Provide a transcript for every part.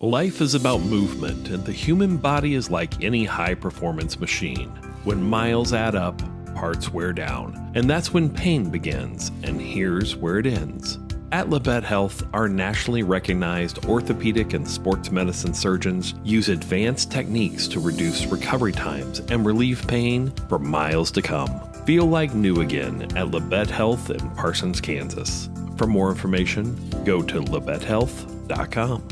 Life is about movement, and the human body is like any high-performance machine. When miles add up, parts wear down, and that's when pain begins, and here's where it ends. At Labette Health, our nationally recognized orthopedic and sports medicine surgeons use advanced techniques to reduce recovery times and relieve pain for miles to come. Feel like new again at Labette Health in Parsons, Kansas. For more information, go to labettehealth.com.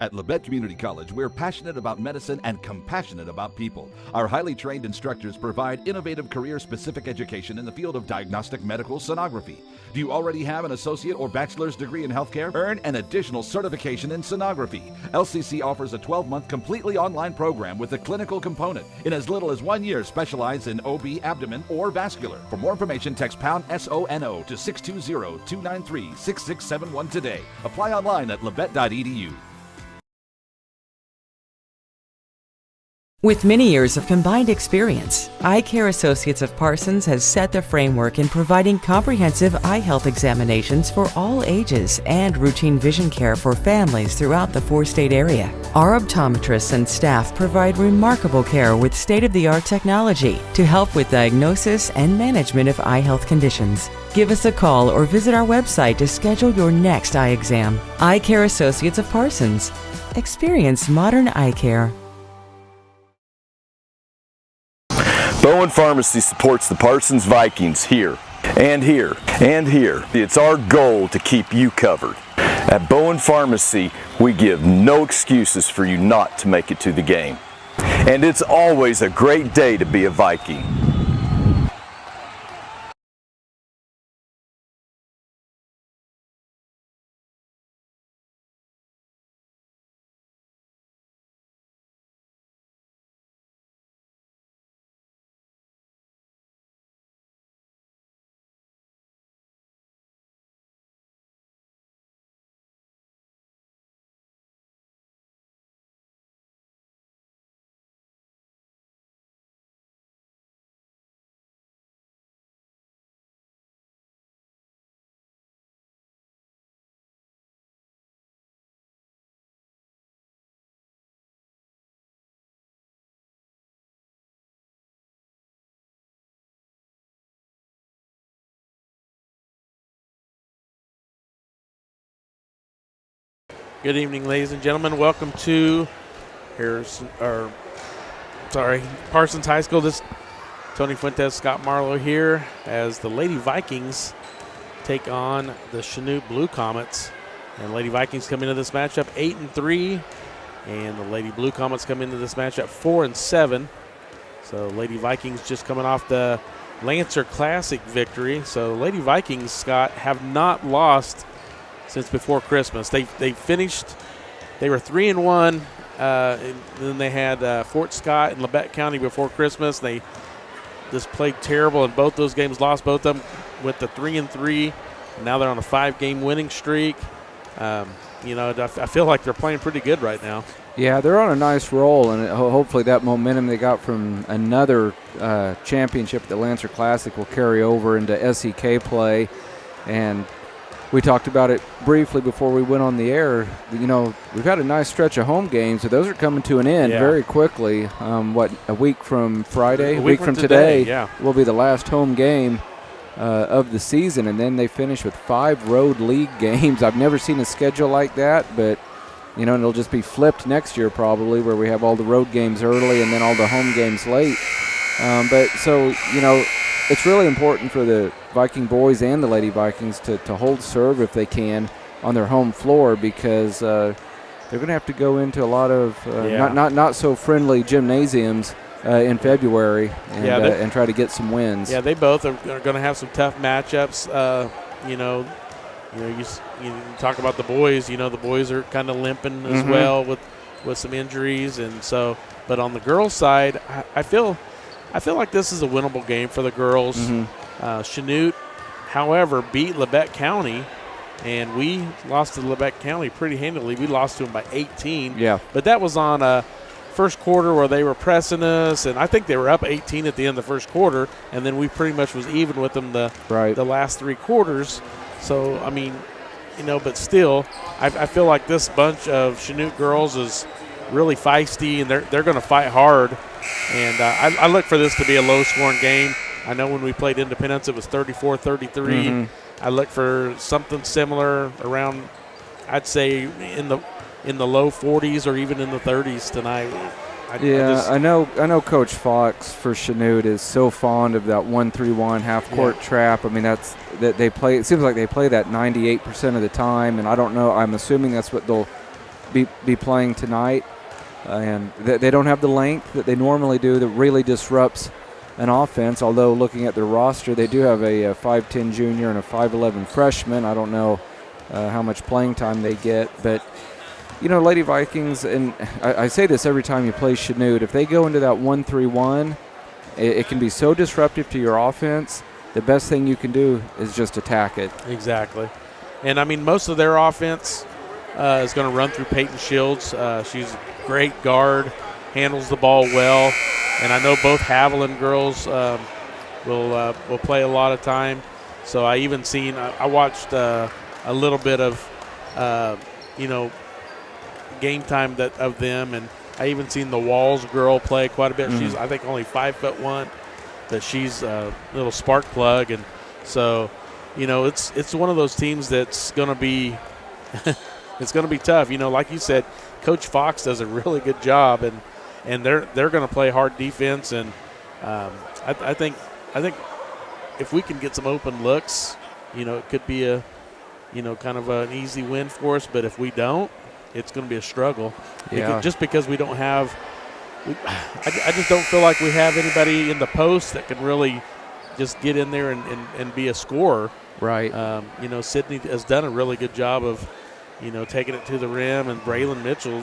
At Labette Community College, we're passionate about medicine and compassionate about people. Our highly trained instructors provide innovative career-specific education in the field of diagnostic medical sonography. Do you already have an associate or bachelor's degree in healthcare? Earn an additional certification in sonography. LCC offers a 12-month completely online program with a clinical component. In as little as 1 year, specialize in OB, abdomen, or vascular. For more information, text pound SONO to 620-293-6671 today. Apply online at labette.edu. With many years of combined experience, Eye Care Associates of Parsons has set the framework in providing comprehensive eye health examinations for all ages and routine vision care for families throughout the four-state area. Our optometrists and staff provide remarkable care with state-of-the-art technology to help with diagnosis and management of eye health conditions. Give us a call or visit our website to schedule your next eye exam. Eye Care Associates of Parsons. Experience modern eye care. Bowen Pharmacy supports the Parsons Vikings here, and here, and here. It's our goal to keep you covered. At Bowen Pharmacy, we give no excuses for you not to make it to the game. And it's always a great day to be a Viking. Good evening, ladies and gentlemen. Welcome to Parsons High School. This Tony Fuentes, Scott Marlowe here as the Lady Vikings take on the Chanute Blue Comets. And Lady Vikings come into this matchup 8-3, and the Lady Blue Comets come into this matchup 4-7. So Lady Vikings just coming off the Lancer Classic victory. So Lady Vikings, Scott, have not lost since before Christmas. They finished, they were 3-1, and then they had Fort Scott and Labette County before Christmas. They just played terrible in both those games, lost both of them, went to 3-3, and now they're on a 5-game winning streak. I feel like they're playing pretty good right now. Yeah, they're on a nice roll, and hopefully that momentum they got from another championship at the Lancer Classic will carry over into SEK play. And we talked about it briefly before we went on the air. We've had a nice stretch of home games, so those are coming to an end very quickly. A week from Friday? A week from today will be the last home game of the season, and then they finish with 5 road league games. I've never seen a schedule like that, but it'll just be flipped next year probably, where we have all the road games early and then all the home games late. It's really important for the Viking boys and the Lady Vikings to hold serve if they can on their home floor, because they're going to have to go into a lot of not so friendly gymnasiums in February and try to get some wins. Yeah, they both are going to have some tough matchups. You talk about the boys. The boys are kind of limping as well with some injuries, and so. But on the girls' side, I feel like this is a winnable game for the girls. Chanute, however, beat Labette County, and we lost to Labette County pretty handily. We lost to them by 18. Yeah. But that was on a first quarter where they were pressing us, and I think they were up 18 at the end of the first quarter, and then we pretty much was even with them the last 3 quarters. So, but still, I feel like this bunch of Chanute girls is really feisty, and they're going to fight hard. And I look for this to be a low-scoring game. I know when we played Independence, it was 34-33. Mm-hmm. I look for something similar around, I'd say, in the low 40s or even in the 30s tonight. I know Coach Fox for Chanute is so fond of that 1-3-1 half-court trap. I mean, they play. It seems like they play that 98% of the time, and I don't know. I'm assuming that's what they'll be playing tonight. And they don't have the length that they normally do that really disrupts an offense, although looking at their roster, they do have a 5'10 junior and a 5'11 freshman. I don't know how much playing time they get, but Lady Vikings, and I say this every time you play Chanute, if they go into that 1-3-1, it can be so disruptive to your offense. The best thing you can do is just attack it. Exactly. And, I mean, most of their offense is going to run through Peyton Shields. She's a great guard, handles the ball well. And I know both Haviland girls will play a lot of time. So I even seen I watched a little bit of game time of them, and I even seen the Walls girl play quite a bit. She's I think only 5'1", but she's a little spark plug, and so it's one of those teams that's going to be it's going to be tough. Like you said, Coach Fox does a really good job, and they're going to play hard defense, and I think if we can get some open looks, it could be a kind of an easy win for us. But if we don't, it's going to be a struggle. Yeah. Just because we don't have I just don't feel like we have anybody in the post that can really just get in there and be a scorer. Right. Sydney has done a really good job of, taking it to the rim, and Braylon Mitchell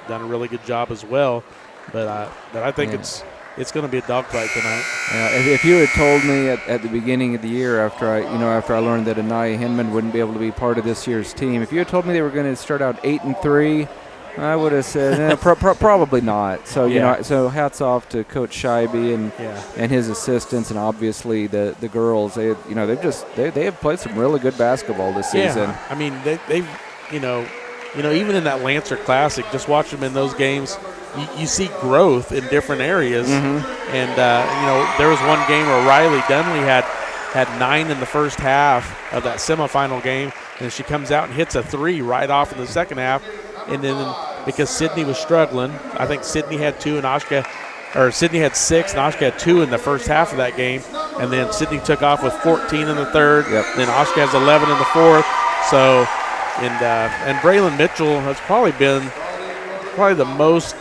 done a really good job as well. But I think it's going to be a dogfight tonight. Yeah, if you had told me at the beginning of the year, after I learned that Anaya Hinman wouldn't be able to be part of this year's team, if you had told me they were going to start out 8-3, I would have said probably not. So so hats off to Coach Scheibe and his assistants, and obviously the girls. They have played some really good basketball this season. Yeah, I mean they've even in that Lancer Classic, just watch them in those games. You see growth in different areas, and there was one game where Riley Dunley had 9 in the first half of that semifinal game, and she comes out and hits a 3 right off in the second half, and then because Sydney was struggling, I think Sydney had 2 and Sydney had 6 and Oshka had 2 in the first half of that game, and then Sydney took off with 14 in the third, then Oshka has 11 in the fourth, so and Braylon Mitchell has probably been the most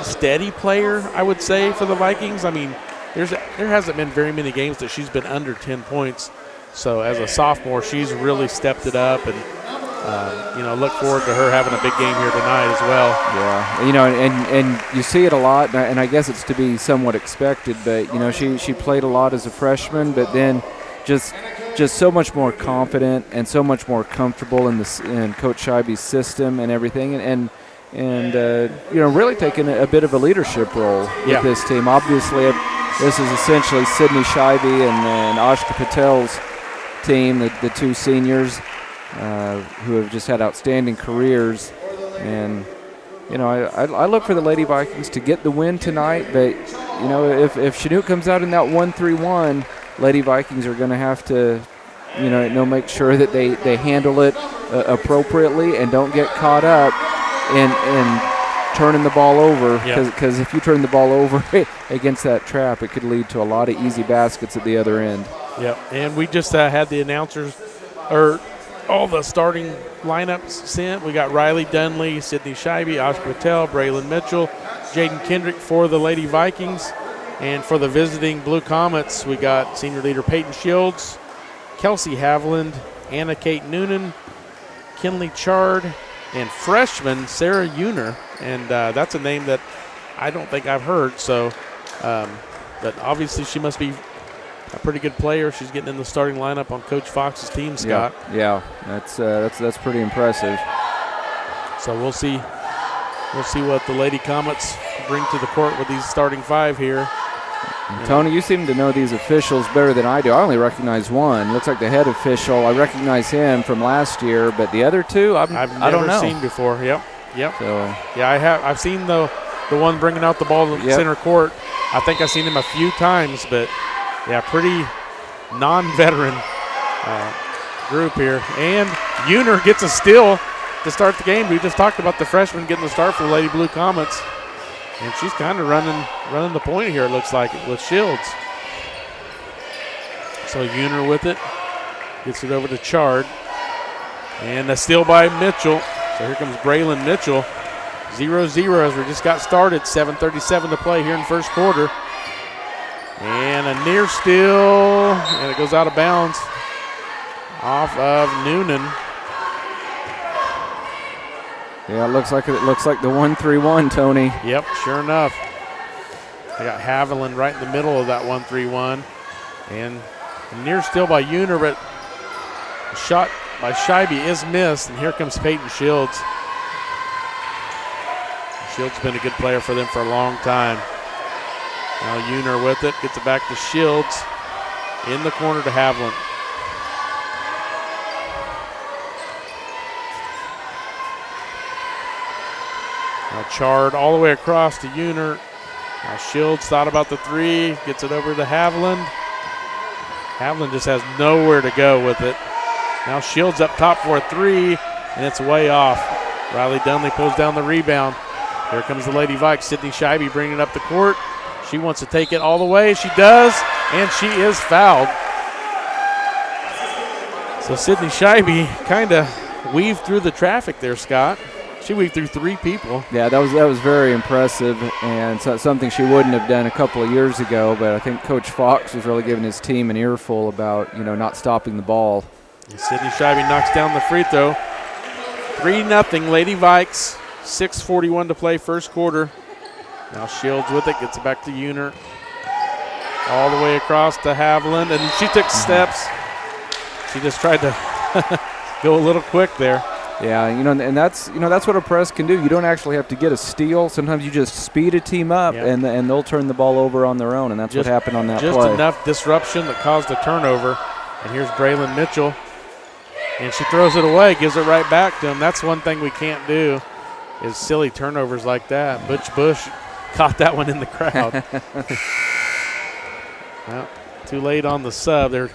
steady player, I would say, for the Vikings. I mean, there hasn't been very many games that she's been under 10 points. So as a sophomore, she's really stepped it up, and look forward to her having a big game here tonight as well. Yeah, and you see it a lot, and I guess it's to be somewhat expected. But she played a lot as a freshman, but then just so much more confident and so much more comfortable in Coach Scheibe's system and everything, and really taking a bit of a leadership role with this team. Obviously, this is essentially Sydney Scheibe and Ashka Patel's team, the 2 seniors who have just had outstanding careers. And, I look for the Lady Vikings to get the win tonight. But, if Chanute comes out in that 1-3-1, Lady Vikings are going to have to, make sure that they handle it appropriately and don't get caught up in turning the ball over, because if you turn the ball over against that trap, it could lead to a lot of easy baskets at the other end. Yep, and we just had the announcers, or all the starting lineups sent. We got Riley Dunley, Sydney Scheibe, Ashka Patel, Braylon Mitchell, Jaden Kendrick for the Lady Vikings. And for the visiting Blue Comets, we got senior leader Peyton Shields, Kelsey Haviland, Anna Kate Noonan, Kinley Chard, and freshman Sarah Uner, and that's a name that I don't think I've heard. So, but obviously she must be a pretty good player. She's getting in the starting lineup on Coach Fox's team, Scott. Yeah, that's pretty impressive. So we'll see what the Lady Comets bring to the court with these starting 5 here. Tony, you seem to know these officials better than I do. I only recognize one. Looks like the head official. I recognize him from last year, but the other two, I don't know. I've never seen before. Yep. So, Yeah, I have. I've seen the one bringing out the ball to center court. I think I've seen him a few times, but yeah, pretty non-veteran group here. And Uner gets a steal to start the game. We just talked about the freshman getting the start for the Lady Blue Comets. And she's kind of running the point here, it looks like, with Shields. So Uner with it. Gets it over to Chard. And a steal by Mitchell. So here comes Braylon Mitchell. 0-0 as we just got started. 7:37 to play here in first quarter. And a near steal. And it goes out of bounds off of Noonan. yeah, it looks like the 1-3-1, Tony. Yep, sure enough. I got Haviland right in the middle of that 1-3-1. And a near steal by Uner, but a shot by Scheibe is missed. And here comes Peyton Shields. Shields been a good player for them for a long time. Now Uner with it, gets it back to Shields. In the corner to Haviland. Now Chard all the way across to Uner. Now Shields thought about the three, gets it over to Haviland. Haviland just has nowhere to go with it. Now Shields up top for a three, and it's way off. Riley Dunley pulls down the rebound. Here comes the Lady Vikes. Sydney Scheibe bringing it up the court. She wants to take it all the way. She does, and she is fouled. So Sydney Scheibe kind of weaved through the traffic there, Scott. She weaved through three people. Yeah, that was very impressive, and something she wouldn't have done a couple of years ago. But I think Coach Fox was really giving his team an earful about not stopping the ball. And Sydney Scheibe knocks down the free throw. 3-0 Lady Vikes. 6:41 to play first quarter. Now Shields with it, gets it back to Uner. All the way across to Haviland, and she took steps. She just tried to go a little quick there. Yeah, and that's what a press can do. You don't actually have to get a steal. Sometimes you just speed a team up, and they'll turn the ball over on their own, and that's what happened on that play. Just enough disruption that caused a turnover. And here's Braylon Mitchell, and she throws it away, gives it right back to him. That's one thing we can't do is silly turnovers like that. Butch Bush caught that one in the crowd. Well, too late on the sub. They're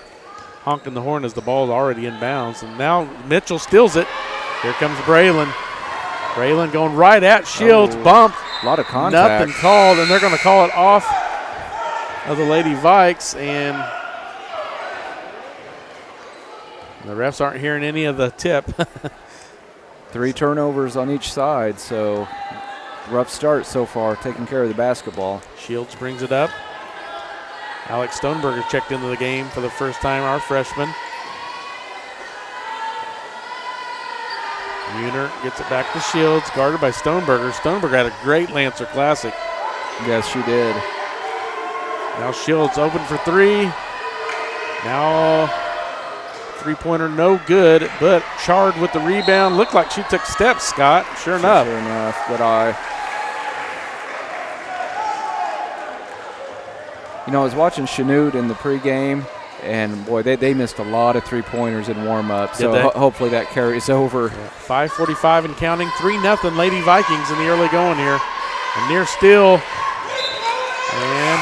honking the horn as the ball's already in bounds. And now Mitchell steals it. Here comes Braylon. Braylon going right at Shields. Bump. A lot of contact. Nothing called, and they're going to call it off of the Lady Vikes. And the refs aren't hearing any of the tip. 3 turnovers on each side, so rough start so far, taking care of the basketball. Shields brings it up. Alex Stoneberger checked into the game for the first time, our freshman. Uner gets it back to Shields, guarded by Stoneberger. Stoneberger had a great Lancer Classic. Yes, she did. Now Shields open for three. Now three-pointer no good, but Chard with the rebound. Looked like she took steps, Scott. Sure enough. Sure enough, good eye. I was watching Chanute in the pregame, and boy, they missed a lot of three-pointers in warm-up, so hopefully that carries over. Yeah. 5:45 and counting. 3-0 Lady Vikings in the early going here. A near steal. And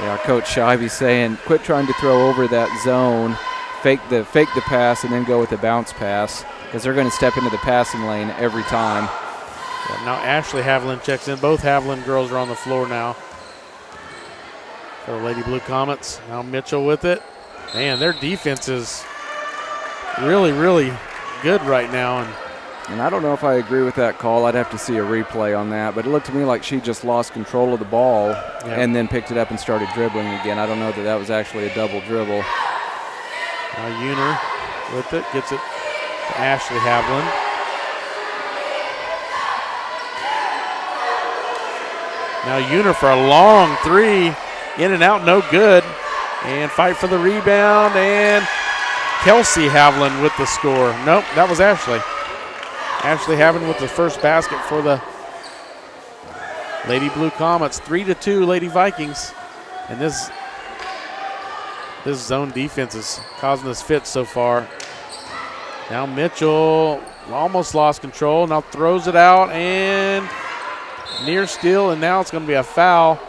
yeah, Coach Scheibe saying, quit trying to throw over that zone, fake the pass, and then go with the bounce pass, because they're going to step into the passing lane every time. yeah, now Ashley Haviland checks in. Both Haviland girls are on the floor now for the Lady Blue Comets. Now Mitchell with it. Man, their defense is really, really good right now. And I don't know if I agree with that call. I'd have to see a replay on that. But it looked to me like she just lost control of the ball and then picked it up and started dribbling again. I don't know that was actually a double dribble. Now Uner with it, gets it to Ashley Haviland. Now Uner for a long three. In and out, no good. And fight for the rebound. And Kelsey Haviland with the score. Nope, that was Ashley. Ashley Haviland with the first basket for the Lady Blue Comets 3-2 Lady Vikings. And this zone defense is causing us fits so far. Now Mitchell almost lost control. Now throws it out and near steal, and now it's going to be a foul,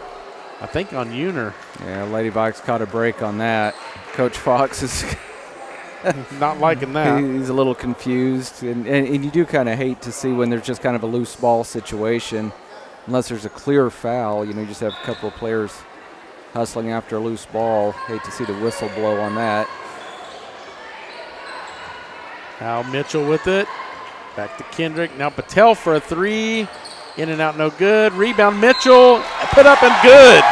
I think, on Uner. Yeah, Lady Vikes caught a break on that. Coach Fox is not liking that. He's a little confused, and you do kind of hate to see when there's just kind of a loose ball situation, unless there's a clear foul. You know, you just have a couple of players hustling after a loose ball. Hate to see the whistle blow on that. Now Mitchell with it. Back to Kendrick. Now Patel for a three. In and out, no good. Rebound, Mitchell. Put up and good.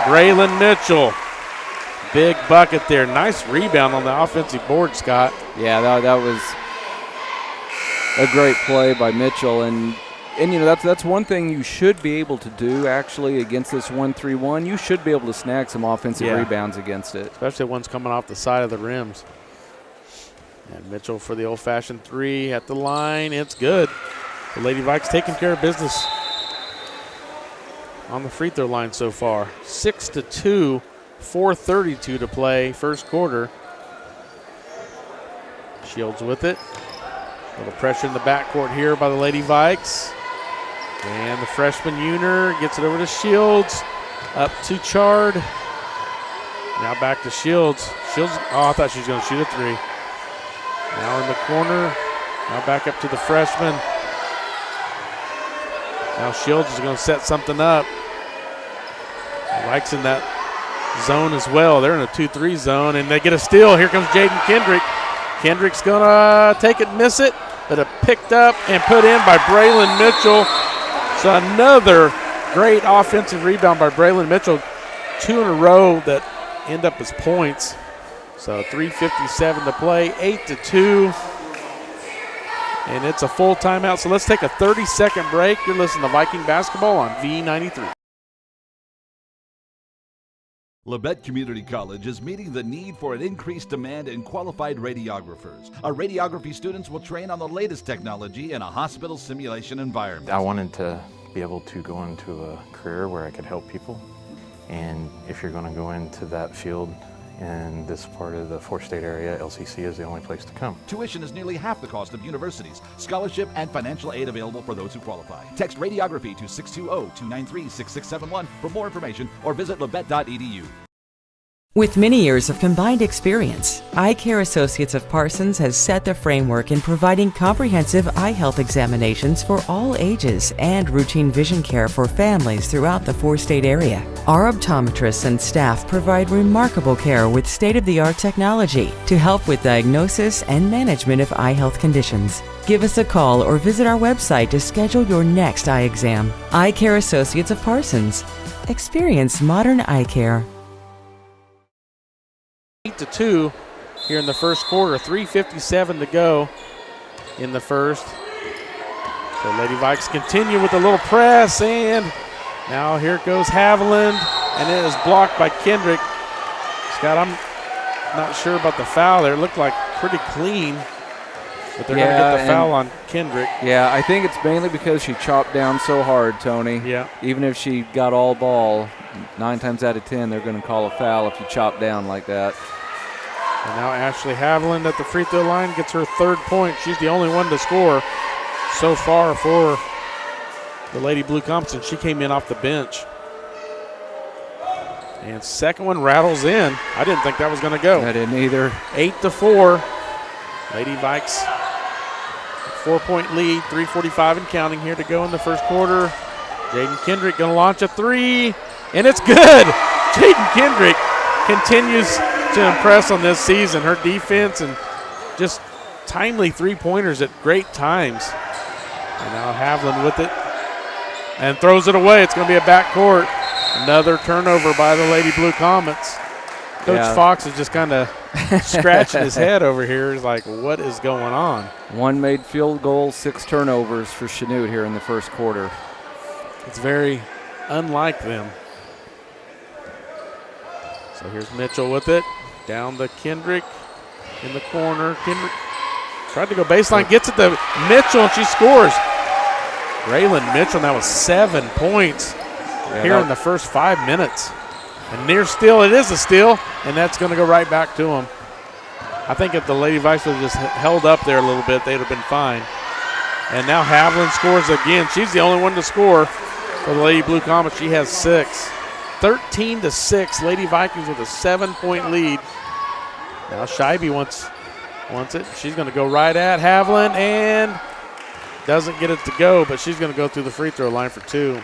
Braylon Mitchell. Big bucket there. Nice rebound on the offensive board, Scott. Yeah, that was a great play by Mitchell. And you know, that's one thing you should be able to do, actually, against this 1-3-1. You should be able to snag some offensive rebounds against it. Especially ones coming off the side of the rims. And Mitchell for the old-fashioned three at the line. It's good. The Lady Vikes taking care of business on the free throw line so far. 6-2, 4:32 to play, first quarter. Shields with it. A little pressure in the backcourt here by the Lady Vikes. And the freshman Uner gets it over to Shields. Up to Chard. Now back to Shields. Shields, I thought she was going to shoot a three. Now in the corner. Now back up to the freshman. Now Shields is going to set something up. Vikes in that zone as well. They're in a 2-3 zone, and they get a steal. Here comes Jaden Kendrick. Kendrick's going to take it, miss it, but it picked up and put in by Braylon Mitchell. So another great offensive rebound by Braylon Mitchell. 2 in a row that end up as points. So 3:57 to play, 8-2. And it's a full timeout. So let's take a 30-second break. You're listening to Viking Basketball on V93. Labette Community College is meeting the need for an increased demand in qualified radiographers. Our radiography students will train on the latest technology in a hospital simulation environment. I wanted to be able to go into a career where I could help people. And if you're going to go into that field in this part of the four-state area, LCC is the only place to come. Tuition is nearly half the cost of universities. Scholarship and financial aid available for those who qualify. Text radiography to 620-293-6671 for more information or visit labette.edu. With many years of combined experience, Eye Care Associates of Parsons has set the framework in providing comprehensive eye health examinations for all ages and routine vision care for families throughout the four-state area. Our optometrists and staff provide remarkable care with state-of-the-art technology to help with diagnosis and management of eye health conditions. Give us a call or visit our website to schedule your next eye exam. Eye Care Associates of Parsons. Experience modern eye care. 8-2 here in the first quarter. 3:57 to go in the first. So Lady Vikes continue with a little press, and now here goes Haviland, and it is blocked by Kendrick. Scott, I'm not sure about the foul there. It looked like pretty clean, but they're going to get the foul on Kendrick. Yeah, I think it's mainly because she chopped down so hard, Tony. Yeah. Even if she got all ball, 9 times out of 10, they're going to call a foul if you chop down like that. And now Ashley Haviland at the free throw line gets her third point. She's the only one to score so far for the Lady Blue Comets. She came in off the bench. And second one rattles in. I didn't think that was going to go. I didn't either. 8-4. Lady Vikes 4-point lead. 3:45 and counting here to go in the first quarter. Jaden Kendrick going to launch a three, and it's good. Jaden Kendrick continues to impress on this season. Her defense and just timely three-pointers at great times. And now Haviland with it and throws it away. It's going to be a backcourt. Another turnover by the Lady Blue Comets. Coach Fox is just kind of scratching his head over here. He's like, what is going on? 1 made field goal, 6 turnovers for Chanute here in the first quarter. It's very unlike them. So here's Mitchell with it. Down to Kendrick in the corner. Kendrick tried to go baseline, gets it to Mitchell, and she scores. Braylon Mitchell now with 7 points here in the first 5 minutes. And near steal, it is a steal, and that's going to go right back to him. I think if the Lady Vikes would have just held up there a little bit, they'd have been fine. And now Haviland scores again. She's the only one to score for the Lady Blue Comets. She has 6. 13-6, Lady Vikings with a 7-point lead. Now Scheibe wants it. She's going to go right at Haviland and doesn't get it to go, but she's going to go through the free throw line for 2.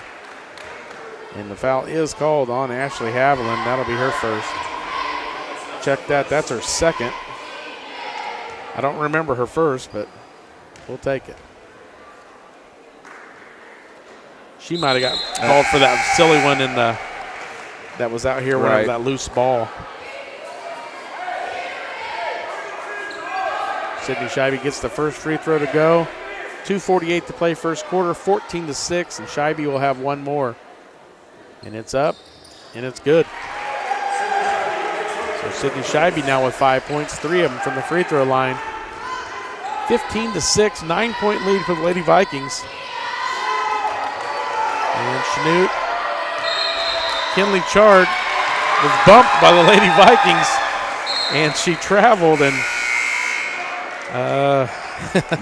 And the foul is called on Ashley Haviland. That'll be her first. Check that. That's her second. I don't remember her first, but we'll take it. She might have got called for that silly one that was out here, right, that loose ball. Sydney Scheibe gets the first free throw to go. 2:48 to play first quarter, 14-6, and Scheibe will have one more. And it's up, and it's good. So Sydney Scheibe now with 5 points, 3 of them from the free throw line. 15-6, 9-point lead for the Lady Vikings. And Chanute, Kinley Chard was bumped by the Lady Vikings, and she traveled and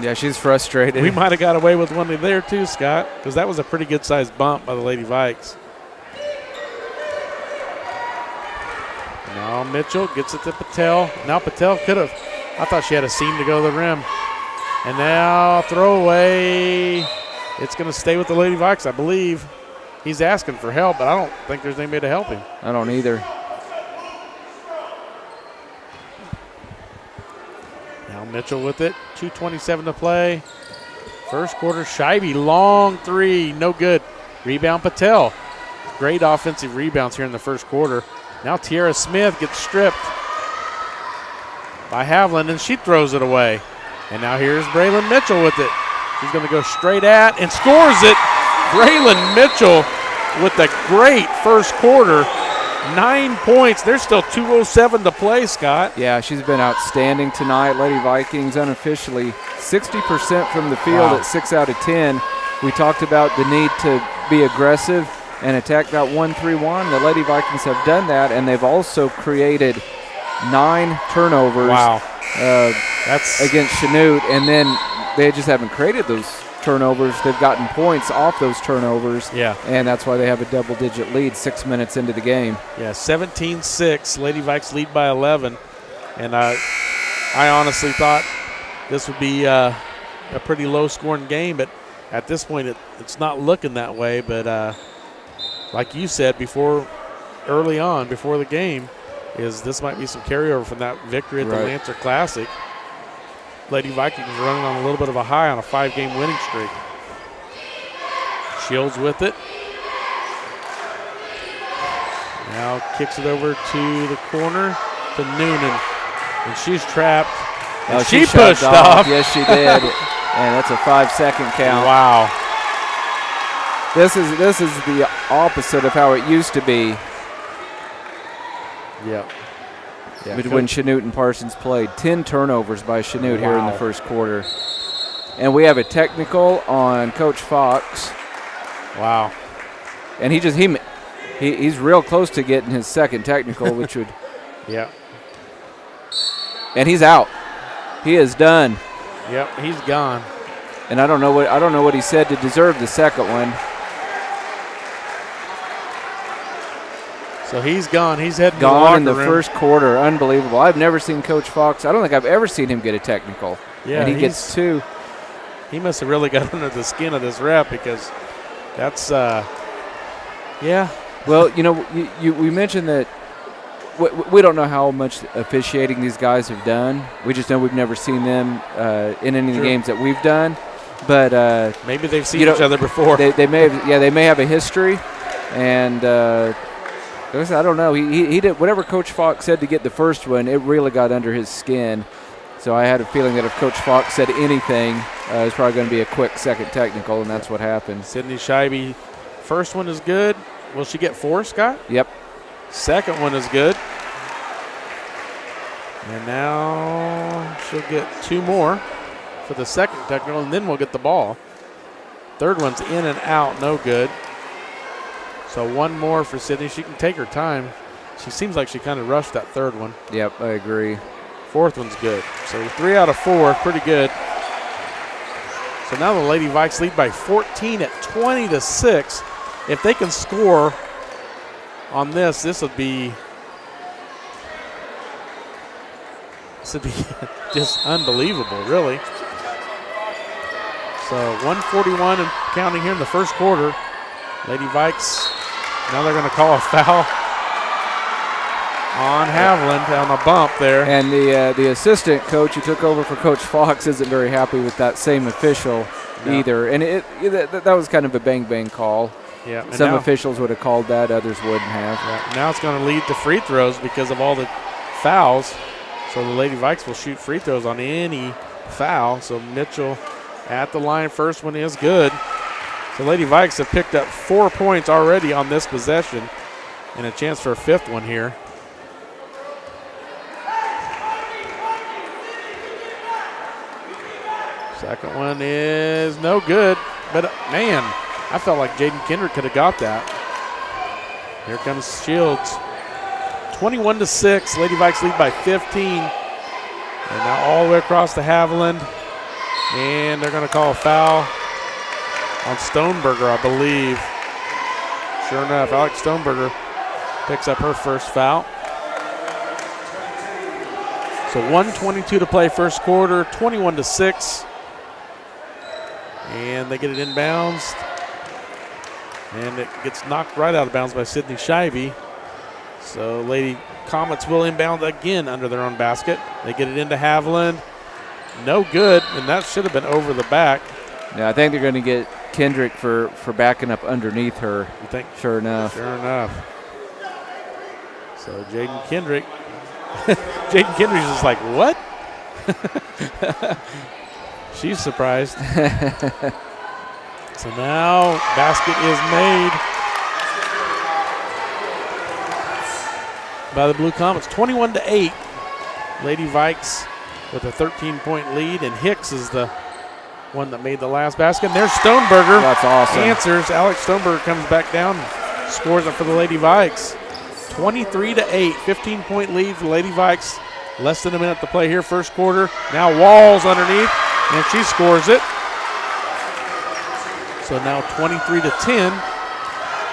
yeah, she's frustrated. We might have got away with one there too, Scott, because that was a pretty good-sized bump by the Lady Vikes. Now Mitchell gets it to Patel. Now Patel could have. I thought she had a seam to go to the rim. And now throwaway. It's going to stay with the Lady Vikes, I believe. He's asking for help, but I don't think there's anybody to help him. I don't either. Now Mitchell with it. 2:27 to play. First quarter, Scheibe, long three, no good. Rebound Patel. Great offensive rebounds here in the first quarter. Now Tierra Smith gets stripped by Haviland, and she throws it away. And now here's Braylon Mitchell with it. She's going to go straight at and scores it. Braylon Mitchell with a great first quarter. 9 points. There's still 2:07 to play, Scott. Yeah, she's been outstanding tonight. Lady Vikings unofficially 60% from the field at 6 out of 10. We talked about the need to be aggressive and attack that 1-3-1. The Lady Vikings have done that, and they've also created 9 turnovers that's against Chanute, and then they just haven't created those turnovers. They've gotten points off those turnovers, and that's why they have a double-digit lead 6 minutes into the game. Yeah, 17-6. Lady Vikes lead by 11, and I honestly thought this would be a pretty low-scoring game, but at this point it's not looking that way. But like you said early on before the game, this might be some carryover from that victory at the Lancer Classic. Lady Vikings running on a little bit of a high on a 5-game winning streak. Shields with it. Now kicks it over to the corner to Noonan. And she's trapped. And she pushed off. Yes, she did. And that's a 5-second count. Wow. This is the opposite of how it used to be. Yep. Yeah, when Chanute and Parsons played. 10 turnovers by Chanute here in the first quarter. And we have a technical on Coach Fox. Wow. And he's real close to getting his second technical, which would Yeah. And he's out. He is done. Yep, he's gone. And I don't know what he said to deserve the second one. So he's gone. He's heading gone in the room. first quarter. Unbelievable. I've never seen Coach Fox. I don't think I've ever seen him get a technical. Yeah, and he gets 2. He must have really got under the skin of this ref, because that's yeah. Well, we mentioned that we don't know how much officiating these guys have done. We just know we've never seen them in any of the games that we've done. But maybe they've seen each other before. They may have. Yeah, they may have a history, and. I don't know. He did whatever Coach Fox said to get the first one. It really got under his skin. So I had a feeling that if Coach Fox said anything, it was probably going to be a quick second technical, and that's what happened. Sydney Scheibe, first one is good. Will she get 4, Scott? Yep. Second one is good. And now she'll get 2 more for the second technical, and then we'll get the ball. Third one's in and out, no good. So one more for Sydney. She can take her time. She seems like she kind of rushed that third one. Yep, I agree. Fourth one's good. So 3 out of 4, pretty good. So now the Lady Vikes lead by 14 at 20-6. If they can score on this, this would be just unbelievable, really. So 141 and counting here in the first quarter. Lady Vikes, now they're going to call a foul on Haviland on a bump there. And the assistant coach who took over for Coach Fox isn't very happy with that same official either. And that was kind of a bang-bang call. Yeah. Some officials would have called that, others wouldn't have. Yeah, now it's going to lead to free throws because of all the fouls. So the Lady Vikes will shoot free throws on any foul. So Mitchell at the line, first one is good. So Lady Vikes have picked up 4 points already on this possession and a chance for a fifth one here. Second one is no good, but man, I felt like Jaden Kendrick could have got that. Here comes Shields. 21-6, Lady Vikes lead by 15. And now all the way across to Haviland. And they're going to call a foul on Stoneberger, I believe. Sure enough, Alex Stoneberger picks up her first foul. So 1:22 to play first quarter, 21-6. And they get it inbounds. And it gets knocked right out of bounds by Sydney Shivey. So Lady Comets will inbound again under their own basket. They get it into Haviland. No good, and that should have been over the back. Yeah, I think they're going to get Kendrick for backing up underneath her. You think? Sure enough. Sure enough. So Jaden Kendrick. Jaden Kendrick's just like, what? She's surprised. So now basket is made by the Blue Comets. 21-8. Lady Vikes with a 13-point lead, and Hicks is the one that made the last basket. And there's Stoneberger. That's awesome. Answers. Alex Stoneberger comes back down, scores it for the Lady Vikes. 23-8, 15-point lead for Lady Vikes. Less than a minute to play here, first quarter. Now Walls underneath, and she scores it. So now 23-10.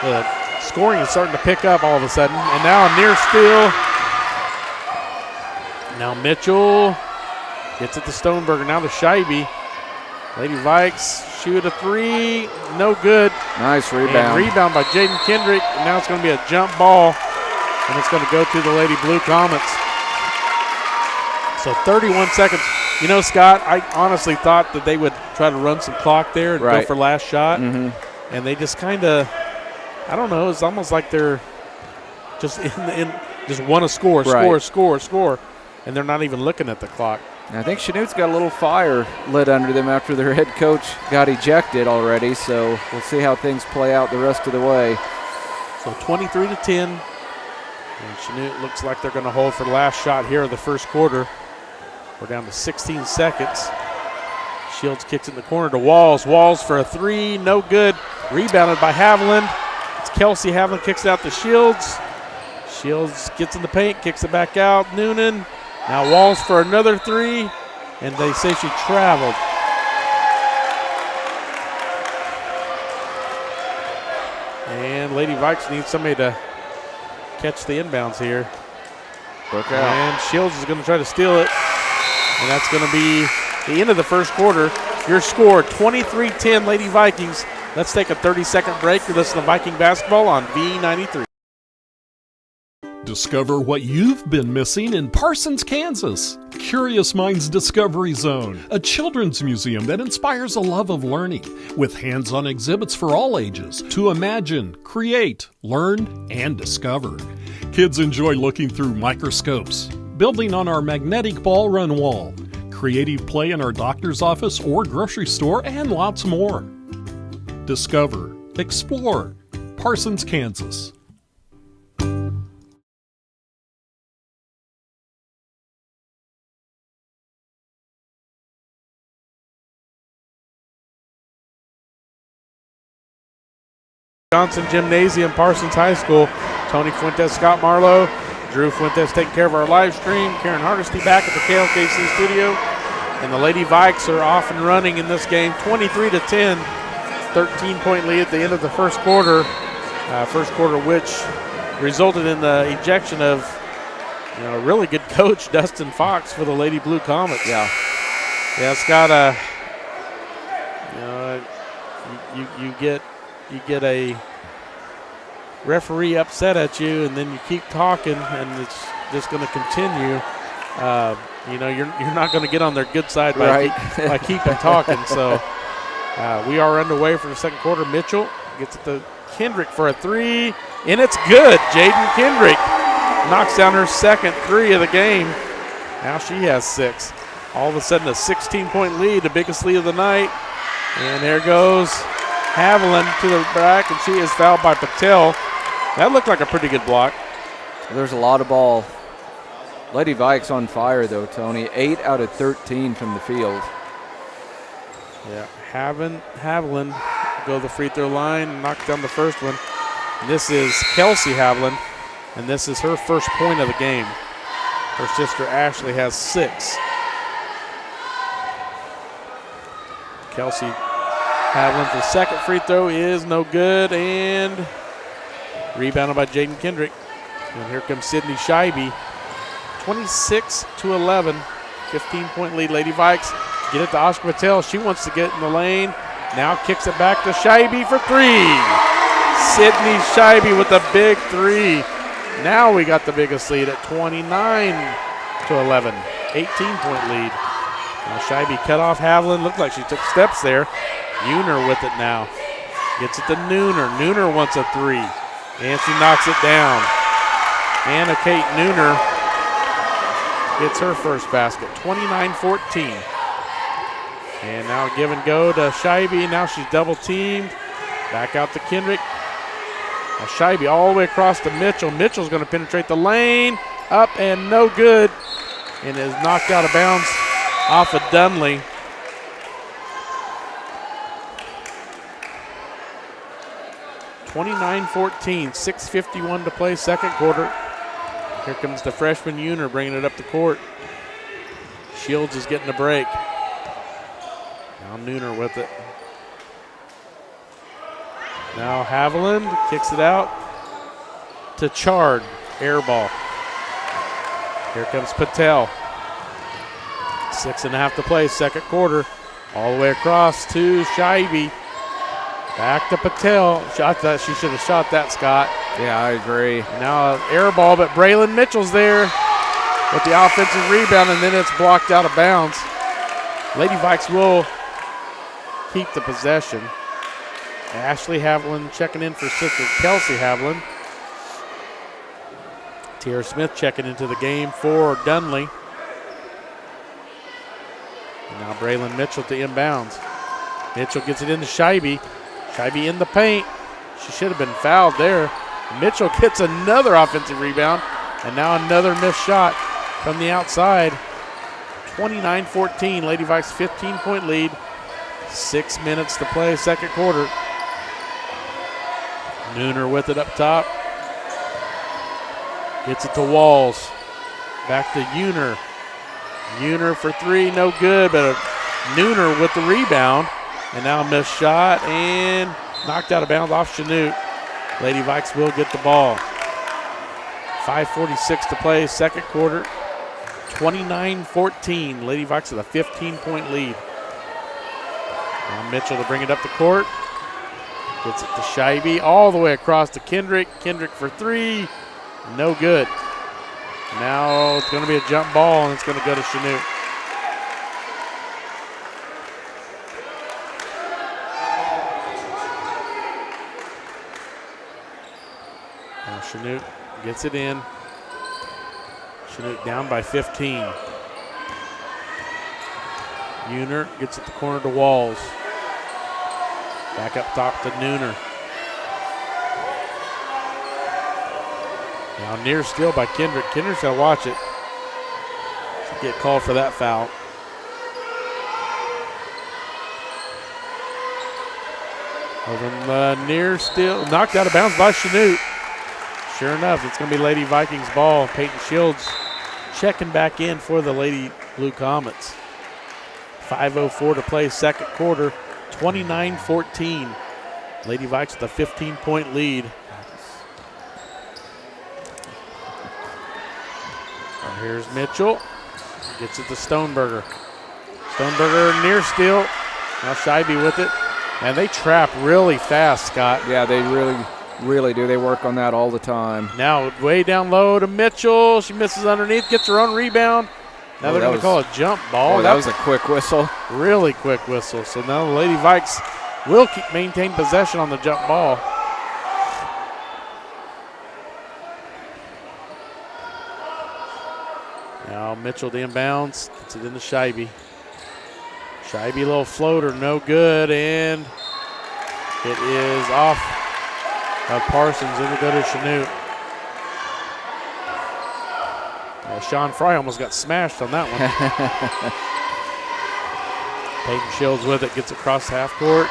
The scoring is starting to pick up all of a sudden. And now a near steal. Now Mitchell gets it to Stoneberger. Now to Scheibe. Lady Vikes shoot a three. No good. Nice rebound. And rebound by Jaden Kendrick. And now it's going to be a jump ball. And it's going to go to the Lady Blue Comets. So 31 seconds. You know, Scott, I honestly thought that they would try to run some clock there and go for last shot. Mm-hmm. And they just kind of, I don't know, it's almost like they're just just want to score. And they're not even looking at the clock. And I think Chanute's got a little fire lit under them after their head coach got ejected already. So we'll see how things play out the rest of the way. So 23-10. And Chanute looks like they're going to hold for the last shot here of the first quarter. We're down to 16 seconds. Shields kicks in the corner to Walls. Walls for a three, no good. Rebounded by Haviland. It's Kelsey. Haviland kicks it out to Shields. Shields gets in the paint, kicks it back out. Noonan. Now Walls for another three, and they say she traveled. And Lady Vikes needs somebody to catch the inbounds here. Look out. And Shields is going to try to steal it. And that's going to be the end of the first quarter. Your score, 23-10 Lady Vikings. Let's take a 30-second break to listen to Viking basketball on V93. Discover what you've been missing in Parsons, Kansas. Curious Minds Discovery Zone, a children's museum that inspires a love of learning, with hands-on exhibits for all ages to imagine, create, learn, and discover. Kids enjoy looking through microscopes, building on our magnetic ball run wall, creative play in our doctor's office or grocery store, and lots more. Discover, explore, Parsons, Kansas. Johnson Gymnasium, Parsons High School. Tony Fuentes, Scott Marlowe, Drew Fuentes taking care of our live stream. Karen Hardesty back at the KLKC studio. And the Lady Vikes are off and running in this game, 23-10. 13-point lead at the end of the first quarter. Which resulted in the ejection of a really good coach, Dustin Fox, for the Lady Blue Comets. Yeah, Scott. You get a referee upset at you, and then you keep talking, and it's just going to continue. You're not going to get on their good side by keeping talking. So we are underway for the second quarter. Mitchell gets it to Kendrick for a three, and it's good. Jaden Kendrick knocks down her second three of the game. Now she has 6. All of a sudden, a 16-point lead, the biggest lead of the night. And there goes Haviland to the back, and she is fouled by Patel. That looked like a pretty good block. There's a lot of ball. Lady Vikes on fire, though, Tony. 8 out of 13 from the field. Yeah, Haviland go to the free throw line, knock down the first one. And this is Kelsey Haviland, and this is her first point of the game. Her sister Ashley has 6. Kelsey Haviland for the second free throw is no good, and rebounded by Jaden Kendrick. And here comes Sydney Scheibe. 26-11, 15-point lead. Lady Vikes get it to Oscar Patel. She wants to get in the lane. Now kicks it back to Scheibe for 3. Sydney Scheibe with a big 3. Now we got the biggest lead at 29-11, 18-point lead. Now Scheibe cut off Haviland. Looked like she took steps there. Uner with it now. Gets it to Nooner. Nooner wants a 3. And she knocks it down. Anna Kate Nooner gets her first basket, 29-14. And now give and go to Scheibe. Now she's double teamed. Back out to Kendrick. Now Scheibe all the way across to Mitchell. Mitchell's going to penetrate the lane. Up and no good. And is knocked out of bounds off of Dunley. (29-14), 6:51 to play, second quarter. Here comes the freshman Uner bringing it up the court. Shields is getting a break. Now Nooner with it. Now Haviland kicks it out to Chard. Air ball. Here comes Patel. 6.5 to play, second quarter. All the way across to Scheibe. Back to Patel. I thought she should have shot that, Scott. Yeah, I agree. Now an air ball, but Braylon Mitchell's there with the offensive rebound, and then it's blocked out of bounds. Lady Vikes will keep the possession. Ashley Haviland checking in for sister Kelsey Haviland. Tierra Smith checking into the game for Dunley. And now Braylon Mitchell to inbounds. Mitchell gets it into Scheibe. Scheibe in the paint. She should have been fouled there. Mitchell gets another offensive rebound, and now another missed shot from the outside. 29-14, Lady Vikes 15-point lead. 6 minutes to play, second quarter. Nooner with it up top. Gets it to Walls. Back to Uner. Uner for 3, no good, but Nooner with the rebound. And now a missed shot and knocked out of bounds off Chanute. Lady Vikes will get the ball. 5:46 to play, second quarter. 29-14. Lady Vikes with a 15-point lead. Now Mitchell to bring it up the court. Gets it to Scheibe all the way across to Kendrick. Kendrick for 3. No good. Now it's going to be a jump ball, and it's going to go to Chanute. Now Chanute gets it in. Chanute down by 15. Uner gets it the corner to Walls. Back up top to Nooner. Now near steal by Kendrick. Kendrick's got to watch it. Should get called for that foul. Over near steal, knocked out of bounds by Chanute. Sure enough, it's going to be Lady Vikings ball. Peyton Shields checking back in for the Lady Blue Comets. 5:04 to play, second quarter, 29-14. Lady Vikes with a 15-point lead. Here's Mitchell. Gets it to Stoneberger. Stoneberger near steal. Now Scheibe with it. And they trap really fast, Scott. Yeah, they really do. They work on that all the time. Now way down low to Mitchell. She misses underneath, gets her own rebound. Now they're going to call a jump ball. That was a quick whistle. Really quick whistle. So now the Lady Vikes will maintain possession on the jump ball. Now Mitchell to inbounds, gets it into Scheibe. Scheibe, little floater, no good, and it is off of Parsons. It'll go to Chanute. Sean Fry almost got smashed on that one. Peyton Shields with it, gets across half court.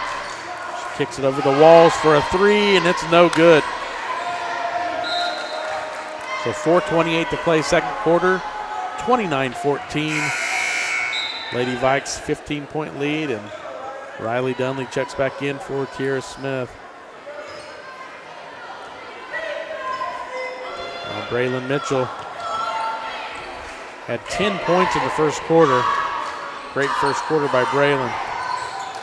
She kicks it over the walls for a three, and it's no good. So 4:28 to play, second quarter, 29-14. Lady Vikes 15-point lead, and Riley Dunley checks back in for Kiera Smith. Braylon Mitchell had 10 points in the first quarter. Great first quarter by Braylon.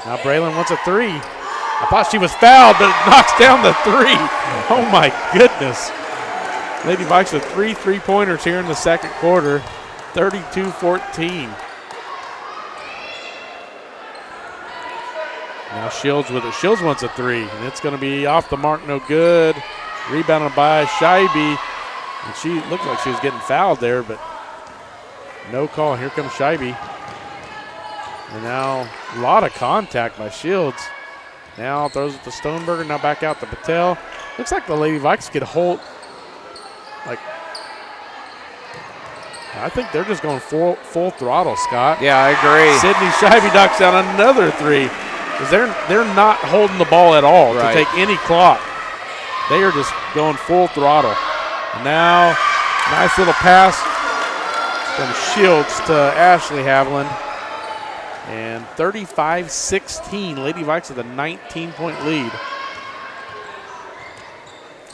Now Braylon wants a three. I thought she was fouled, but it knocks down the three. Oh my goodness. Lady Vikes with three three-pointers here in the second quarter, 32-14. Now Shields with it. Shields wants a three, and it's going to be off the mark, no good. Rebounded by Scheibe, and she looked like she was getting fouled there, but no call. Here comes Scheibe. And now a lot of contact by Shields. Now throws it to Stoneberger, now back out to Patel. Looks like the Lady Vikes could hold, I think they're just going full throttle, Scott. Yeah, I agree. Sydney Scheibe knocks down another three. Because they're not holding the ball at all to take any clock. They are just going full throttle. And now, nice little pass from Shields to Ashley Haviland. And 35-16, Lady Vikes with a 19-point lead.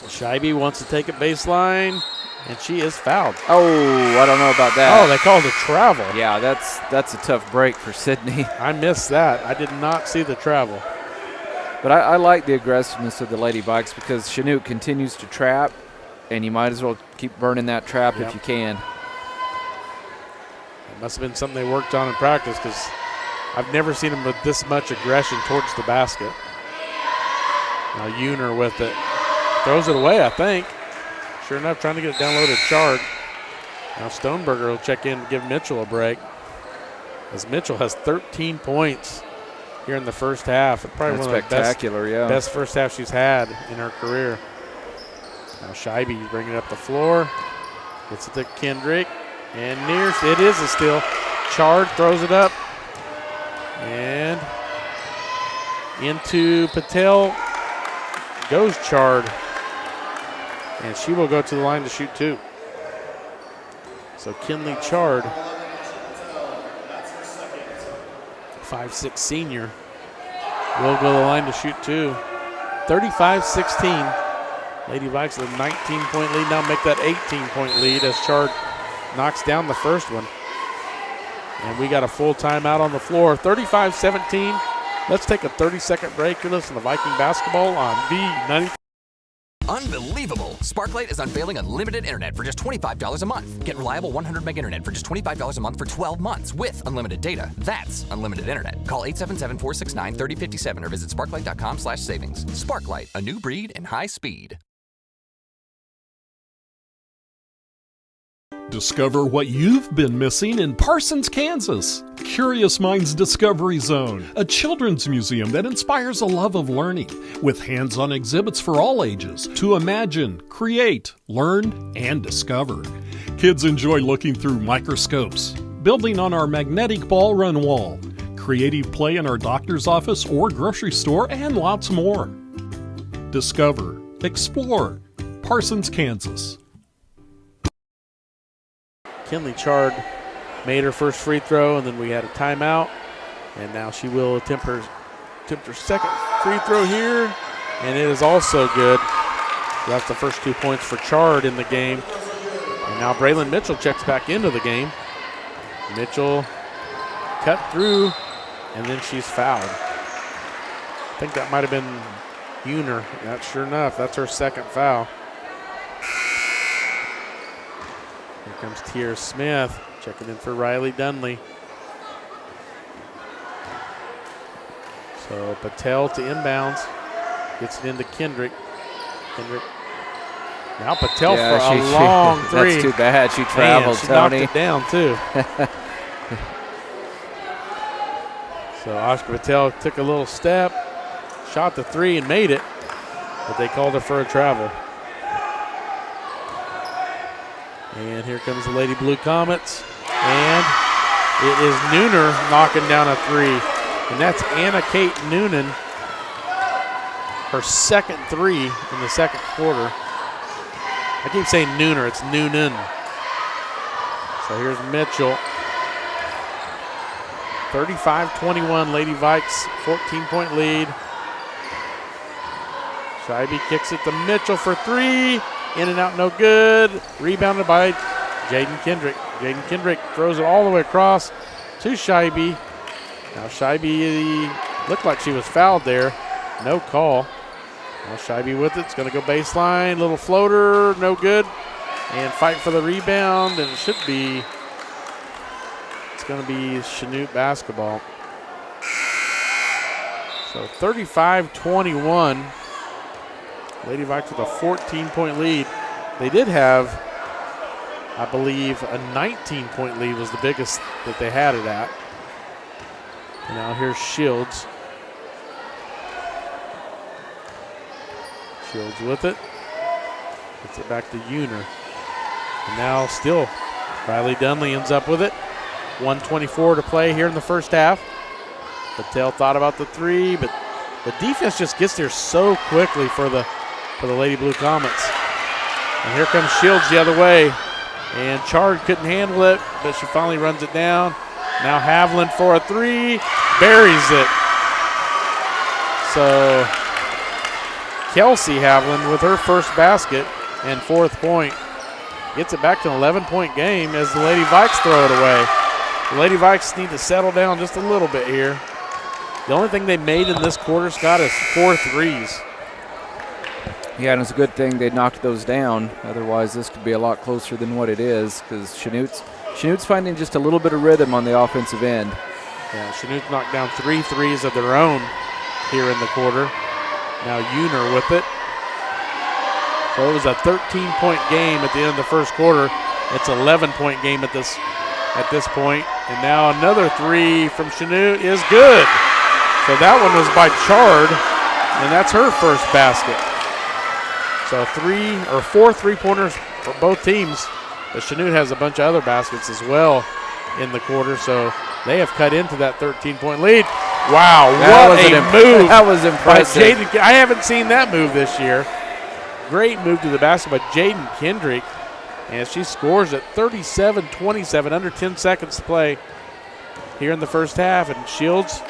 Scheibe wants to take it baseline, and she is fouled. Oh, I don't know about that. Oh, they called a travel. Yeah, that's a tough break for Sydney. I missed that. I did not see the travel. But I like the aggressiveness of the Lady Vikes because Chanute continues to trap, and you might as well keep burning that trap if you can. It must have been something they worked on in practice because I've never seen them with this much aggression towards the basket. Now Uner with it. Throws it away, I think. Sure enough, trying to get it down low to Chard. Now Stoneberger will check in to give Mitchell a break. As Mitchell has 13 points here in the first half. It's probably one of the best first half she's had in her career. Now Scheibe bringing it up the floor. Gets it to Kendrick. And it is a steal. Chard throws it up. And into Patel goes Chard. And she will go to the line to shoot two. So Kinley Chard, 5'6" senior, will go to the line to shoot two. 35-16. Lady Vikes with a 19-point lead. Now make that 18-point lead as Chard knocks down the first one. And we got a full timeout on the floor. 35-17. Let's take a 30-second break. You're listening to Viking basketball on V90. Unbelievable! Sparklight is unveiling unlimited internet for just $25 a month. Get reliable 100 meg internet for just $25 a month for 12 months with unlimited data. That's unlimited internet. Call 877-469-3057 or visit sparklight.com/savings. Sparklight, a new breed in high speed. Discover what you've been missing in Parsons, Kansas. Curious Minds Discovery Zone, a children's museum that inspires a love of learning, with hands-on exhibits for all ages to imagine, create, learn, and discover. Kids enjoy looking through microscopes, building on our magnetic ball run wall, creative play in our doctor's office or grocery store, and lots more. Discover, explore, Parsons, Kansas. Kinley Chard made her first free throw, and then we had a timeout. And now she will attempt her second free throw here, and it is also good. That's the first 2 points for Chard in the game. And now Braylon Mitchell checks back into the game. Mitchell cut through, and then she's fouled. I think that might have been Uner. That's sure enough, that's her second foul. Here comes Tier Smith checking in for Riley Dunley. So Patel to inbounds, gets it into Kendrick. Now Patel for a long three. That's too bad. She traveled, she Tony. knocked it down too. So Oscar Patel took a little step, shot the three and made it, but they called her for a travel. And here comes the Lady Blue Comets, and it is Nooner knocking down a three. And that's Anna Kate Noonan, her second three in the second quarter. I keep saying Nooner, it's Noonan. So here's Mitchell. 35-21, Lady Vikes, 14-point lead. Scheibe kicks it to Mitchell for three. In and out, no good. Rebounded by Jaden Kendrick. Jaden Kendrick throws it all the way across to Scheibe. Now Scheibe looked like she was fouled there. No call. Now Scheibe with it. It's going to go baseline. Little floater, no good. And fight for the rebound, and it's going to be Chanute basketball. So 35-21. Lady Vikes with a 14-point lead. They did have, I believe, a 19-point lead was the biggest that they had it at. And now here's Shields. Shields with it. Gets it back to Uner. And now still Riley Dunley ends up with it. 1:24 to play here in the first half. Patel thought about the three, but the defense just gets there so quickly for the Lady Blue Comets. And here comes Shields the other way. And Chard couldn't handle it, but she finally runs it down. Now Haviland for a three, buries it. So Kelsey Haviland with her first basket and fourth point. Gets it back to an 11-point game as the Lady Vikes throw it away. The Lady Vikes need to settle down just a little bit here. The only thing they made in this quarter, Scott, is 4 threes. Yeah, and it's a good thing they knocked those down. Otherwise, this could be a lot closer than what it is because Chanute's finding just a little bit of rhythm on the offensive end. Yeah, Chanute knocked down 3 threes of their own here in the quarter. Now Uner with it. So it was a 13-point game at the end of the first quarter. It's an 11-point game at this point. And now another three from Chanute is good. So that one was by Chard, and that's her first basket. So 4 3-pointers for both teams. But Chanute has a bunch of other baskets as well in the quarter, so they have cut into that 13-point lead. Wow, what a move. That was impressive. I haven't seen that move this year. Great move to the basket by Jaden Kendrick, and she scores at 37-27, under 10 seconds to play here in the first half. And Shields,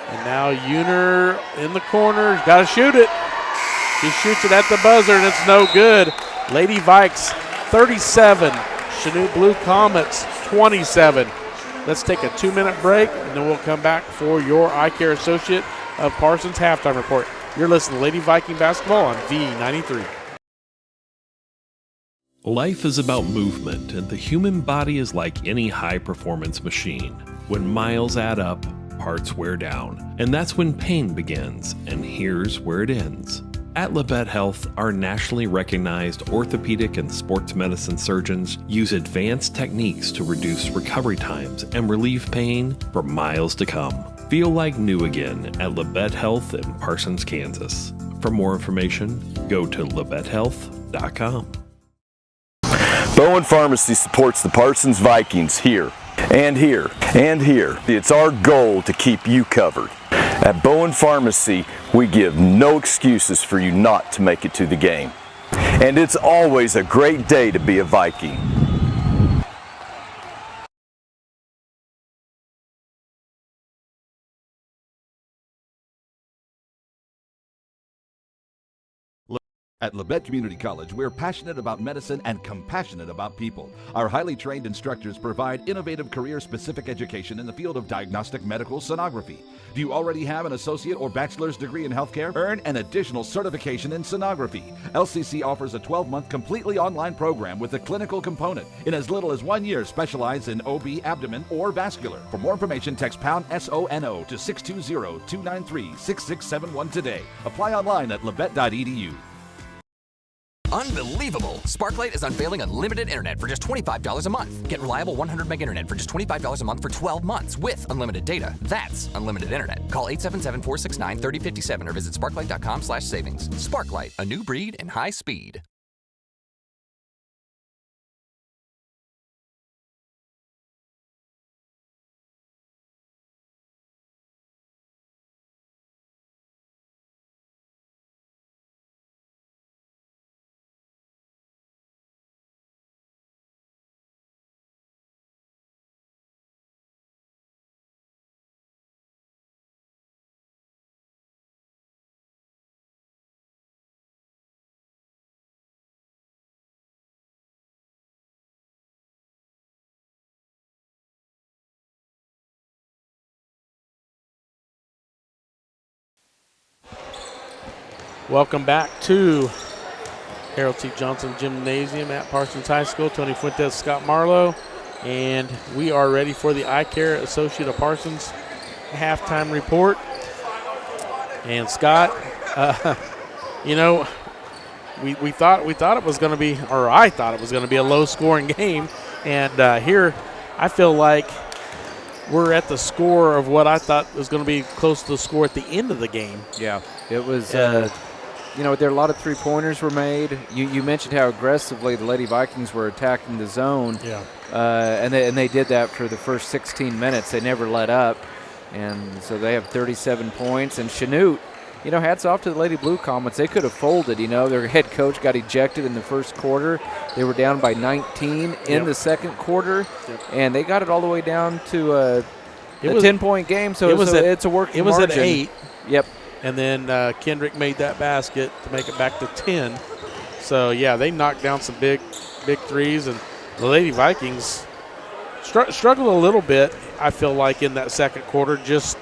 and now Uner in the corner, got to shoot it. She shoots it at the buzzer, and it's no good. Lady Vikes 37, Chanute Blue Comets 27. Let's take a 2-minute break, and then we'll come back for your Eye Care Associate of Parsons halftime report. You're listening to Lady Viking Basketball on V93. Life is about movement, and the human body is like any high-performance machine. When miles add up, parts wear down, and that's when pain begins, and here's where it ends. At Labette Health, our nationally recognized orthopedic and sports medicine surgeons use advanced techniques to reduce recovery times and relieve pain for miles to come. Feel like new again at Labette Health in Parsons, Kansas. For more information, go to labettehealth.com. Bowen Pharmacy supports the Parsons Vikings here And here, it's our goal to keep you covered. At Bowen Pharmacy, we give no excuses for you not to make it to the game. And it's always a great day to be a Viking. At Labette Community College, we're passionate about medicine and compassionate about people. Our highly trained instructors provide innovative career-specific education in the field of diagnostic medical sonography. Do you already have an associate or bachelor's degree in healthcare? Earn an additional certification in sonography. LCC offers a 12-month completely online program with a clinical component. In as little as 1 year, specialize in OB, abdomen, or vascular. For more information, text pound SONO to 620-293-6671 today. Apply online at labette.edu. Unbelievable! Sparklight is unveiling unlimited internet for just $25 a month. Get reliable 100 meg internet for just $25 a month for 12 months with unlimited data. That's unlimited internet. Call 877-469-3057 or visit sparklight.com/savings. Sparklight, a new breed in high speed. Welcome back to Harold T. Johnson Gymnasium at Parsons High School. Tony Fuentes, Scott Marlowe, and we are ready for the Eye Care Associate of Parsons halftime report. And Scott, we thought it was going to be, or I thought it was going to be a low-scoring game, and here I feel like we're at the score of what I thought was going to be close to the score at the end of the game. Yeah, it was. There are a lot of three-pointers were made. You mentioned how aggressively the Lady Vikings were attacking the zone. Yeah. And they did that for the first 16 minutes. They never let up. And so they have 37 points. And Chanute, hats off to the Lady Blue Comets. They could have folded. Their head coach got ejected in the first quarter. They were down by 19 in the second quarter. Yep. And they got it all the way down to a 10-point game. So it's a working margin. It was at 8. Yep. And then Kendrick made that basket to make it back to 10. So, yeah, they knocked down some big threes. And the Lady Vikings struggled a little bit, I feel like, in that second quarter. They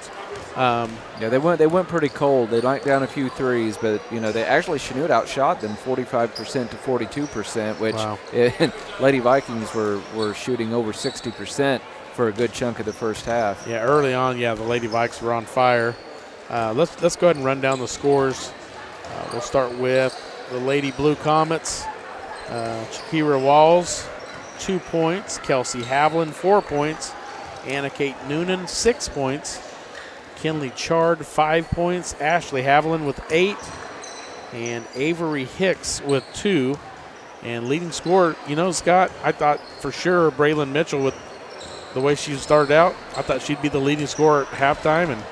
went pretty cold. They knocked down a few threes, but, they actually Chanute outshot them 45% to 42%, which Lady Vikings were shooting over 60% for a good chunk of the first half. Yeah, early on, the Lady Vikes were on fire. Let's go ahead and run down the scores. We'll start with the Lady Blue Comets. Shakira Walls, 2 points. Kelsey Haviland, 4 points. Anna Kate Noonan, 6 points. Kinley Chard, 5 points. Ashley Haviland with 8. And Avery Hicks with 2. And leading scorer, Scott, I thought for sure Braylon Mitchell, with the way she started out, I thought she'd be the leading scorer at halftime. And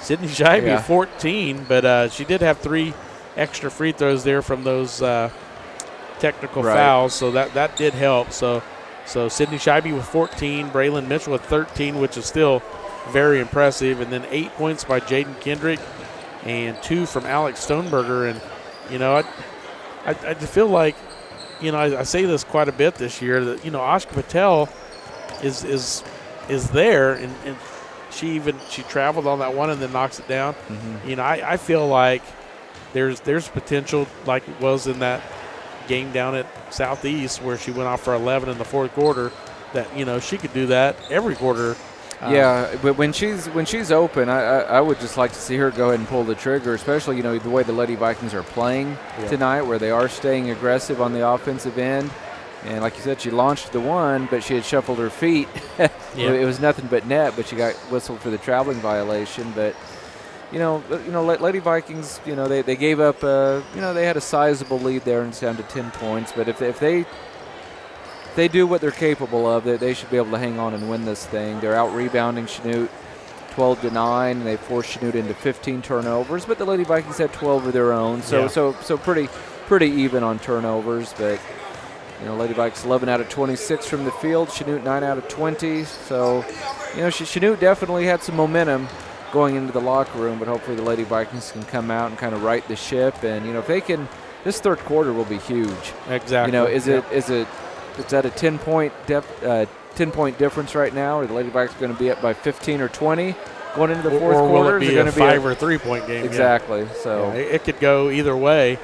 Sydney Scheibe, 14, but she did have 3 extra free throws there from those technical fouls, so that did help. So Sydney Scheibe with 14, Braylon Mitchell with 13, which is still very impressive, and then 8 points by Jaden Kendrick and 2 from Alex Stoneberger. And I feel like I say this quite a bit this year that Ashka Patel is there, and she traveled on that one and then knocks it down. Mm-hmm. I feel like there's potential, like it was in that game down at Southeast where she went off for 11 in the fourth quarter, that she could do that every quarter. But when she's open, I would just like to see her go ahead and pull the trigger, especially the way the Lady Vikings are playing tonight, where they are staying aggressive on the offensive end. And like you said, she launched the one, but she had shuffled her feet. It was nothing but net, but she got whistled for the traveling violation. But, Lady Vikings, they gave up, they had a sizable lead there and it's down to 10 points. But if they they do what they're capable of, they should be able to hang on and win this thing. They're out rebounding Chanute 12-9, and they forced Chanute into 15 turnovers, but the Lady Vikings had 12 of their own, so pretty even on turnovers. But Lady Vikings 11 out of 26 from the field, Chanute 9 out of 20. So Chanute definitely had some momentum going into the locker room, but hopefully the Lady Vikings can come out and kind of right the ship. And if they can, this third quarter will be huge. Exactly. Is that a 10-point difference right now? Or the Lady Vikings going to be up by 15 or 20 going into the fourth or quarter? Will it be a 5 or 3 point game? Exactly. Yeah. So it could go either way,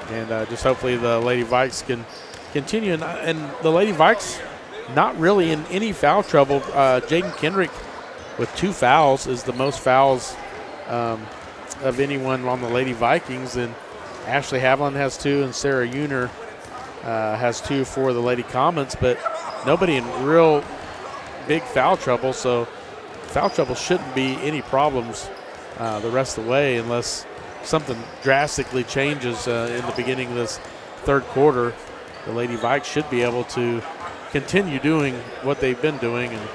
and just hopefully the Lady Vikes can continue. And the Lady Vikes not really in any foul trouble. Jaden Kendrick with 2 fouls is the most fouls of anyone on the Lady Vikings, and Ashley Haviland has 2, and Sarah Uner has 2 for the Lady Comets, but nobody in real big foul trouble. So foul trouble shouldn't be any problems the rest of the way unless something drastically changes in the beginning of this third quarter. The Lady Vikes should be able to continue doing what they've been doing, and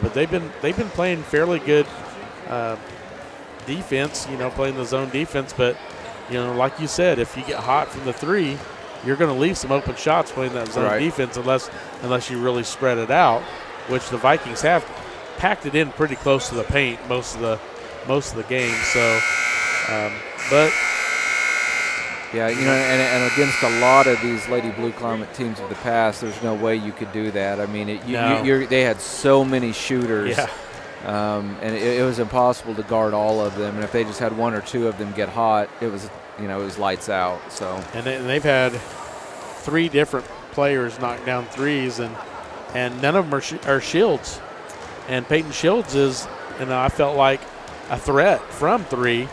but they've been playing fairly good defense. Playing the zone defense, but like you said, if you get hot from the 3, you're going to leave some open shots playing that zone defense unless you really spread it out, which the Vikings have packed it in pretty close to the paint most of the game. So, but yeah, and against a lot of these Lady Blue Comet teams of the past, there's no way you could do that. I mean, they had so many shooters. Yeah. And it was impossible to guard all of them. And if they just had 1 or 2 of them get hot, it was lights out. So and they've had 3 different players knock down threes, and none of them are Shields. And Peyton Shields is, I felt like a threat from 3,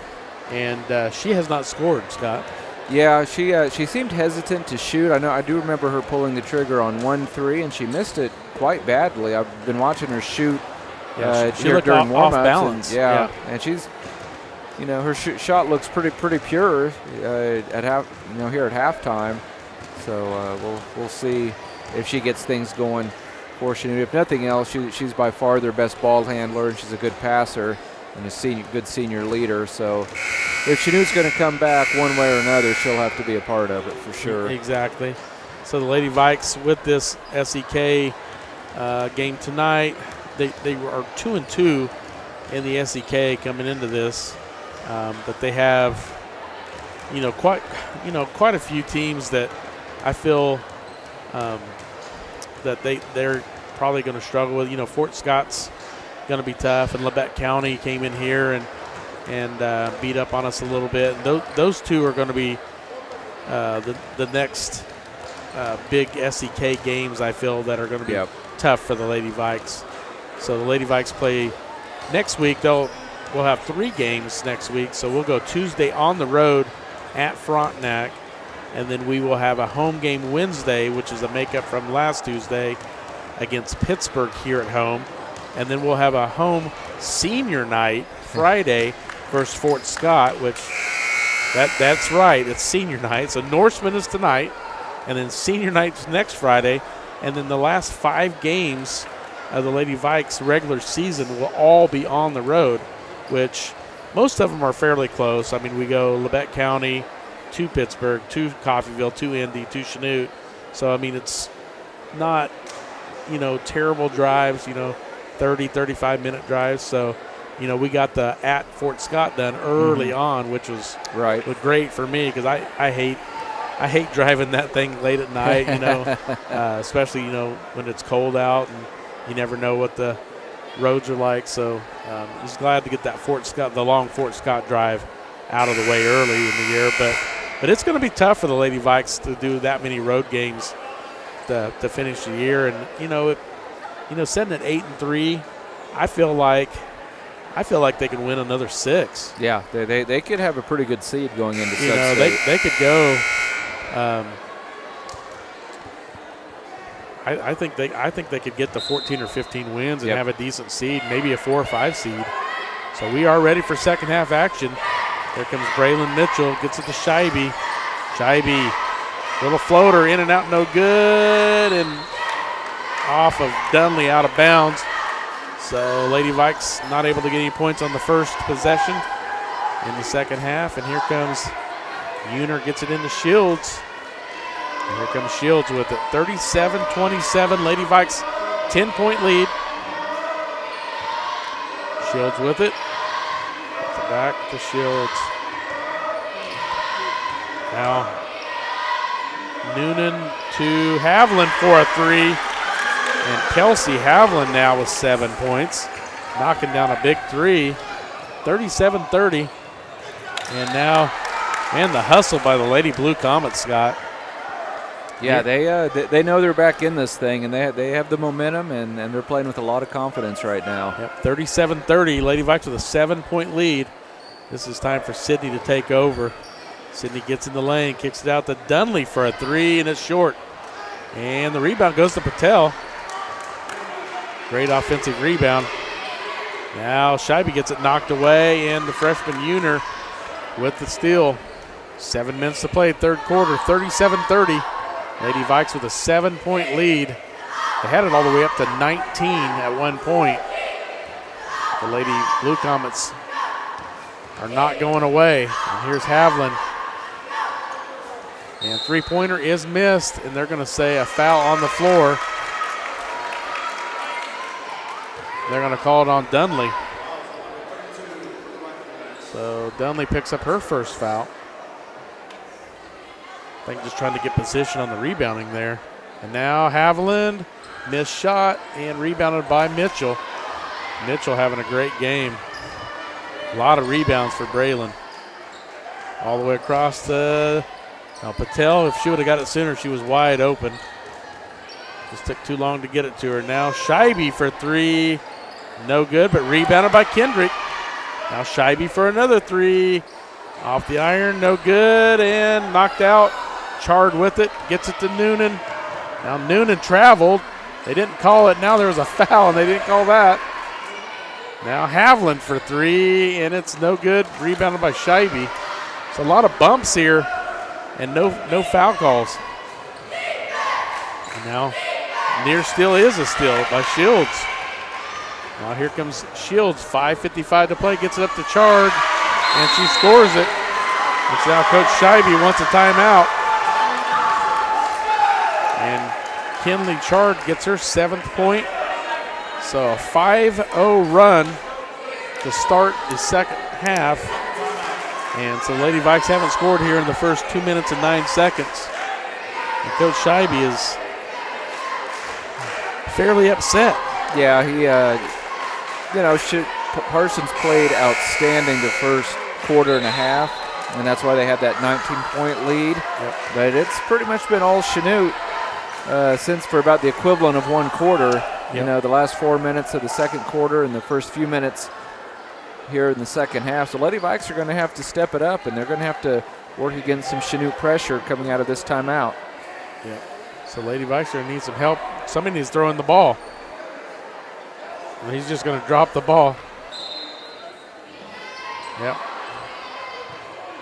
and she has not scored, Scott. Yeah, she seemed hesitant to shoot. I do remember her pulling the trigger on 1 3, and she missed it quite badly. I've been watching her shout. She looked off balance. And she's, her shot looks pretty pure at here at halftime. So we'll see if she gets things going for Chanute. If nothing else, she's by far their best ball handler, and she's a good passer and a good senior leader. So if Chanute's going to come back one way or another, she'll have to be a part of it for sure. Exactly. So the Lady Vikes with this SEK game tonight. They are 2-2 in the SEK coming into this, but they have, quite a few teams that I feel that they're probably going to struggle with. Fort Scott's going to be tough, and Labette County came in here and beat up on us a little bit. And those 2 are going to be the next big SEK games, I feel, that are going to be tough for the Lady Vikes. So the Lady Vikes play next week. We'll have 3 games next week. So we'll go Tuesday on the road at Frontenac, and then we will have a home game Wednesday, which is a makeup from last Tuesday, against Pittsburgh here at home. And then we'll have a home senior night Friday versus Fort Scott, which that's right, it's senior night. So Norseman is tonight, and then senior night's next Friday, and then the last 5 games of the Lady Vikes regular season will all be on the road, which most of them are fairly close. I mean, we go Labette County to Pittsburgh, to Coffeyville, to Indy, to Chanute. So, I mean, it's not, terrible drives, 30, 35-minute drives. So, we got the at Fort Scott done early on, which was great for me because I hate driving that thing late at night, especially, when it's cold out and you never know what the roads are like. So just glad to get that the long Fort Scott drive out of the way early in the year. But it's going to be tough for the Lady Vikes to do that many road games to finish the year. And sitting at 8-3, I feel like they can win another 6. Yeah, they could have a pretty good seed going into they could go. I think they could get the 14 or 15 wins and have a decent seed, maybe a 4 or 5 seed. So we are ready for second half action. There comes Braylon Mitchell, gets it to Scheibe. Scheibe, little floater in and out, no good, and off of Dunley out of bounds. So Lady Vikes not able to get any points on the first possession in the second half. And here comes Uner, gets it into Shields. And here comes Shields with it. 37-27, Lady Vikes 10-point lead. Shields with it. Back to Shields. Now Noonan to Havlin for a three. And Kelsey Havlin now with 7 points, knocking down a big three. 37-30. And now, and the hustle by the Lady Blue Comets, Scott. Yeah, they know they're back in this thing, and they have the momentum, and they're playing with a lot of confidence right now. Yep, 37-30. Lady Vikes with a 7-point lead. This is time for Sydney to take over. Sydney gets in the lane, kicks it out to Dunley for a three, and it's short. And the rebound goes to Patel. Great offensive rebound. Now Scheibe gets it knocked away, and the freshman Uner with the steal. 7 minutes to play, third quarter, 37-30. Lady Vikes with a 7-point lead. They had it all the way up to 19 at one point. The Lady Blue Comets are not going away. And here's Havlin. And three-pointer is missed, and they're going to say a foul on the floor. They're going to call it on Dunley. So Dunley picks up her first foul. I think just trying to get position on the rebounding there. And now Haviland, missed shot and rebounded by Mitchell. Mitchell having a great game. A lot of rebounds for Braylon. All the way across the Patel. If she would have got it sooner, she was wide open. Just took too long to get it to her. Now Scheibe for three. No good, but rebounded by Kendrick. Now Scheibe for another three. Off the iron, no good, and knocked out. Chard with it, gets it to Noonan. Now Noonan traveled. They didn't call it. Now there was a foul, and they didn't call that. Now Havlin for three, and it's no good. Rebounded by Scheibe. So a lot of bumps here, and no foul calls. And now near steal is a steal by Shields. Now here comes Shields, 5:55 to play, gets it up to Chard, and she scores it. It's now Coach Scheibe wants a timeout. And Kinley Chard gets her 7th point. So a 5-0 run to start the second half. And so Lady Vikes haven't scored here in the first 2 minutes and 9 seconds. And Coach Scheibe is fairly upset. Yeah, Parsons played outstanding the first quarter and a half, and that's why they had that 19-point lead. Yep. But it's pretty much been all Chanute since for about the equivalent of one quarter. Yep. The last 4 minutes of the second quarter and the first few minutes here in the second half. So Lady Vikes are going to have to step it up, and they're going to have to work against some Chanute pressure coming out of this timeout. Yeah. So Lady Vikes are going to need some help. Somebody needs to throw in the ball. And he's just going to drop the ball. Yep.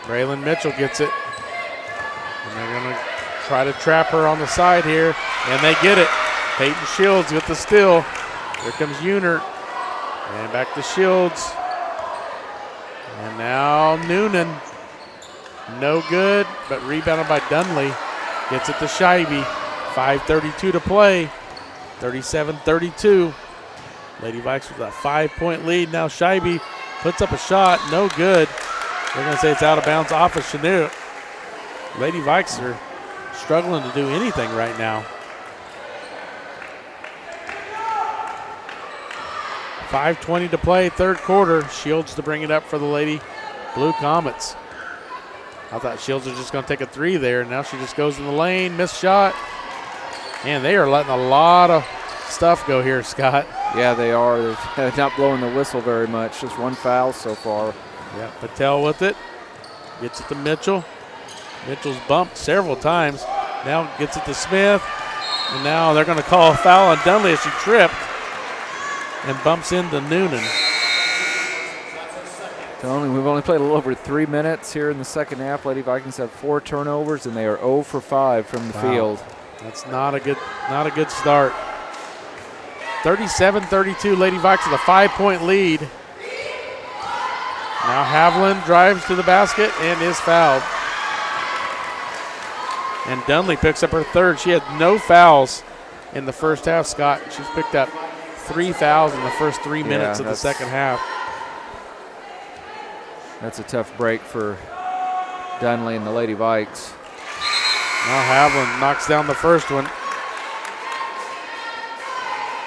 Braylon Mitchell gets it. And they're going to try to trap her on the side here. And they get it. Peyton Shields with the steal. Here comes Uner. And back to Shields. And now Noonan. No good, but rebounded by Dunley. Gets it to Scheibe. 5:32 to play. 37-32. Lady Vikes with a 5-point lead. Now Scheibe puts up a shot. No good. They're going to say it's out of bounds off of Chanute. Lady Vikes are struggling to do anything right now. 5:20 to play, third quarter. Shields to bring it up for the Lady Blue Comets. I thought Shields was just going to take a three there. Now she just goes in the lane, missed shot. And they are letting a lot of stuff go here, Scott. Yeah, they are. They're not blowing the whistle very much. Just one foul so far. Yeah, Patel with it. Gets it to Mitchell. Mitchell's bumped several times. Now gets it to Smith. And now they're going to call a foul on Dunley as she tripped and bumps into Noonan. We've only played a little over 3 minutes here in the second half. Lady Vikings have 4 turnovers, and they are 0 for 5 from the field. That's not a good start. 37-32, Lady Vikes with a 5-point lead. Now Haviland drives to the basket and is fouled. And Dunley picks up her third. She had no fouls in the first half, Scott. She's picked up 3 fouls in the first 3 minutes of the second half. That's a tough break for Dunley and the Lady Vikes. Now Haviland knocks down the first one.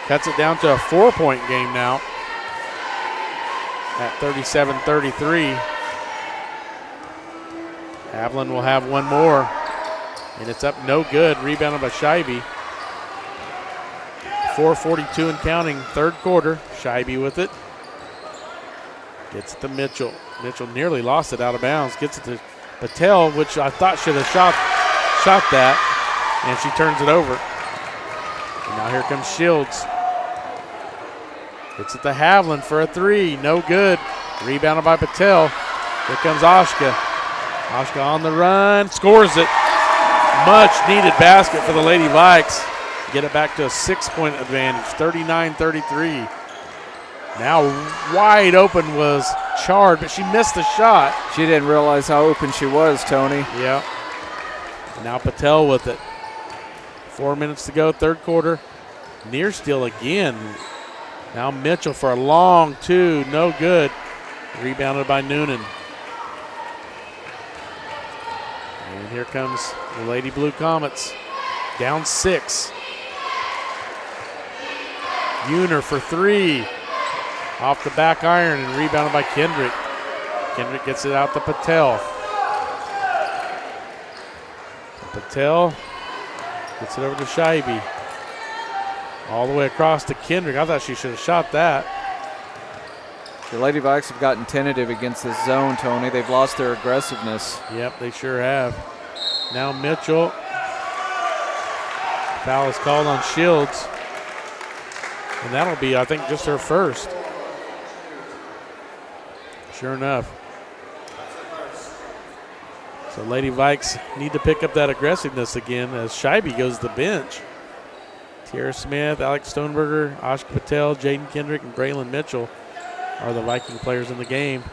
Cuts it down to a 4-point game now at 37-33. Haviland will have one more, and it's up no good. Rebounded by Scheibe. 4:42 and counting, third quarter. Scheibe with it. Gets it to Mitchell. Mitchell nearly lost it out of bounds. Gets it to Patel, which I thought should have shot that, and she turns it over. And now here comes Shields. Gets it to Haviland for a three. No good. Rebounded by Patel. Here comes Oshka. Oshka on the run. Scores it. Much needed basket for the Lady Vikes. Get it back to a 6-point advantage. 39-33. Now wide open was Chard, but she missed the shot. She didn't realize how open she was, Tony. Yeah. Now Patel with it. 4 minutes to go, third quarter. Near steal again. Now Mitchell for a long two, no good. Rebounded by Noonan. And here comes the Lady Blue Comets. Down 6. Uner for three. Off the back iron and rebounded by Kendrick. Kendrick gets it out to Patel. Patel gets it over to Scheibe. All the way across to Kendrick. I thought she should have shot that. The Lady Vikes have gotten tentative against this zone, Tony. They've lost their aggressiveness. Yep, they sure have. Now Mitchell. Foul is called on Shields. And that'll be, I think, just her first. Sure enough. So Lady Vikes need to pick up that aggressiveness again as Scheibe goes to the bench. Tierra Smith, Alex Stoneberger, Oshka Patel, Jaden Kendrick, and Braylon Mitchell are the Viking players in the game.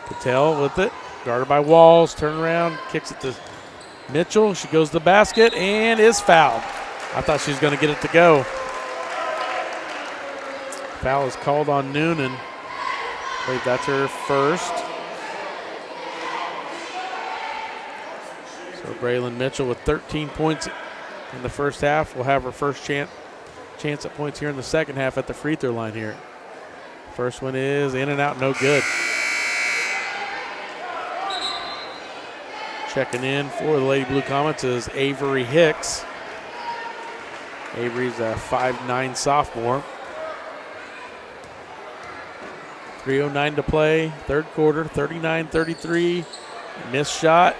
Patel with it, guarded by Walls, turn around, kicks it to Mitchell. She goes to the basket and is fouled. I thought she was going to get it to go. Foul is called on Noonan. I believe that's her first. So Braylon Mitchell with 13 points in the first half will have her first chance at points here in the second half at the free throw line here. First one is in and out, no good. Checking in for the Lady Blue Comets is Avery Hicks. Avery's a 5'9" sophomore. 3:09 to play, third quarter, 39-33. Missed shot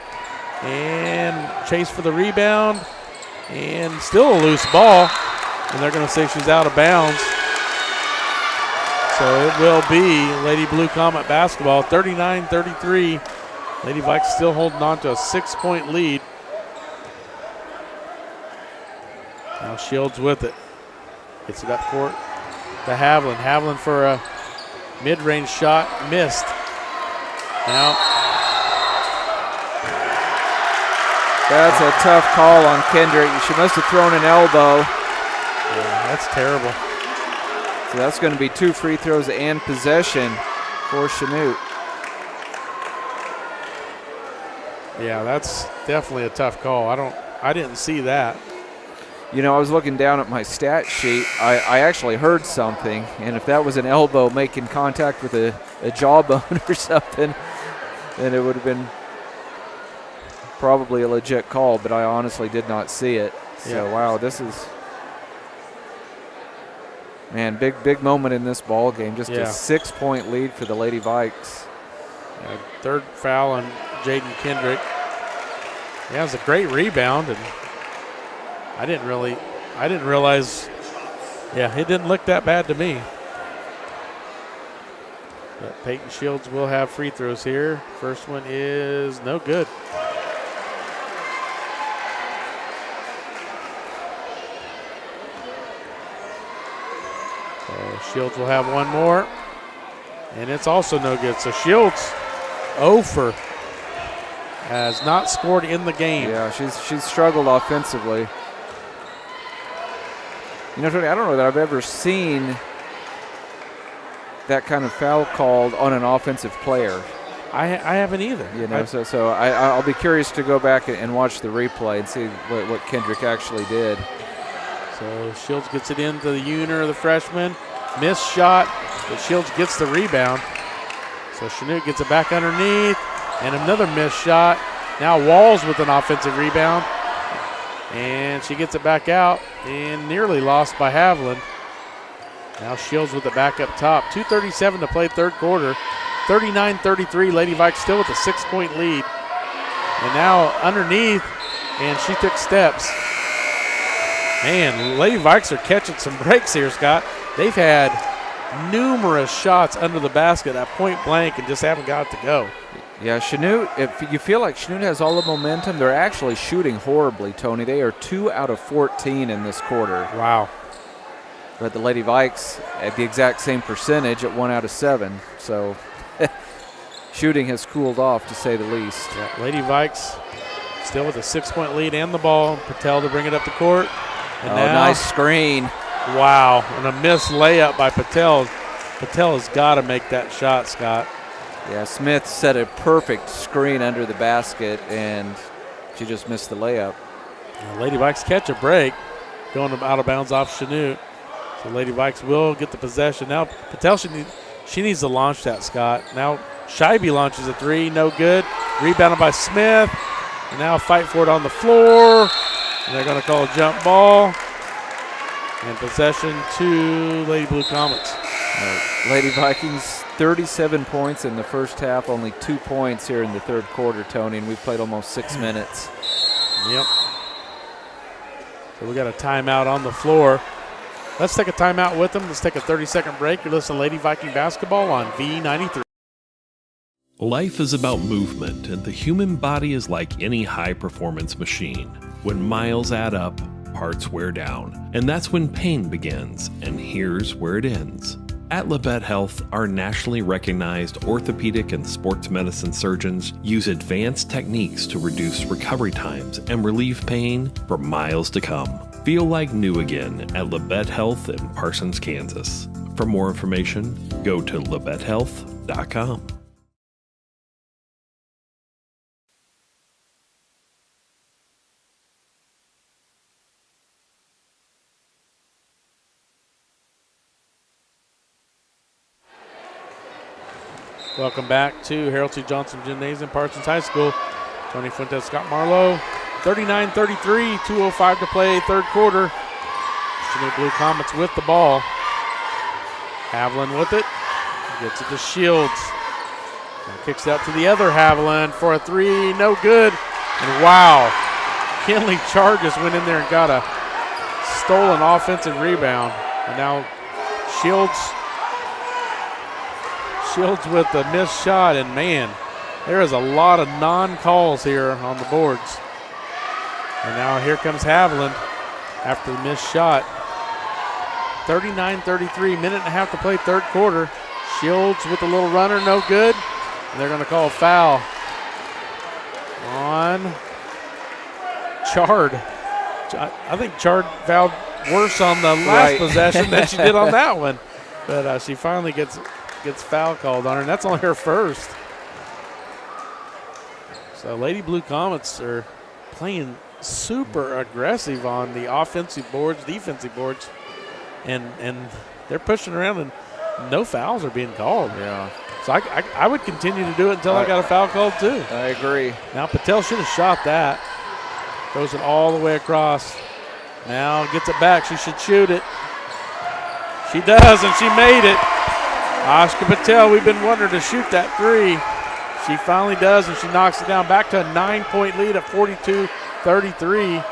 and chase for the rebound. And still a loose ball, and they're going to say she's out of bounds. So it will be Lady Blue Comet basketball, 39-33. Lady Vikes still holding on to a 6-point lead. Now Shields with it. Gets it up court to Haviland. Haviland for a mid-range shot, missed. Now that's a tough call on Kendrick. She must have thrown an elbow. Yeah, that's terrible. So that's going to be 2 free throws and possession for Chanute. Yeah, that's definitely a tough call. I didn't see that. You know, I was looking down at my stat sheet. I actually heard something, and if that was an elbow making contact with a jawbone or something, then it would have been probably a legit call, but I honestly did not see it. So, Yeah. wow, this is, man, big moment in this ball game. Just a 6-point lead for the Lady Vikes. Third foul on Jaden Kendrick. Yeah, it was a great rebound, and I didn't realize. Yeah, it didn't look that bad to me. But Peyton Shields will have free throws here. First one is no good. Shields will have one more, and it's also no good. So Shields 0 for has not scored in the game. Yeah, she's struggled offensively. You know, Tony, I don't know that I've ever seen that kind of foul called on an offensive player. I haven't either. You know, so I'll be curious to go back and watch the replay and see what Kendrick actually did. So Shields gets it into the Uner, the freshman. Missed shot, but Shields gets the rebound. So Chanute gets it back underneath, and another missed shot. Now Walls with an offensive rebound, and she gets it back out and nearly lost by Haviland. Now Shields with it back up top. 2:37 to play third quarter. 39-33, Lady Vikes still with a 6-point lead. And now underneath, and she took steps. Man, Lady Vikes are catching some breaks here, Scott. They've had numerous shots under the basket at point blank and just haven't got it to go. Yeah, Chanute, if you feel like Chanute has all the momentum, they're actually shooting horribly, Tony. They are 2 out of 14 in this quarter. Wow. But the Lady Vikes at the exact same percentage at 1 out of 7. So shooting has cooled off, to say the least. Yeah, Lady Vikes still with a 6-point lead and the ball. Patel to bring it up the court. And now, nice screen. Wow, and a missed layup by Patel. Patel has got to make that shot, Scott. Yeah, Smith set a perfect screen under the basket, and she just missed the layup. Lady Vikes catch a break, going out of bounds off Chanute. So Lady Vikes will get the possession. Now Patel, she needs to launch that, Scott. Now Scheibe launches a three, no good. Rebounded by Smith. And now fight for it on the floor. And they're going to call a jump ball. And possession to Lady Blue Comets. Lady Vikings, 37 points in the first half, only 2 points here in the third quarter, Tony, and we've played almost 6 minutes. Yep. So we got a timeout on the floor. Let's take a timeout with them. Let's take a 30-second break. You're listening to Lady Viking Basketball on V93. Life is about movement, and the human body is like any high-performance machine. When miles add up, parts wear down, and that's when pain begins, and here's where it ends. At Labette Health, our nationally recognized orthopedic and sports medicine surgeons use advanced techniques to reduce recovery times and relieve pain for miles to come. Feel like new again at Labette Health in Parsons, Kansas. For more information, go to labettehealth.com. Welcome back to Harold C. Johnson Gymnasium, Parsons High School. Tony Fuentes, Scott Marlowe. 39-33, 2:05 to play, third quarter. Chanute Blue Comets with the ball. Haviland with it. Gets it to Shields. And kicks it out to the other Haviland for a three, no good. And wow, Kinley Charges went in there and got a stolen offensive rebound. And now Shields with the missed shot, and man, there is a lot of non-calls here on the boards. And now here comes Haviland after the missed shot. 39-33, minute and a half to play third quarter. Shields with a little runner, no good. And they're going to call a foul on Chard. I think Chard fouled worse on the last possession than she did on that one. But she finally gets foul called on her, and that's only her first. So Lady Blue Comets are playing super aggressive on the offensive boards, defensive boards, and they're pushing around, and no fouls are being called. Yeah. So I would continue to do it until I got a foul called too. I agree. Now Patel should have shot that. Throws it all the way across. Now gets it back. She should shoot it. She does, and she made it. Ashka Patel, we've been wanting her to shoot that three. She finally does, and she knocks it down back to a 9-point lead at 42-33.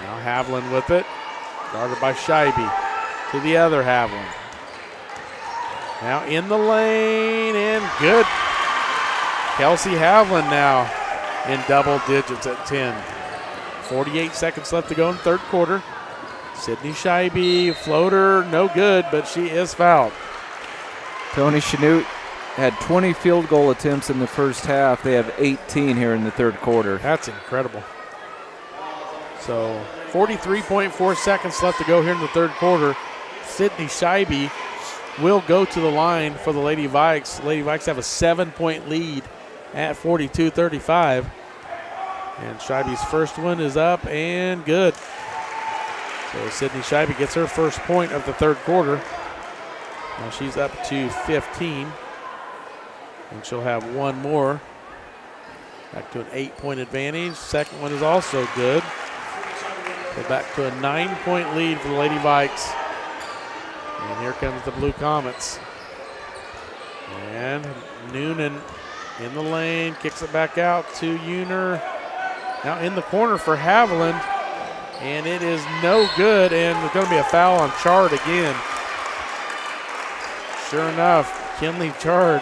Now Haviland with it. Guarded by Scheibe. To the other Haviland. Now in the lane, and good. Kelsey Haviland now in double digits at 10. 48 seconds left to go in third quarter. Sydney Scheibe, floater, no good, but she is fouled. Tony Chanute had 20 field goal attempts in the first half. They have 18 here in the third quarter. That's incredible. So 43.4 seconds left to go here in the third quarter. Sydney Scheibe will go to the line for the Lady Vikes. Lady Vikes have a 7-point lead at 42-35. And Scheibe's first one is up and good. So Sydney Scheibe gets her first point of the third quarter. Now she's up to 15. And she'll have one more. Back to an 8-point advantage. Second one is also good. So back to a 9-point lead for the Lady Vikes. And here comes the Blue Comets. And Noonan in the lane, kicks it back out to Uner. Now in the corner for Haviland. And it is no good, and there's going to be a foul on Chard again. Sure enough, Kinley Chard.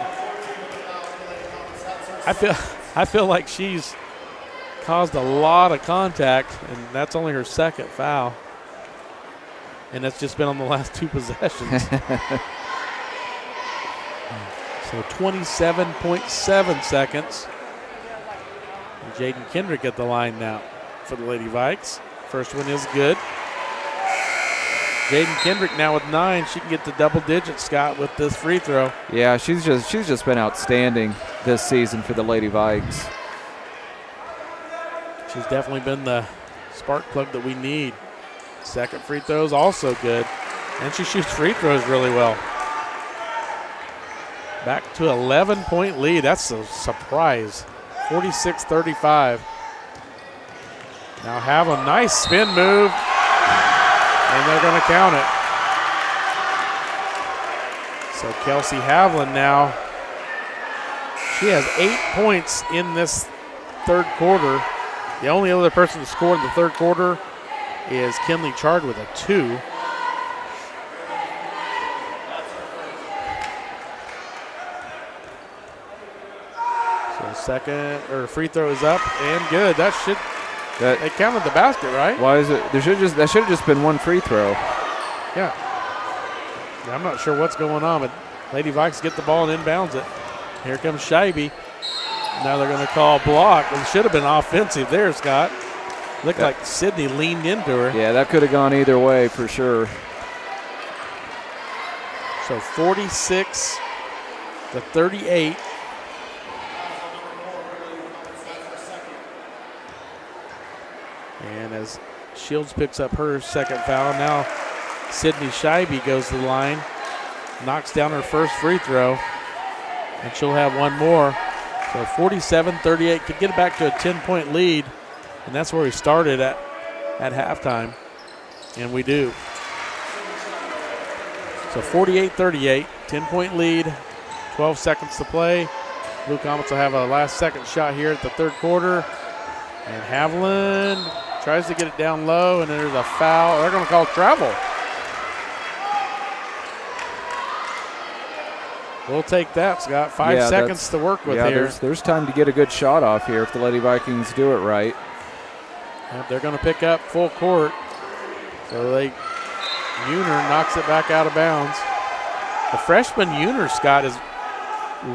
I feel like she's caused a lot of contact, and that's only her second foul. And that's just been on the last two possessions. So 27.7 seconds. And Jaden Kendrick at the line now for the Lady Vikes. First one is good. Jaden Kendrick now with 9. She can get to double digits, Scott, with this free throw. Yeah, she's just been outstanding this season for the Lady Vikes. She's definitely been the spark plug that we need. Second free throw is also good. And she shoots free throws really well. Back to 11-point lead. That's a surprise. 46-35. Now have a nice spin move, and they're going to count it. So Kelsey Haviland now, she has 8 points in this third quarter. The only other person to score in the third quarter is Kinley Chard with a 2. So second, or free throw is up and good. They counted the basket, right? Why is it? That should have just been one free throw. Yeah. I'm not sure what's going on, but Lady Vikes get the ball and inbounds it. Here comes Scheibe. Now they're going to call block. It should have been offensive there, Scott. Looked like Sydney leaned into her. Yeah, that could have gone either way for sure. So 46-38. And as Shields picks up her second foul, now Sydney Scheibe goes to the line, knocks down her first free throw, and she'll have one more. So 47-38, could get it back to a 10-point lead, and that's where we started at halftime, and we do. So 48-38, 10-point lead, 12 seconds to play. Blue Comets will have a last-second shot here at the third quarter, and Haviland tries to get it down low, and there's a foul. They're going to call travel. We'll take that, Scott. 5 seconds to work with here. There's time to get a good shot off here if the Lady Vikings do it right. Yep, they're going to pick up full court. So Uner knocks it back out of bounds. The freshman Uner, Scott, is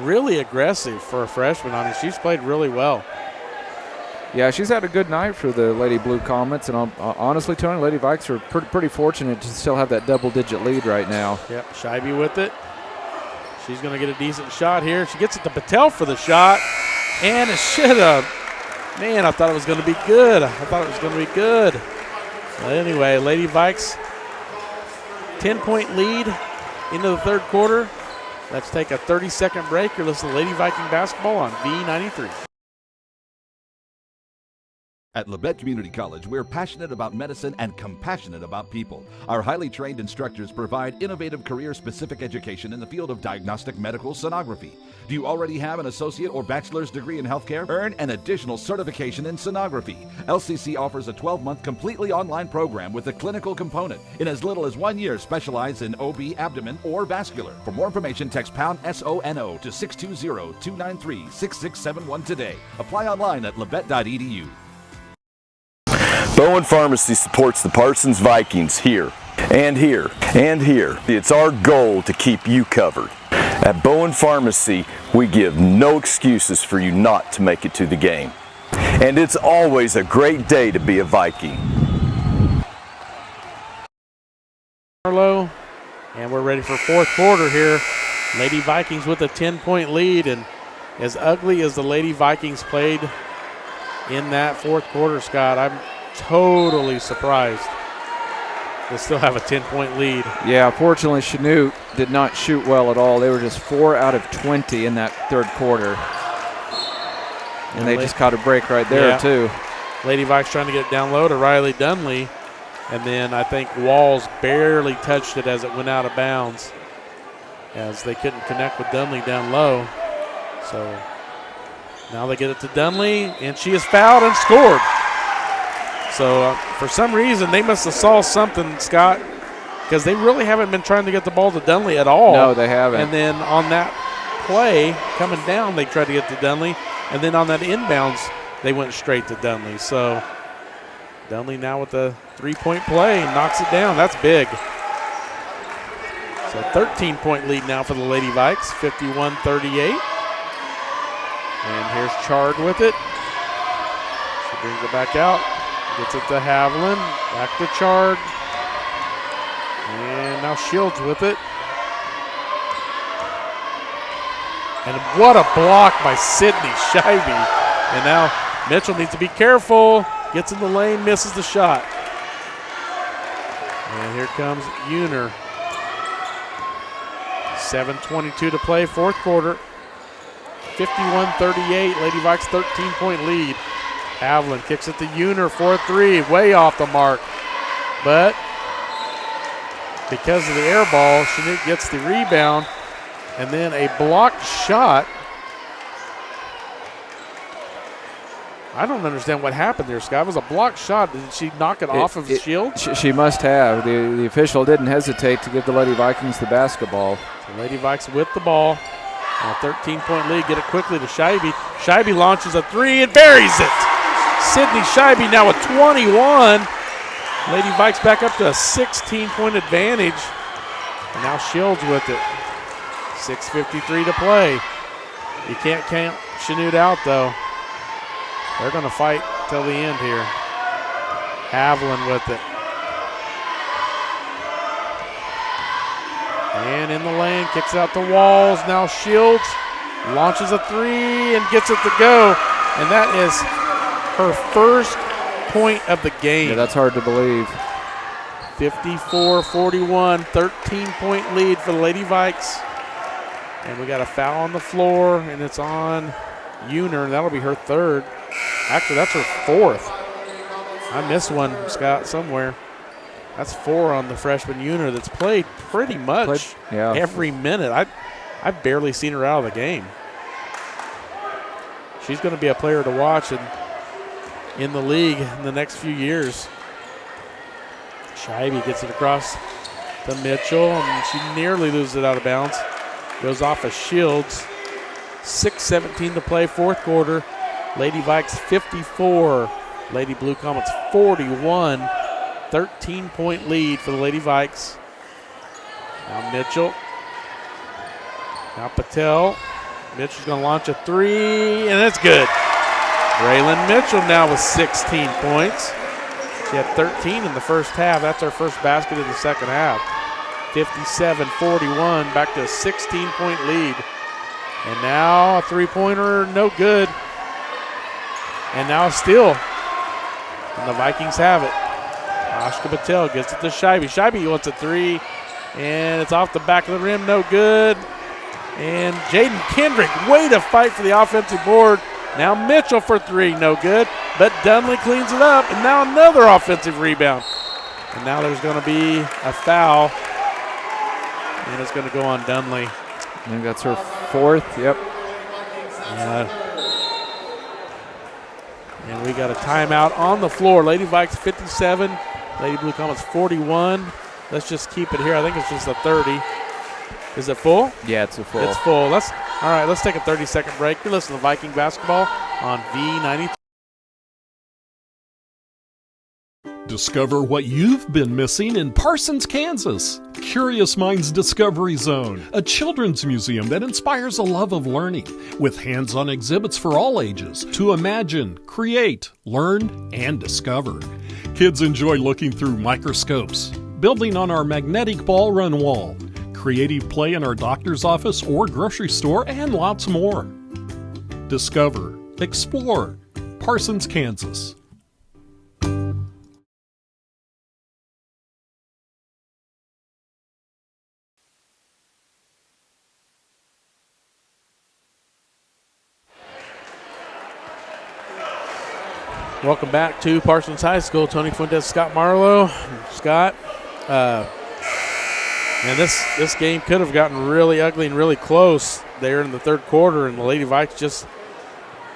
really aggressive for a freshman. I mean, she's played really well. Yeah, she's had a good night for the Lady Blue Comets, and honestly, Tony, Lady Vikes are pretty fortunate to still have that double-digit lead right now. Yep, Scheibe with it. She's going to get a decent shot here. She gets it to Patel for the shot, and it should have. Man, I thought it was going to be good. But anyway, Lady Vikes, 10-point lead into the third quarter. Let's take a 30-second break. You're listening to Lady Viking basketball on V93. At Labette Community College, we're passionate about medicine and compassionate about people. Our highly trained instructors provide innovative career-specific education in the field of diagnostic medical sonography. Do you already have an associate or bachelor's degree in healthcare? Earn an additional certification in sonography. LCC offers a 12-month completely online program with a clinical component. In as little as 1 year, specialize in OB, abdomen, or vascular. For more information, text pound SONO to 620-293-6671 today. Apply online at labette.edu. Bowen Pharmacy supports the Parsons Vikings here, and here, and here. It's our goal to keep you covered. At Bowen Pharmacy, we give no excuses for you not to make it to the game. And it's always a great day to be a Viking. Marlowe, and we're ready for fourth quarter here. Lady Vikings with a 10-point lead, and as ugly as the Lady Vikings played in that fourth quarter, Scott, I'm totally surprised they still have a 10-point lead. Yeah, fortunately, Chanute did not shoot well at all. They were just 4 out of 20 in that third quarter. And they just caught a break right there, too. Lady Vikes trying to get it down low to Riley Dunley. And then I think Walls barely touched it as it went out of bounds, as they couldn't connect with Dunley down low. So now they get it to Dunley, and she is fouled and scored. So for some reason, they must have saw something, Scott, because they really haven't been trying to get the ball to Dunley at all. No, they haven't. And then on that play, coming down, they tried to get to Dunley. And then on that inbounds, they went straight to Dunley. So Dunley now with the three-point play, knocks it down. That's big. So 13-point lead now for the Lady Vikes, 51-38. And here's Chard with it. She brings it back out, gets it to Haviland, back to Chard. And now Shields with it. And what a block by Sydney Scheibe. And now Mitchell needs to be careful. Gets in the lane, misses the shot. And here comes Uner. 7:22 to play, fourth quarter. 51-38, Lady Vikes 13-point lead. Haviland kicks it to Uner for a three, way off the mark. But because of the air ball, Chanute gets the rebound. And then a blocked shot. I don't understand what happened there, Scott. It was a blocked shot. Did she knock it off of Shields? She must have. The official didn't hesitate to give the Lady Vikings the basketball. So Lady Vikes with the ball. And a 13-point lead. Get it quickly to Scheibe. Scheibe launches a three and buries it. Sydney Scheibe now with 21. Lady Vikes back up to a 16-point advantage. And now Shields with it. 6:53 to play. You can't count Chanute out, though. They're going to fight till the end here. Haviland with it. And in the lane, kicks out to Walls. Now Shields launches a three and gets it to go. And that is her first point of the game. Yeah, that's hard to believe. 54-41, 13-point lead for the Lady Vikes. And we got a foul on the floor, and it's on Uner, and that'll be her third. Actually, that's her fourth. I missed one, Scott, somewhere. That's 4 on the freshman Uner that's played pretty much every minute. I've barely seen her out of the game. She's going to be a player to watch in the league in the next few years. Scheibe gets it across to Mitchell, and she nearly loses it out of bounds. Goes off of Shields. 6:17 to play, fourth quarter. Lady Vikes 54. Lady Blue Comets 41. 13-point lead for the Lady Vikes. Now Mitchell. Now Patel. Mitchell's going to launch a three, and it's good. Braylon Mitchell now with 16 points. She had 13 in the first half. That's her first basket in the second half. 57-41, back to a 16-point lead. And now a three-pointer, no good. And now a steal. And the Vikings have it. Ashka Patel gets it to Scheibe. Scheibe wants a three, and it's off the back of the rim, no good. And Jaden Kendrick, way to fight for the offensive board. Now Mitchell for three, no good. But Dunley cleans it up, and now another offensive rebound. And now there's going to be a foul. And it's going to go on Dunley. I think that's her fourth, yep. And we got a timeout on the floor. Lady Vikes 57, Lady Blue Comets 41. Let's just keep it here. I think it's just a 30. Is it full? Yeah, it's a full. It's full. All right, let's take a 30-second break. You're listening to Viking Basketball on V93. Discover what you've been missing in Parsons, Kansas. Curious Minds Discovery Zone, a children's museum that inspires a love of learning, with hands-on exhibits for all ages to imagine, create, learn, and discover. Kids enjoy looking through microscopes, building on our magnetic ball run wall, creative play in our doctor's office or grocery store, and lots more. Discover, explore, Parsons, Kansas. Welcome back to Parsons High School. Tony Fuentes, Scott Marlowe. Scott, and this game could have gotten really ugly and really close there in the third quarter, and the Lady Vikes just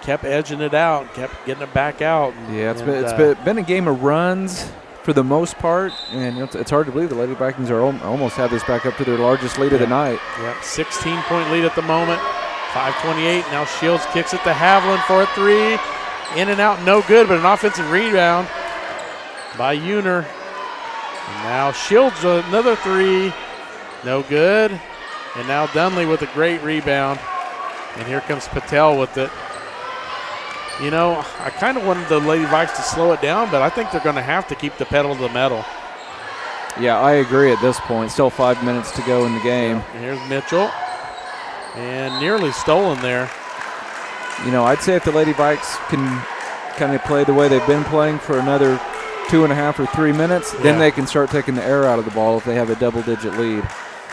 kept edging it out, kept getting it back out. Yeah, it's been a game of runs for the most part, and it's hard to believe the Lady Vikings are almost have this back up to their largest lead of the night. Yep, 16-point lead at the moment, 5:28. Now Shields kicks it to Haviland for a three. In and out, no good, but an offensive rebound by Uner. And now Shields another three, no good. And now Dunley with a great rebound. And here comes Patel with it. You know, I kind of wanted the Lady Vikes to slow it down, but I think they're going to have to keep the pedal to the metal. Yeah, I agree at this point. Still 5 minutes to go in the game. And here's Mitchell. And nearly stolen there. You know, I'd say if the Lady Vikes can kind of play the way they've been playing for another 2.5 or 3 minutes, then they can start taking the air out of the ball if they have a double-digit lead.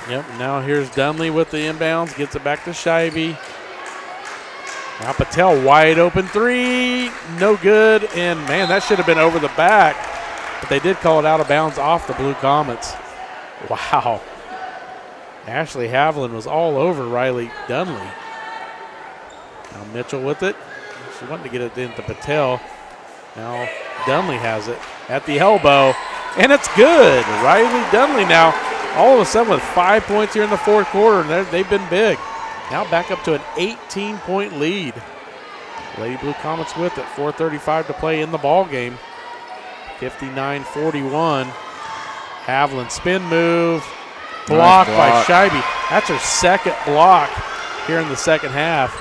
Yep, now here's Dunley with the inbounds, gets it back to Scheibe. Now Patel, wide open three, no good, and man, that should have been over the back, but they did call it out of bounds off the Blue Comets. Wow. Ashley Haviland was all over Riley Dunley. Now Mitchell with it. She wanted to get it into Patel. Now Dunley has it at the elbow, and it's good. Riley Dunley now all of a sudden with 5 points here in the fourth quarter, and they've been big. Now back up to an 18-point lead. Lady Blue Comets with it. 4:35 to play in the ball game. 59-41. Haviland spin move. Blocked by Scheibe. That's her second block here in the second half.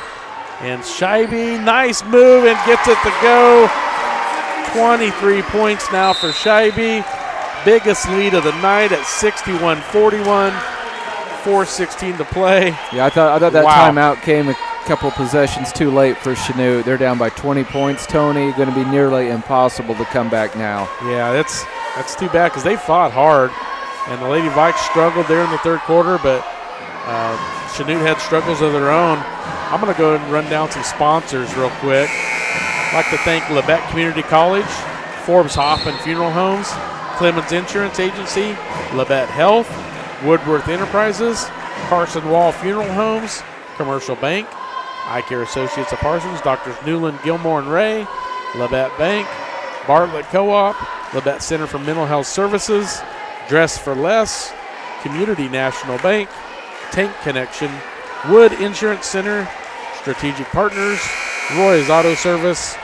And Scheibe, nice move and gets it to go. 23 points now for Scheibe. Biggest lead of the night at 61-41. 4:16 to play. Yeah, I thought that timeout came a couple possessions too late for Chanute. They're down by 20 points. Tony, going to be nearly impossible to come back now. Yeah, that's too bad because they fought hard. And the Lady Vikes struggled there in the third quarter, but Chanute had struggles of their own. I'm going to go ahead and run down some sponsors real quick. I'd like to thank Labette Community College, Forbes Hoffman Funeral Homes, Clemens Insurance Agency, Labette Health, Woodworth Enterprises, Carson Wall Funeral Homes, Commercial Bank, Eye Care Associates of Parsons, Doctors Newland, Gilmore, and Ray, Labette Bank, Bartlett Co-op, Labette Center for Mental Health Services, Dress for Less, Community National Bank, Tank Connection, Wood Insurance Center, Strategic Partners, Roy's Auto Service,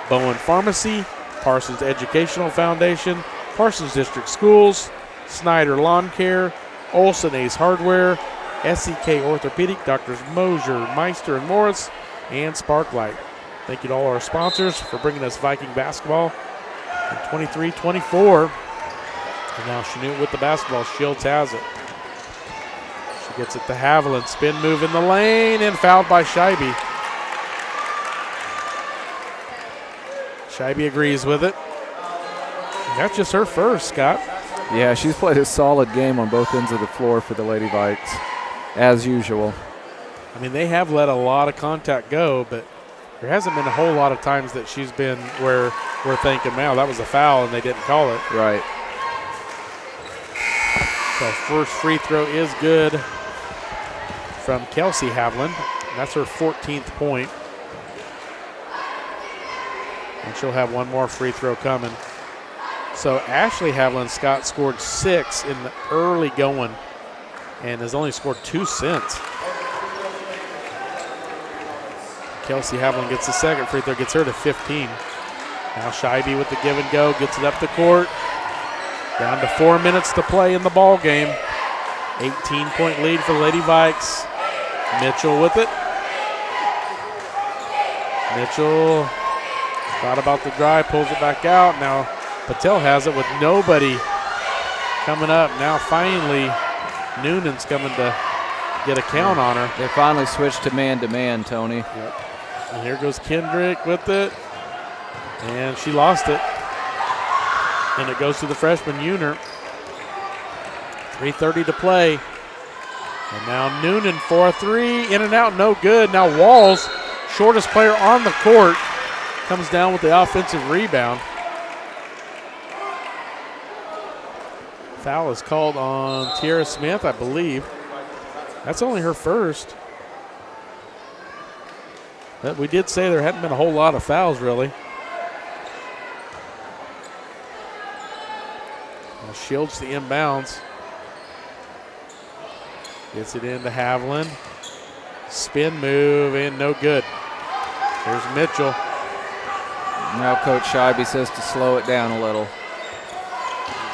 Bowen Pharmacy, Parsons Educational Foundation, Parsons District Schools, Snyder Lawn Care, Olson Ace Hardware, SEK Orthopedic, Doctors Mosier, Meister, and Morris, and Sparklight. Thank you to all our sponsors for bringing us Viking basketball in 23-24. And now Chanute with the basketball. Shields has it. She gets it to Haviland. Spin move in the lane and fouled by Scheibe. Scheibe agrees with it. And that's just her first, Scott. Yeah, she's played a solid game on both ends of the floor for the Lady Vikes, as usual. I mean, they have let a lot of contact go, but there hasn't been a whole lot of times that she's been where we're thinking, wow, that was a foul, and they didn't call it. Right. So first free throw is good from Kelsey Haviland. That's her 14th point. And she'll have one more free throw coming. So Ashley Haviland, Scott, scored 6 in the early going and has only scored 2 since. Kelsey Haviland gets the second free throw, gets her to 15. Now Scheibe with the give and go, gets it up the court. Down to 4 minutes to play in the ball game. 18-point lead for Lady Vikes. Mitchell with it. Mitchell thought about the drive, pulls it back out. Now Patel has it with nobody coming up. Now finally Noonan's coming to get a count on her. They finally switched to man, Tony. Yep. And here goes Kendrick with it. And she lost it. And it goes to the freshman Uner. 3:30 to play. And now Noonan for a three. In and out, no good. Now Walls, shortest player on the court, comes down with the offensive rebound. Foul is called on Tiara Smith, I believe. That's only her first. But we did say there hadn't been a whole lot of fouls, really. Now Shields the inbounds. Gets it into Haviland. Spin move and no good. There's Mitchell. Now Coach Scheibe says to slow it down a little.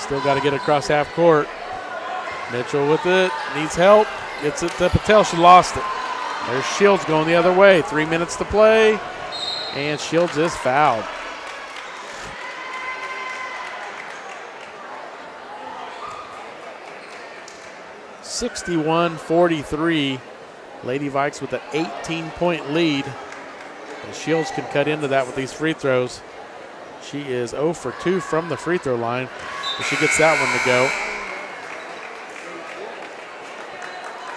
Still got to get across half court. Mitchell with it. Needs help. Gets it to Patel. She lost it. There's Shields going the other way. 3 minutes to play. And Shields is fouled. (61-43). Lady Vikes with an 18-point lead. And Shields can cut into that with these free throws. She is 0 for 2 from the free throw line. But she gets that one to go.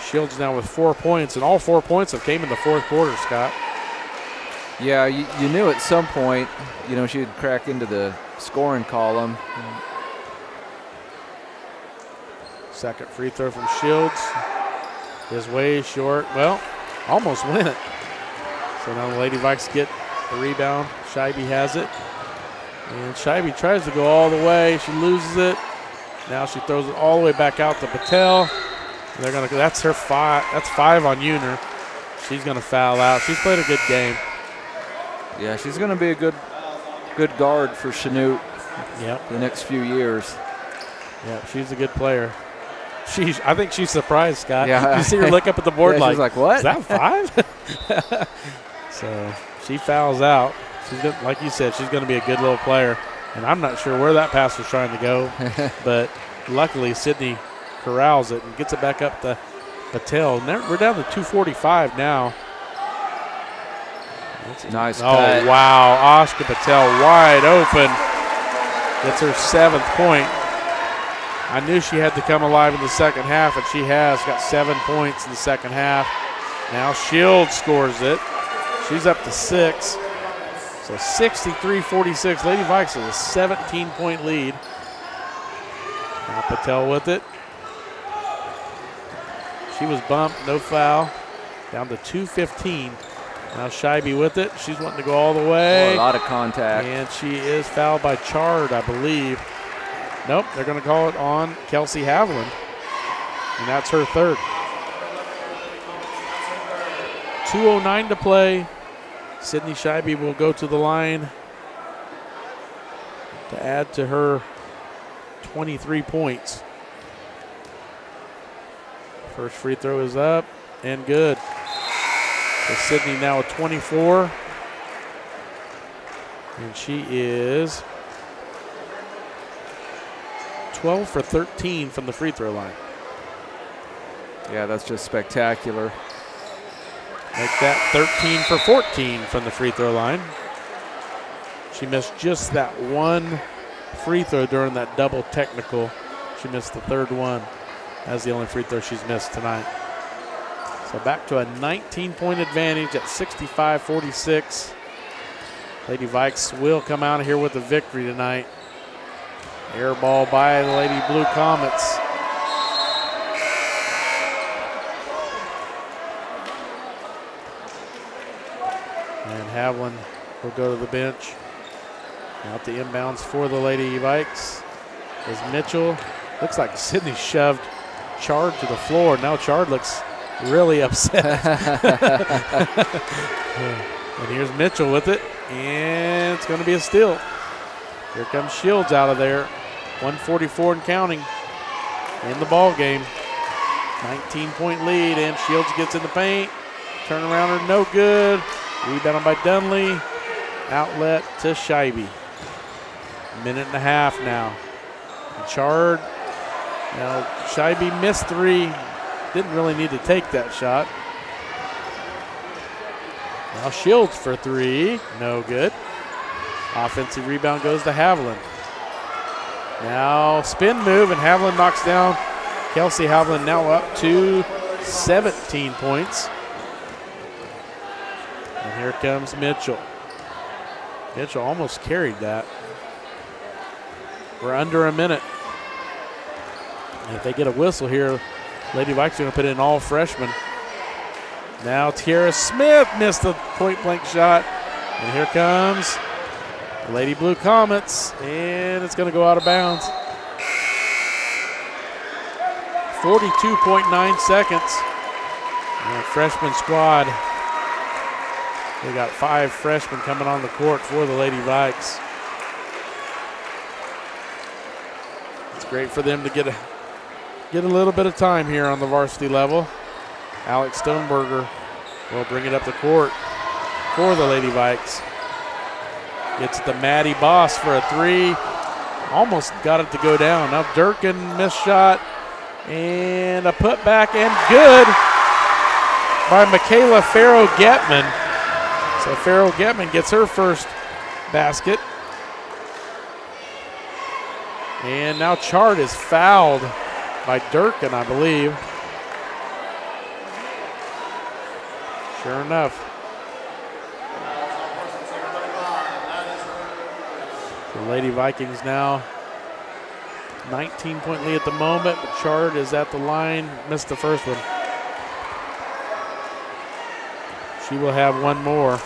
Shields now with 4 points, and all 4 points have came in the fourth quarter, Scott. Yeah, you knew at some point, she would crack into the scoring column. Second free throw from Shields is way short. Well, almost went. So now the Lady Vikes get the rebound. Scheibe has it. And Scheibe tries to go all the way. She loses it. Now she throws it all the way back out to Patel. They're gonna. That's her 5. That's 5 on Uner. She's gonna foul out. She's played a good game. Yeah, she's gonna be a good guard for Chanute. Yep. The next few years. Yep, she's a good player. I think she's surprised, Scott. Yeah. You see her look up at the board she's like, what? Is that 5? So she fouls out. She's gonna, like you said, she's going to be a good little player. And I'm not sure where that pass was trying to go, but luckily Sydney corrals it and gets it back up to Patel. And we're down to 2:45 now. Nice cut. Oh, wow. Ashka Patel wide open. That's her 7th point. I knew she had to come alive in the second half, and she has got 7 points in the second half. Now Shields scores it. She's up to 6. So 63-46. Lady Vikes has a 17-point lead. Now Patel with it. She was bumped, no foul. Down to 2:15. Now Scheibe with it. She's wanting to go all the way. A lot of contact. And she is fouled by Chard, I believe. Nope, they're going to call it on Kelsey Haviland. And that's her 3rd. 2:09 to play. Sydney Scheibe will go to the line to add to her 23 points. First free throw is up and good. So Sydney now at 24. And she is 12 for 13 from the free throw line. Yeah, that's just spectacular. Make that 13 for 14 from the free throw line. She missed just that one free throw during that double technical. She missed the 3rd one. That's the only free throw she's missed tonight. So back to a 19-point advantage at 65-46. Lady Vikes will come out of here with a victory tonight. Air ball by the Lady Blue Comets. And Haviland will go to the bench. Out the inbounds for the Lady Vikes is Mitchell. Looks like Sydney shoved Chard to the floor. Now Chard looks really upset. And here's Mitchell with it. And it's going to be a steal. Here comes Shields out of there. 144 and counting in the ball game. 19-point lead, and Shields gets in the paint. Turnarounder, no good. Rebounded by Dunley. Outlet to Scheibe. Minute and a half now. Chard. Now, Scheibe missed three. Didn't really need to take that shot. Now Shields for three. No good. Offensive rebound goes to Haviland. Now spin move, and Haviland knocks down Kelsey Haviland, now up to 17 points. And here comes Mitchell. Mitchell almost carried that. We're under a minute. And if they get a whistle here, Lady Vikes are going to put in all freshmen. Now Tiara Smith missed a point-blank shot. And here comes the Lady Blue Comets, and it's going to go out of bounds. 42.9 seconds. And freshman squad. They got 5 freshmen coming on the court for the Lady Vikes. It's great for them to get a little bit of time here on the varsity level. Alex Stoneberger will bring it up the court for the Lady Vikes. Gets to Maddie Boss for a three. Almost got it to go down. Now Durkin missed shot. And a putback, and good by Michaela Farrow-Getman. So Farrow-Getman gets her first basket. And now Chard is fouled by Durkin, I believe. Sure enough. The Lady Vikings now 19-point lead at the moment, but Chard is at the line. Missed the first one. She will have one more.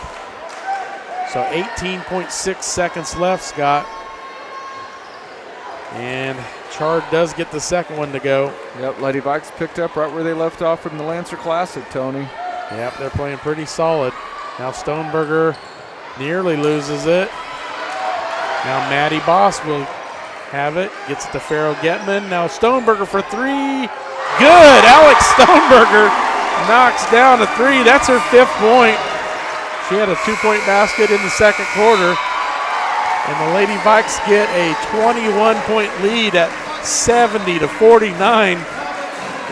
So 18.6 seconds left, Scott. And Chard does get the second one to go. Yep, Lady Vikes picked up right where they left off from the Lancer Classic, Tony. Yep, they're playing pretty solid. Now Stoneberger nearly loses it. Now Maddie Boss will have it. Gets it to Farrow-Getman. Now Stoneberger for three. Good. Alex Stoneberger knocks down a three. That's her 5th point. She had a 2-point basket in the second quarter. And the Lady Vikes get a 21-point lead at 70-49.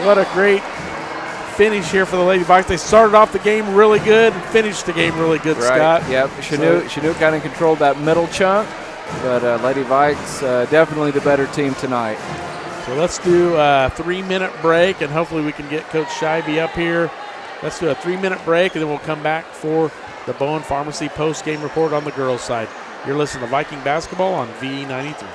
What a great finish here for the Lady Vikes. They started off the game really good and finished the game really good, Scott. Yep, Chanute kind of controlled that middle chunk, but Lady Vikes definitely the better team tonight. So let's do a 3-minute break, and hopefully we can get Coach Scheibe up here. Let's do a 3-minute break, and then we'll come back for the Bowen Pharmacy post-game report on the girls' side. You're listening to Viking Basketball on V93.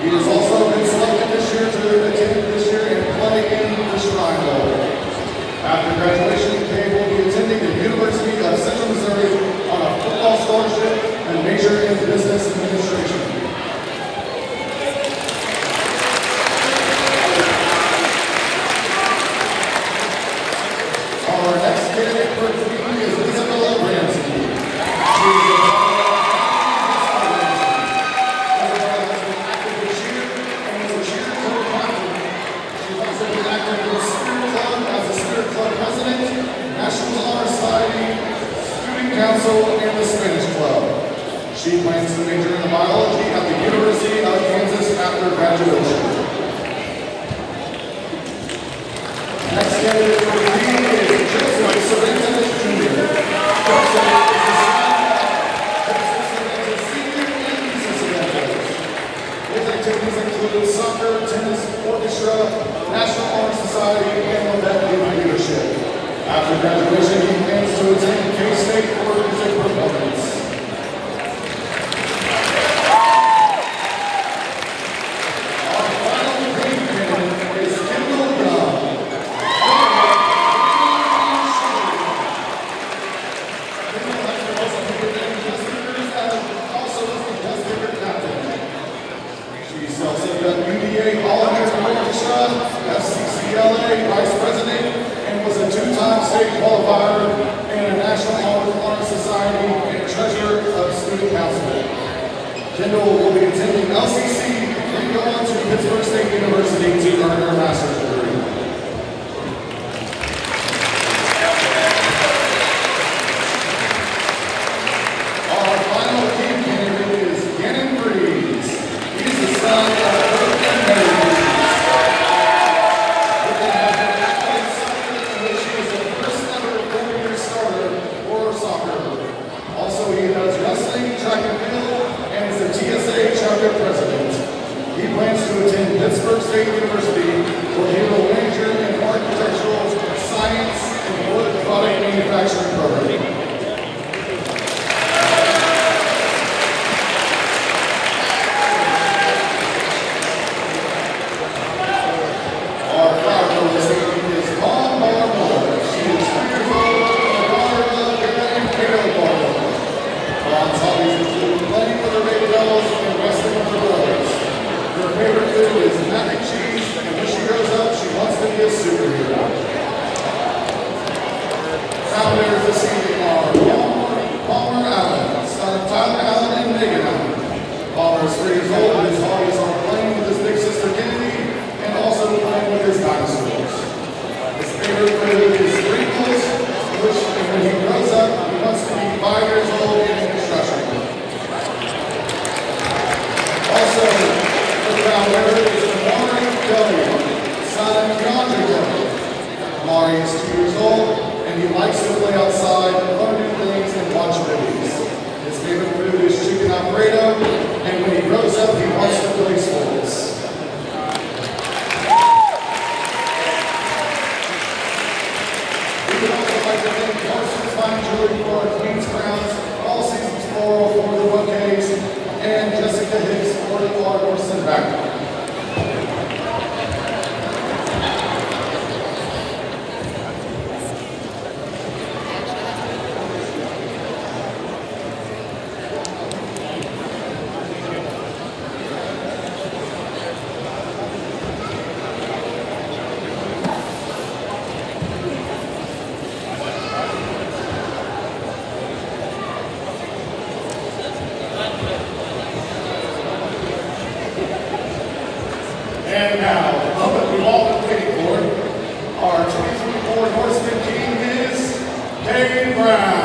He has also been selected this year to attend this year and play in the Shrine Bowl. After graduation, Kay will be attending the University of Central Missouri on a football scholarship and major in business administration. Our next candidate for Queen is Isabella Ramsey. She is a active this year and was a cheer co-captain. She's also been active in the Spirit Club as a Spirit Club president, National Honor Society, Student Council, and the Spanish Club. She plans to major in biology at the University of Kansas after graduation. Next candidate for the team is Joseph Cervantes Jr. Joseph is the son of Senior and Lisa Cervantes. His activities include soccer, tennis, orchestra, National Honor Society, and Levette Youth Leadership. After graduation, he plans to attend K-State for music performance. Our final team candidate is Kendall Young. She's also done UDA All-American Orchestra, FCCLA Vice President, and was a two-time state qualifier and a National Honor Society and Treasurer of Student Council. Kendall will be attending LCC and go on to Pittsburgh State University to earn her master's degree. Our final team candidate is Gannon Breeze. He's the son of Brooke and Mary Breeze. Brooke has been active in soccer, in which she is the first ever 4-year starter for soccer. Also, he does wrestling, track and field, and is the TSA chapter president. He plans to attend Pittsburgh State University, where he will major in architectural science and wood product manufacturing program. Our flower girl this evening is Mom Barlow. She is 3 years old, the daughter of Karen and Carol Barlow. Mom's hobbies include playing with her baby dolls and wrestling with her brothers. Her favorite food is mac and cheese, and when she grows up, she wants to be a superhero. Founders this evening are Palmer Allen, son of Tyler Allen and Megan Allen. Palmer is 3 years old, and his hobbies are playing with his big sister Kennedy and also playing with his dinosaurs. His favorite food is sprinkles, which when he grows up, he wants to be 5 years old and in construction. Also, the founder is Amari W., son of Keandre W. Amari is 2 years old, and he likes to play outside, learn new things, and watch movies. His favorite food is chicken Alfredo, and when he grows up, he wants to play sports. We would also like to thank Parsons Fine Jewelry for our Queen's Crowns, All Seasons Floral for the bouquets, and Jessica Hicks for the art horse and background. And now, the moment we've all been waiting for, our 2024 Norseman team is Kay Brown.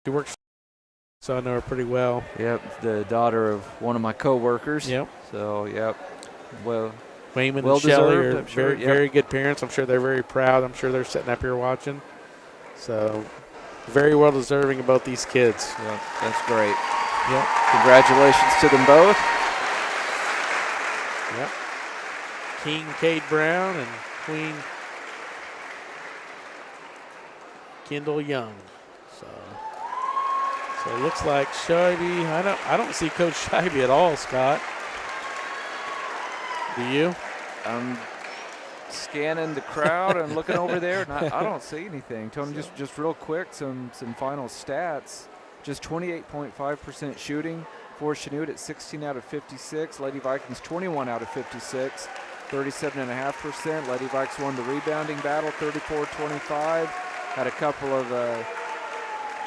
She works, so I know her pretty well. Yep, the daughter of one of my coworkers. Yep. So, yep. Well, Wayman well and Shelley deserved, are I'm sure. very, very good parents. I'm sure they're very proud. I'm sure they're sitting up here watching. So, very well deserving of both these kids. Yep, that's great. Yep. Congratulations to them both. Yep. King Cade Brown and Queen Kendall Young. So it looks like Scheibe. I don't see Coach Scheibe at all, Scott. Do you? I'm scanning the crowd and looking over there, and I don't see anything. Tony, just real quick, some final stats. Just 28.5% shooting for Chanute at 16 out of 56. Lady Vikings 21 out of 56, 37.5%. Lady Vikes won the rebounding battle, 34-25. Had a couple of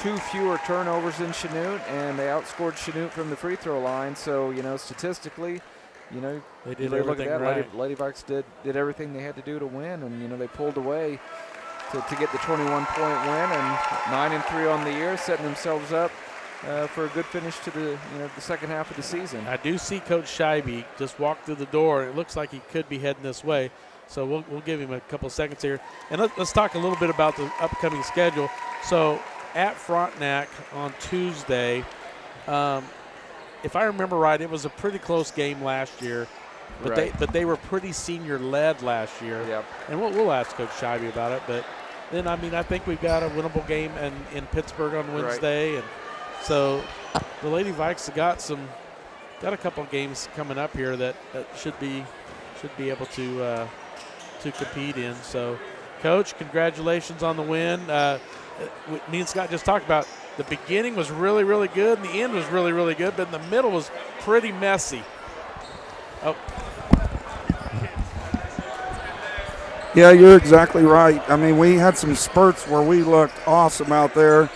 2 fewer turnovers than Chanute, and they outscored Chanute from the free throw line. So, statistically, they did look at everything that. right. Lady Vikes did everything they had to do to win, and, they pulled away to get the 21-point win, and 9-3 on the year, setting themselves up for a good finish to the second half of the season. I do see Coach Scheibe just walk through the door. It looks like he could be heading this way. So we'll give him a couple seconds here. And let's talk a little bit about the upcoming schedule. So at Frontenac on Tuesday, if I remember right, it was a pretty close game last year. But they were pretty senior-led last year. Yep. And we'll ask Coach Scheibe about it. But then, I think we've got a winnable game in Pittsburgh on Wednesday. And so the Lady Vikes have got a couple of games coming up here that should be able to compete in. So, Coach, congratulations on the win. Me and Scott just talked about the beginning was really, really good, and the end was really, really good, but in the middle was pretty messy. Oh. Yeah, you're exactly right. We had some spurts where we looked awesome out there,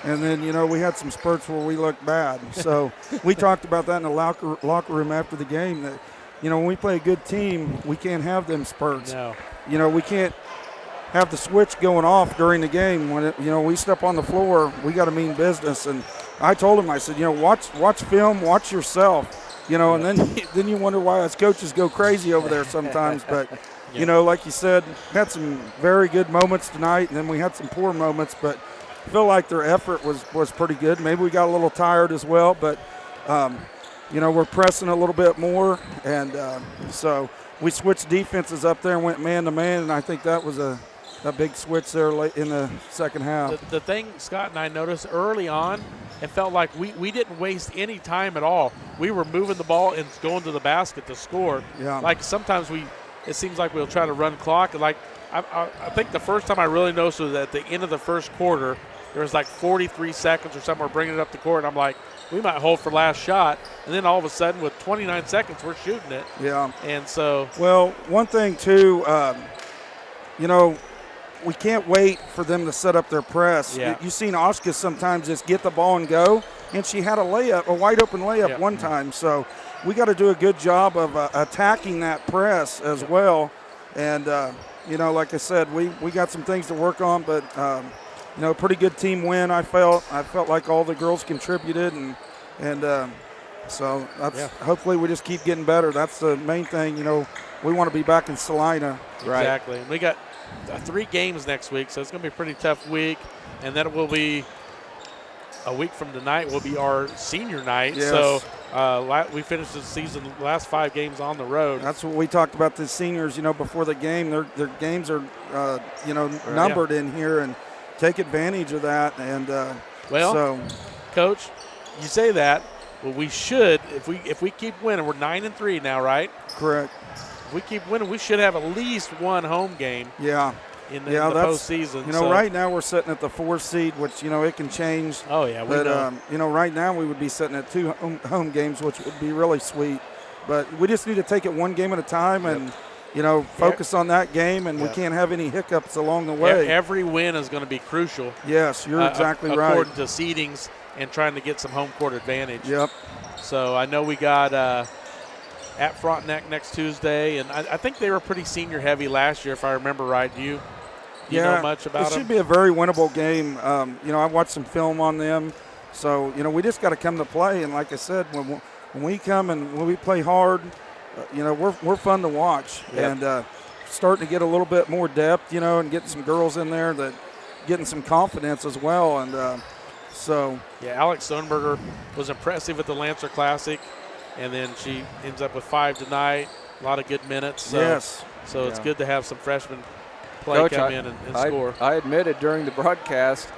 and then, we had some spurts where we looked bad. So we talked about that in the locker room after the game, that, when we play a good team, we can't have them spurts. No. We can't have the switch going off during the game. When we step on the floor, we got to mean business. And I told him, I said, watch film, watch yourself. And then you wonder why us coaches go crazy over there sometimes. But, like you said, had some very good moments tonight, and then we had some poor moments. But I feel like their effort was pretty good. Maybe we got a little tired as well, but, we're pressing a little bit more. And so we switched defenses up there and went man-to-man, and I think that was a big switch there late in the second half. The thing Scott and I noticed early on, it felt like we didn't waste any time at all. We were moving the ball and going to the basket to score. Yeah. Like sometimes it seems like we'll try to run clock. Like I think the first time I really noticed was at the end of the first quarter, there was like 43 seconds or something. We're bringing it up the court, and I'm like, we might hold for last shot. And then all of a sudden, with 29 seconds, we're shooting it. Yeah. And so. Well, one thing too, we can't wait for them to set up their press. Yeah. You've seen Oshka sometimes just get the ball and go, and she had a wide open layup one time. So we got to do a good job of attacking that press as well. And, like I said, we got some things to work on, but, pretty good team win. I felt like all the girls contributed, and so that's hopefully we just keep getting better. That's the main thing. We want to be back in Salina. Exactly. And we got 3 games next week, so it's going to be a pretty tough week. And then it will be a week from tonight will be our senior night. Yes. So we finished the season, last 5 games on the road. That's what we talked about the seniors, before the game. Their games are, numbered in here, and take advantage of that. And Coach, you say that. Well, we should, if we keep winning, we're 9-3 now, right? Correct. If we keep winning, we should have at least one home game. Yeah. In the postseason. Right now we're sitting at the 4th seed, which it can change. Oh yeah, we know. Right now we would be sitting at 2 home games, which would be really sweet. But we just need to take it one game at a time, and focus on that game, and we can't have any hiccups along the way. Every win is going to be crucial. Yes, you're exactly right. According to seedings and trying to get some home court advantage. Yep. So I know we got at Frontenac next Tuesday, and I think they were pretty senior heavy last year, if I remember right. Do you? Do you know much about it them? should be a very winnable game. I watched some film on them. So, we just got to come to play. And like I said, when we come and when we play hard, we're fun to watch. Yep. And starting to get a little bit more depth, and getting some girls in there that getting some confidence as well. And yeah, Alex Stoneberger was impressive at the Lancer Classic, and then she ends up with 5 tonight. A lot of good minutes. So, yes. So it's good to have some freshmen Coach, come in and score. I admitted during the broadcast,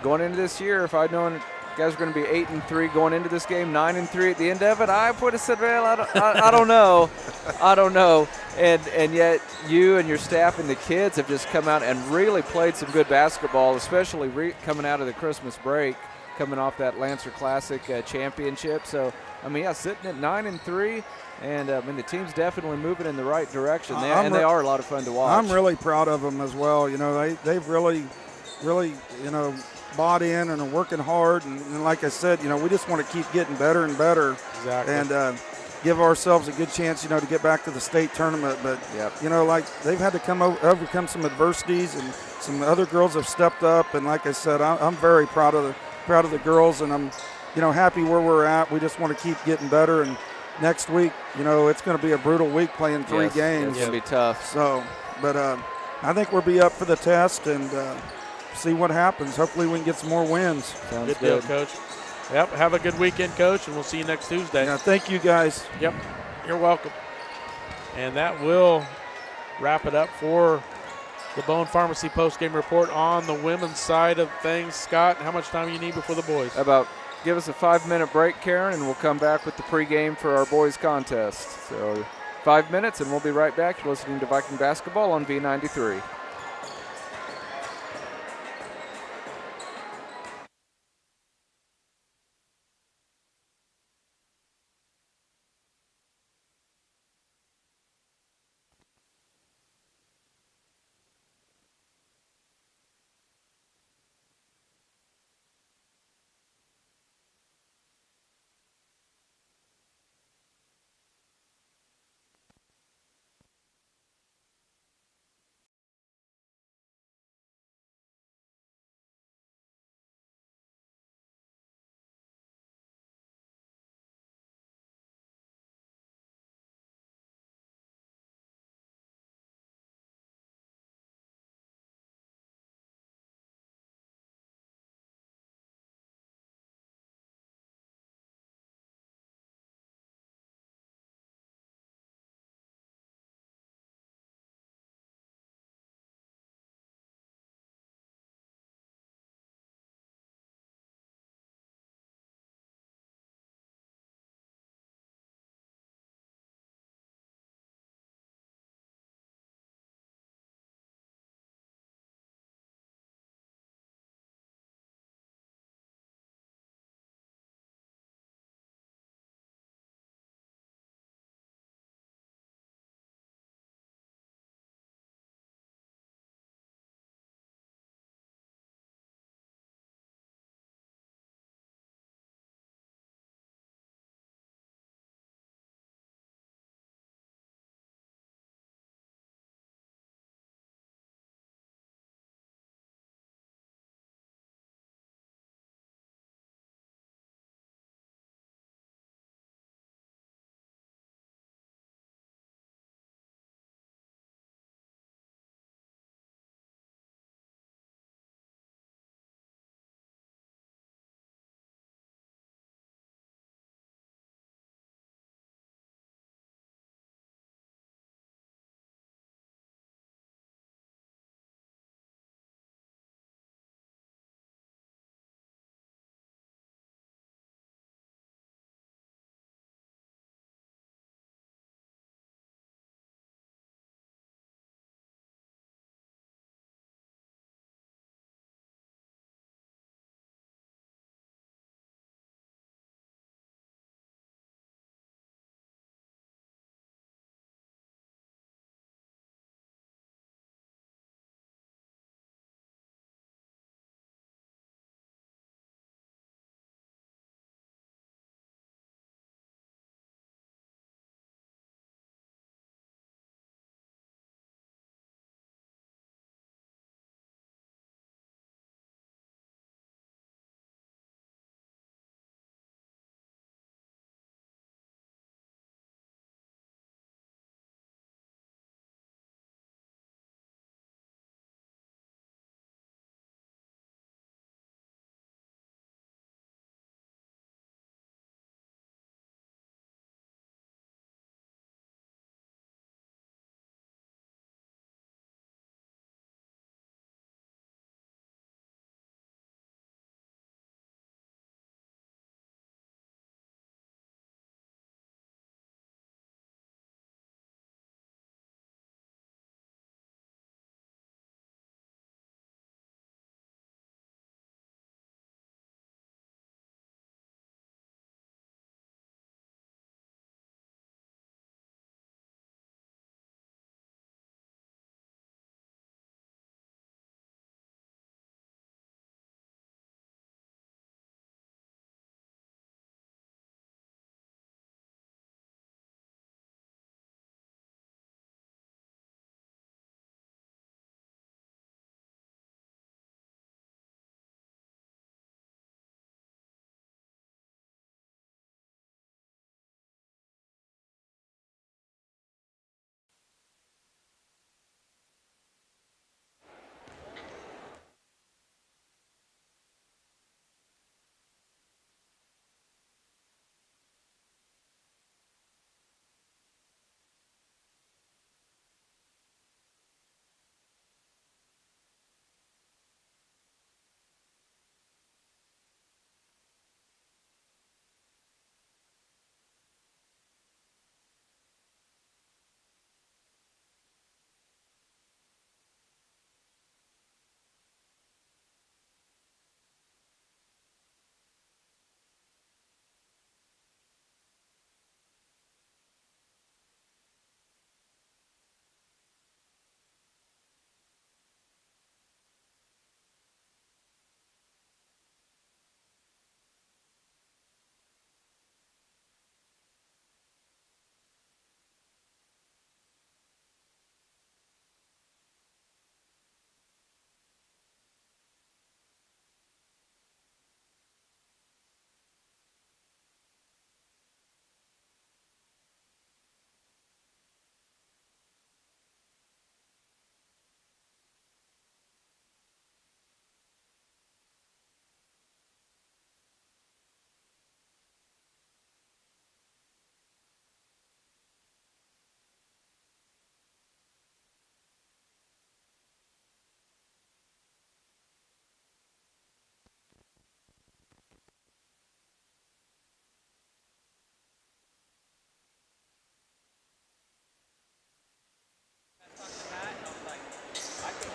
going into this year, if I'd known you guys were going to be 8-3 going into this game, 9-3 at the end of it, I would have said, well, I don't know. I don't know. And yet you and your staff and the kids have just come out and really played some good basketball, especially coming out of the Christmas break, coming off that Lancer Classic championship. So, sitting at 9-3. And the team's definitely moving in the right direction. They are a lot of fun to watch. I'm really proud of them as well. They've really, bought in and are working hard. And like I said, we just want to keep getting better and better. Exactly. And give ourselves a good chance, to get back to the state tournament. But, they've had to overcome some adversities, and some other girls have stepped up. And like I said, I'm very proud of the girls, and I'm, happy where we're at. We just want to keep getting better. And next week, it's going to be a brutal week playing 3 games. It's going to be tough. So, but I think we'll be up for the test and see what happens. Hopefully we can get some more wins. Sounds good deal, Coach. Yep, have a good weekend, Coach, and we'll see you next Tuesday. Yeah, thank you, guys. Yep, you're welcome. And that will wrap it up for the Bowen Pharmacy postgame report on the women's side of things. Scott, how much time do you need before the boys? Give us a 5-minute break, Karen, and we'll come back with the pregame for our boys contest. So 5 minutes, and we'll be right back. You're listening to Viking Basketball on V93.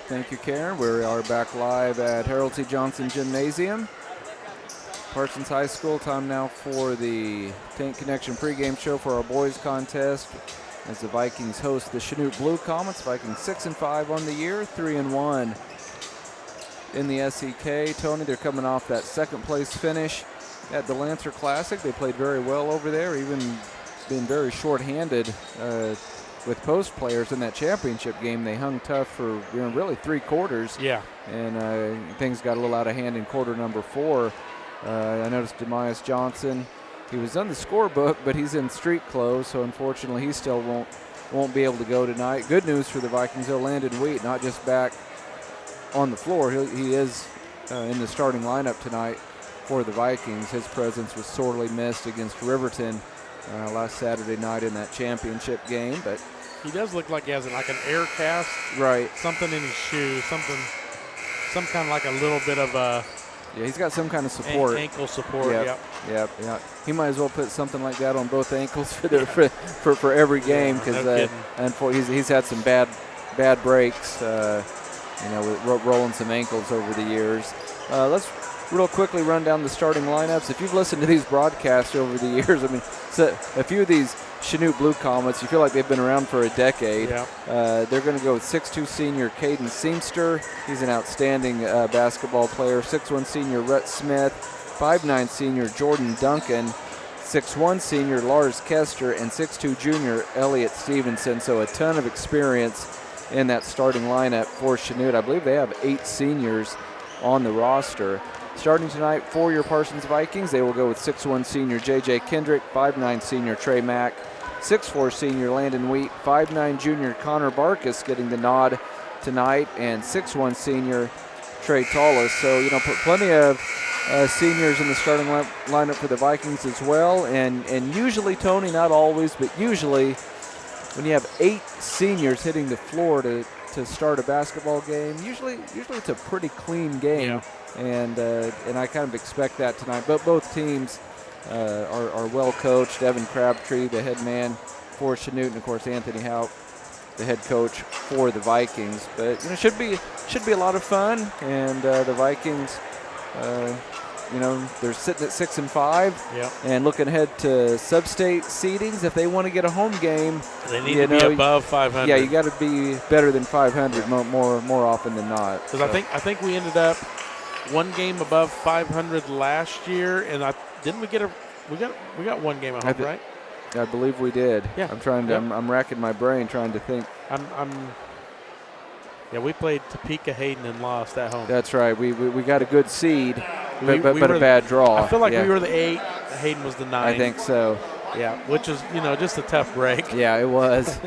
Thank you, Karen. We are back live at Harold T. Johnson Gymnasium. Parsons High School. Time now for the Tank Connection pregame show for our boys contest as the Vikings host the Chanute Blue Comets. Vikings 6-5 on the year, 3-1 in the SEK. Tony, they're coming off that second place finish at the Lancer Classic. They played very well over there, even been very short-handed with post players in that championship game. They hung tough for really 3 quarters. Yeah. And things got a little out of hand in quarter number 4. I noticed Demias Johnson, he was on the scorebook, but he's in street clothes, so unfortunately he still won't be able to go tonight. Good news for the Vikings, though, Landon Wheat not just back on the floor. He is in the starting lineup tonight for the Vikings. His presence was sorely missed against Riverton last Saturday night in that championship game, but he does look like he has like an air cast, right? Something in his shoe, some kind of like a little bit of a. Yeah, he's got some kind of support. Ankle support. Yep. He might as well put something like that on both ankles for every game, because he's had some bad breaks. With rolling some ankles over the years. Let's real quickly run down the starting lineups. If you've listened to these broadcasts over the years, I mean, so a few of these Chanute Blue Comets, you feel like they've been around for a decade. Yeah. They're going to go with 6'2" senior Caden Seamster. He's an outstanding basketball player. 6'1" senior Rhett Smith. 5'9" senior Jordan Duncan. 6'1" senior Lars Kester. And 6'2" junior Elliott Stevenson. So a ton of experience in that starting lineup for Chanute. I believe they have 8 seniors on the roster. Starting tonight for your Parsons Vikings, they will go with 6'1" senior J.J. Kendrick, 5'9" senior Trey Mack, 6'4" senior Landon Wheat, 5'9" junior Connor Barkus getting the nod tonight, and 6'1" senior Trey Tallis. So, plenty of seniors in the starting lineup for the Vikings as well. And usually, Tony, not always, but usually when you have 8 seniors hitting the floor to start a basketball game, usually it's a pretty clean game. Yeah. And I kind of expect that tonight. But both teams are well coached. Evan Crabtree, the head man for Chanute, and of course Anthony Houck, the head coach for the Vikings. But should be a lot of fun. And the Vikings, they're sitting at 6-5, yep, and looking ahead to sub-state seedings. If they want to get a home game, they need to be above 500. Yeah, you got to be better than 500 more often than not. Because I think we ended up one game above 500 last year, and we got one game at home, right? I believe we did. Yeah. I'm trying to. Yep. I'm racking my brain trying to think. Yeah, we played Topeka Hayden and lost at home. That's right. We got a good seed, but a bad draw. I feel like we were the 8. Hayden was the 9. I think so. Yeah, which is just a tough break. Yeah, it was.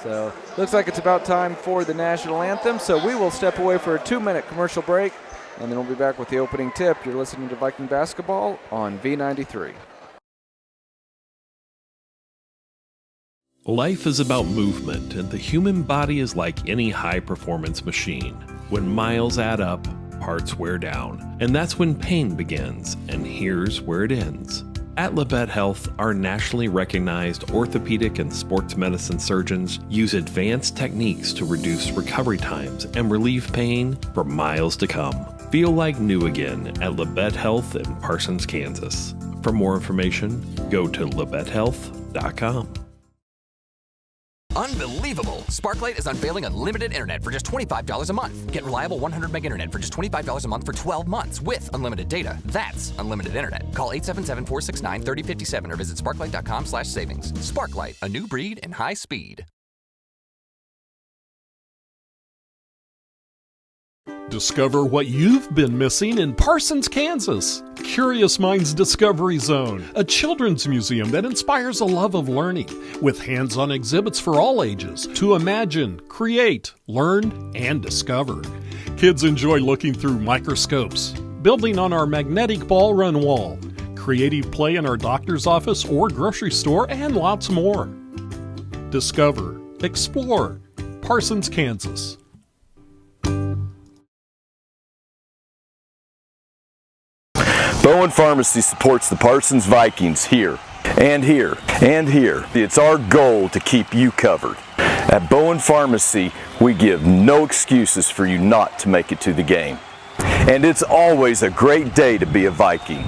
So looks like it's about time for the national anthem. So we will step away for a 2-minute commercial break, and then we'll be back with the opening tip. You're listening to Viking Basketball on V93. Life is about movement, and the human body is like any high-performance machine. When miles add up, parts wear down, and that's when pain begins, and here's where it ends. At Labette Health, our nationally recognized orthopedic and sports medicine surgeons use advanced techniques to reduce recovery times and relieve pain for miles to come. Feel like new again at Labette Health in Parsons, Kansas. For more information, go to labettehealth.com. Unbelievable! Sparklight is unveiling unlimited internet for just $25 a month. Get reliable 100 meg internet for just $25 a month for 12 months with unlimited data. That's unlimited internet. Call 877-469-3057 or visit sparklight.com/savings. Sparklight, a new breed in high speed. Discover what you've been missing in Parsons, Kansas. Curious Minds Discovery Zone, a children's museum that inspires a love of learning, with hands-on exhibits for all ages to imagine, create, learn, and discover. Kids enjoy looking through microscopes, building on our magnetic ball run wall, creative play in our doctor's office or grocery store, and lots more. Discover, explore, Parsons, Kansas. Bowen Pharmacy supports the Parsons Vikings here, and here, and here. It's our goal to keep you covered. At Bowen Pharmacy, we give no excuses for you not to make it to the game. And it's always a great day to be a Viking.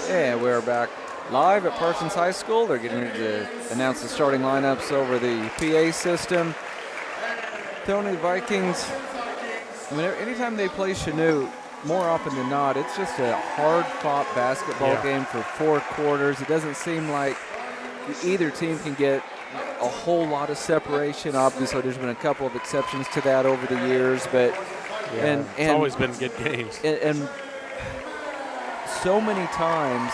And we're back live at Parsons High School. They're getting ready to announce the starting lineups over the PA system. Tony, Vikings, I mean, anytime they play Chanute, more often than not, it's just a hard-fought basketball game for 4 quarters. It doesn't seem like either team can get a whole lot of separation. Obviously, there's been a couple of exceptions to that over the years, but it's always been good games. And so many times,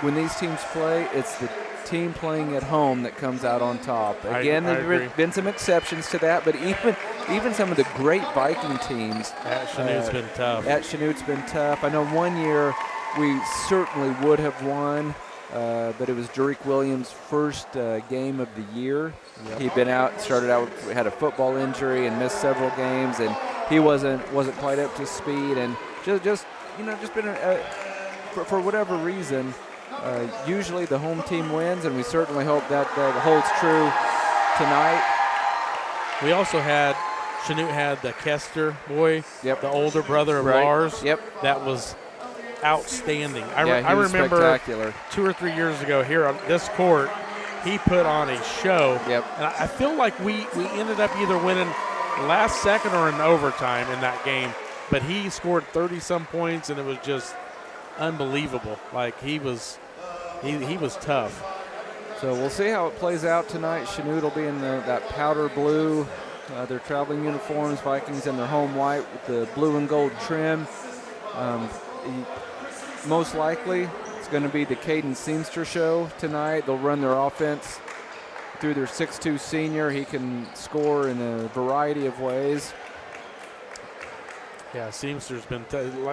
when these teams play, it's the team playing at home that comes out on top. Again, there's been some exceptions to that, but even some of the great Viking teams at Chanute's been tough. At Chanute's been tough. I know one year we certainly would have won, but it was Derek Williams' first game of the year. Yep. He'd been out, had a football injury and missed several games, and he wasn't quite up to speed, and just been for whatever reason. Usually the home team wins, and we certainly hope that holds true tonight. We also had Chanute had the Kester boy, the older brother of Lars. Yep. That was outstanding. I remember spectacular. 2 or 3 years ago here on this court, he put on a show. Yep. And I feel like we ended up either winning last second or in overtime in that game. But he scored 30-some points, and it was just unbelievable. Like, he was tough. So we'll see how it plays out tonight. Chanute will be in that powder blue, their traveling uniforms. Vikings in their home white with the blue and gold trim. Most likely, it's going to be the Caden Seamster show tonight. They'll run their offense through their 6'2 senior. He can score in a variety of ways. Yeah, Seamster's been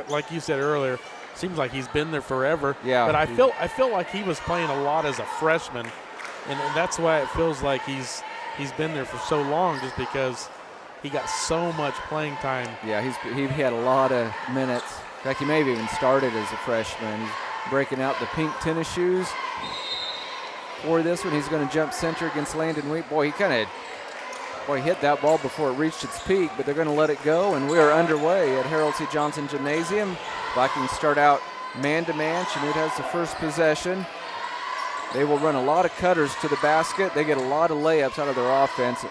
like you said earlier. Seems like he's been there forever. Yeah. But I feel like he was playing a lot as a freshman, and that's why it feels like he's been there for so long, just because he got so much playing time. Yeah, he had a lot of minutes. In fact, he may have even started as a freshman. He's breaking out the pink tennis shoes for this one. He's going to jump center against Landon Wheat. Boy, he hit that ball before it reached its peak, but they're going to let it go, and we are underway at Harold C. Johnson Gymnasium. Vikings start out man-to-man. Chanute has the first possession. They will run a lot of cutters to the basket. They get a lot of layups out of their offense.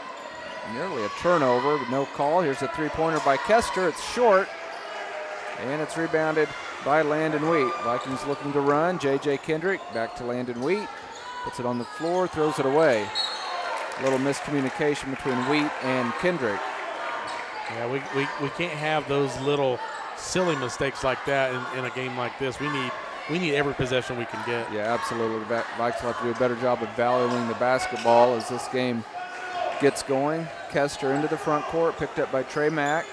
Nearly a turnover, but no call. Here's a three-pointer by Kester. It's short, and it's rebounded by Landon Wheat. Vikings looking to run. J.J. Kendrick back to Landon Wheat. Puts it on the floor, throws it away. A little miscommunication between Wheat and Kendrick. Yeah, we can't have those little silly mistakes like that in a game like this. We need every possession we can get. Yeah, absolutely. The Vikes will have to do a better job of valuing the basketball as this game gets going. Kester into the front court, picked up by Trey Mack.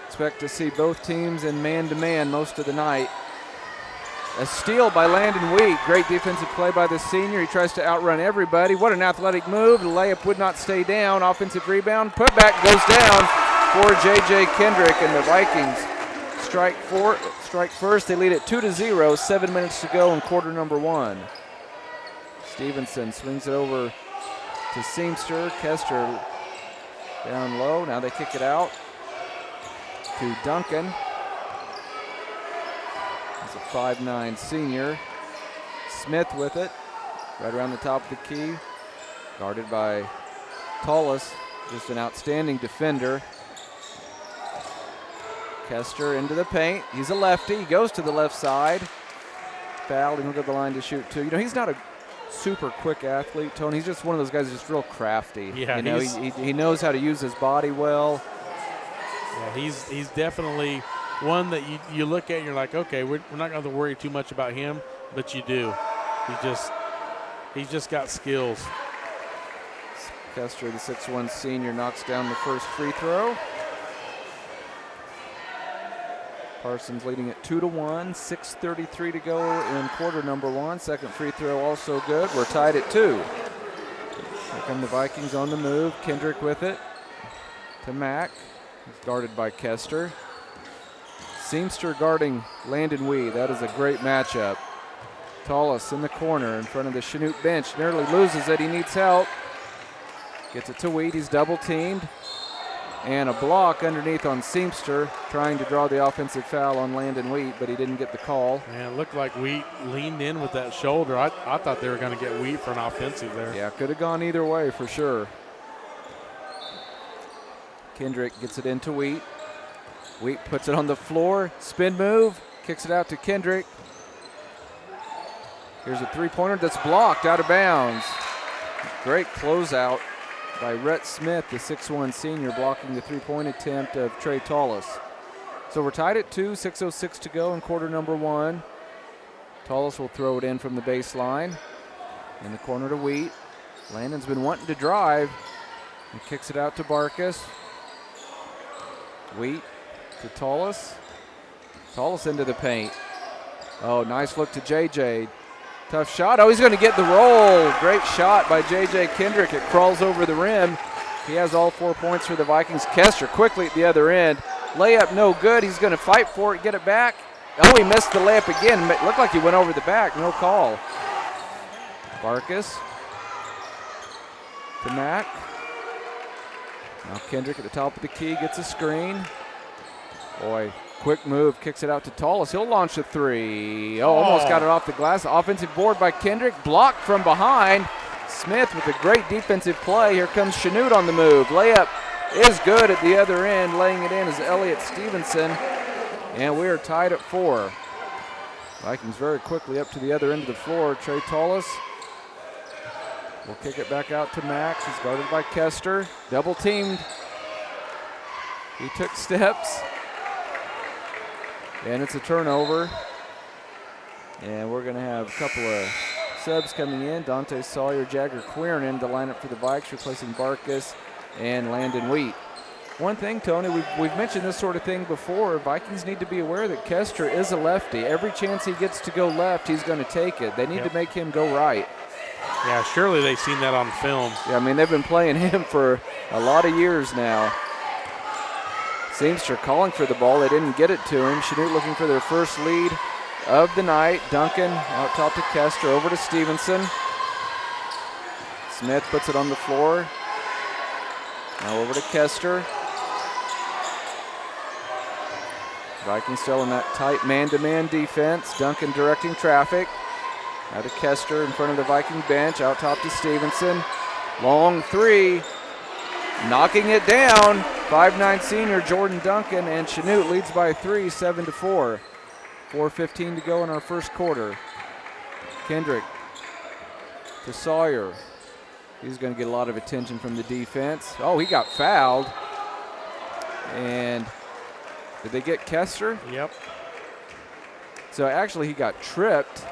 Expect to see both teams in man-to-man most of the night. A steal by Landon Wheat. Great defensive play by the senior. He tries to outrun everybody. What an athletic move. The layup would not stay down. Offensive rebound. Putback goes down for J.J. Kendrick, and the Vikings strike first. They lead it 2-0. 7 minutes to go in quarter number 1. Stevenson swings it over to Seamster. Kester down low. Now they kick it out to Duncan. He's a 5'9 senior. Smith with it, right around the top of the key. Guarded by Tullis, just an outstanding defender. Kester into the paint. He's a lefty. He goes to the left side. Fouled, and he'll go to the line to shoot two. You know, he's not a super quick athlete, Tony. He's just one of those guys who's just real crafty. Yeah, you know, he knows how to use his body well. Yeah, he's definitely one that you look at and you're like, okay, we're not going to worry too much about him, but you do. He's just got skills. Kester, the 6'1 senior, knocks down the first free throw. Parsons leading at 2-1, 6:33 to go in quarter number 1. Second free throw also good. We're tied at 2. Here come the Vikings on the move. Kendrick with it to Mack. He's guarded by Kester. Seamster guarding Landon Wee. That is a great matchup. Tallis in the corner in front of the Chanute bench. Nearly loses it. He needs help. Gets it to Wheat. He's double teamed. And a block underneath on Seamster, trying to draw the offensive foul on Landon Wheat, but he didn't get the call. Man, it looked like Wheat leaned in with that shoulder. I thought they were going to get Wheat for an offensive there. Yeah, could have gone either way for sure. Kendrick gets it into Wheat. Wheat puts it on the floor. Spin move. Kicks it out to Kendrick. Here's a three-pointer that's blocked out of bounds. Great closeout by Rhett Smith, the 6'1 senior, blocking the three-point attempt of Trey Tallis. So we're tied at 2, 6:06 to go in quarter number 1. Tallis will throw it in from the baseline. In the corner to Wheat. Landon's been wanting to drive. He kicks it out to Barkus. Wheat to Tallis. Tallis into the paint. Oh, nice look to JJ. Tough shot. Oh, he's going to get the roll. Great shot by J.J. Kendrick. It crawls over the rim. He has all 4 points for the Vikings. Kester quickly at the other end. Layup no good. He's going to fight for it, get it back. Oh, he missed the layup again. It looked like he went over the back. No call. Barkus to Mack. Now Kendrick at the top of the key gets a screen. Boy. Quick move, kicks it out to Tallis. He'll launch a three. Oh, almost got it off the glass. Offensive board by Kendrick, blocked from behind. Smith with a great defensive play. Here comes Chanute on the move. Layup is good at the other end. Laying it in is Elliott Stevenson. And we are tied at 4. Vikings very quickly up to the other end of the floor. Trey Tallis will kick it back out to Max. He's guarded by Kester. Double teamed. He took steps. And it's a turnover. And we're going to have a couple of subs coming in. Dante Sawyer, Jagger Quirin in to line up for the Vikes, replacing Barkus and Landon Wheat. One thing, Tony, we've mentioned this sort of thing before. Vikings need to be aware that Kester is a lefty. Every chance he gets to go left, he's going to take it. They need to make him go right. Yeah, surely they've seen that on film. Yeah, I mean, they've been playing him for a lot of years now. Seamster calling for the ball. They didn't get it to him. Chanute looking for their first lead of the night. Duncan out top to Kester, over to Stevenson. Smith puts it on the floor. Now over to Kester. Vikings still in that tight man-to-man defense. Duncan directing traffic. Now to Kester in front of the Viking bench. Out top to Stevenson. Long three. Knocking it down. 5'9 senior Jordan Duncan, and Chanute leads by 3, 7-4. 4:15 to go in our first quarter. Kendrick to Sawyer. He's going to get a lot of attention from the defense. Oh, he got fouled. And did they get Kester? Yep. So actually he got tripped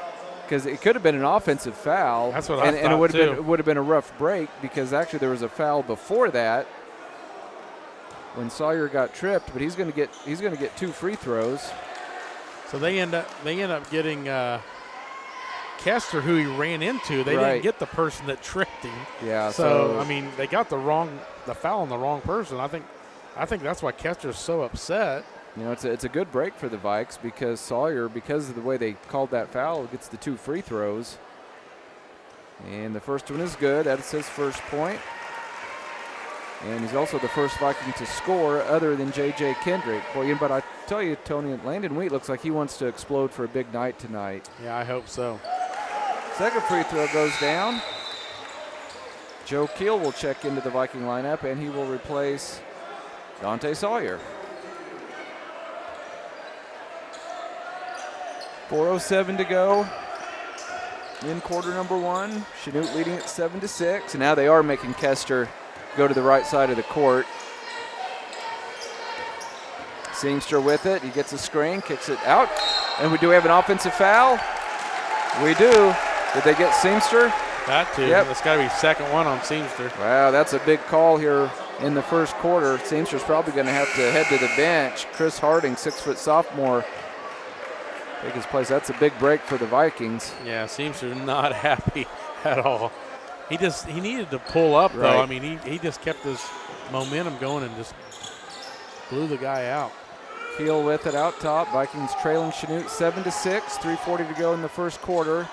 because it could have been an offensive foul. That's what I thought, and it would have been a rough break because actually there was a foul before that when Sawyer got tripped, but he's going to get 2 free throws. So they end up getting Kester, who he ran into. They didn't get the person that tripped him. Yeah. So I mean, they got the foul on the wrong person. I think that's why Kester's so upset. You know, it's a good break for the Vikes because Sawyer, because of the way they called that foul, gets the 2 free throws. And the first one is good. That's his first point. And he's also the first Viking to score other than J.J. Kendrick. Boy, but I tell you, Tony, Landon Wheat looks like he wants to explode for a big night tonight. Yeah, I hope so. Second free throw goes down. Joe Keel will check into the Viking lineup, and he will replace Dante Sawyer. 4:07 to go in quarter number 1. Chanute leading at 7-6, and now they are making Kester go to the right side of the court. Seamster with it. He gets a screen, kicks it out. And we do have an offensive foul. We do. Did they get Seamster? Got to. Yep. That's got to be second one on Seamster. Wow, that's a big call here in the first quarter. Seamster's probably going to have to head to the bench. Chris Harding, 6-foot sophomore, take his place. That's a big break for the Vikings. Yeah, Seamster not happy at all. He needed to pull up, though. Right. I mean, he just kept his momentum going and just blew the guy out. Keel with it out top. Vikings trailing Chanute 7-6. 3:40 to go in the first quarter.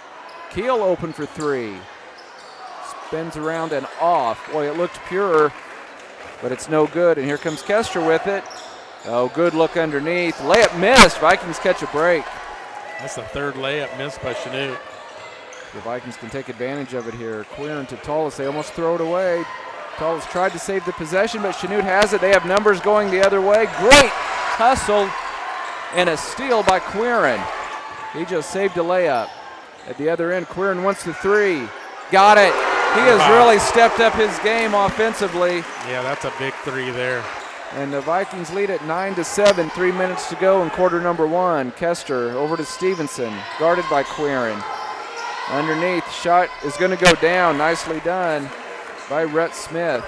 Keel open for three. Spins around and off. Boy, it looked pure, but it's no good. And here comes Kester with it. Oh, good look underneath. Layup missed. Vikings catch a break. That's the third layup missed by Chanute. The Vikings can take advantage of it here. Queeran to Tullis. They almost throw it away. Tullis tried to save the possession, but Chanute has it. They have numbers going the other way. Great hustle and a steal by Queeran. He just saved a layup. At the other end, Queeran wants the three. Got it. He has really stepped up his game offensively. Yeah, that's a big three there. And the Vikings lead at 9-7. 3 minutes to go in quarter number one. Kester over to Stevenson, guarded by Queeran. Underneath, shot is going to go down. Nicely done by Rhett Smith.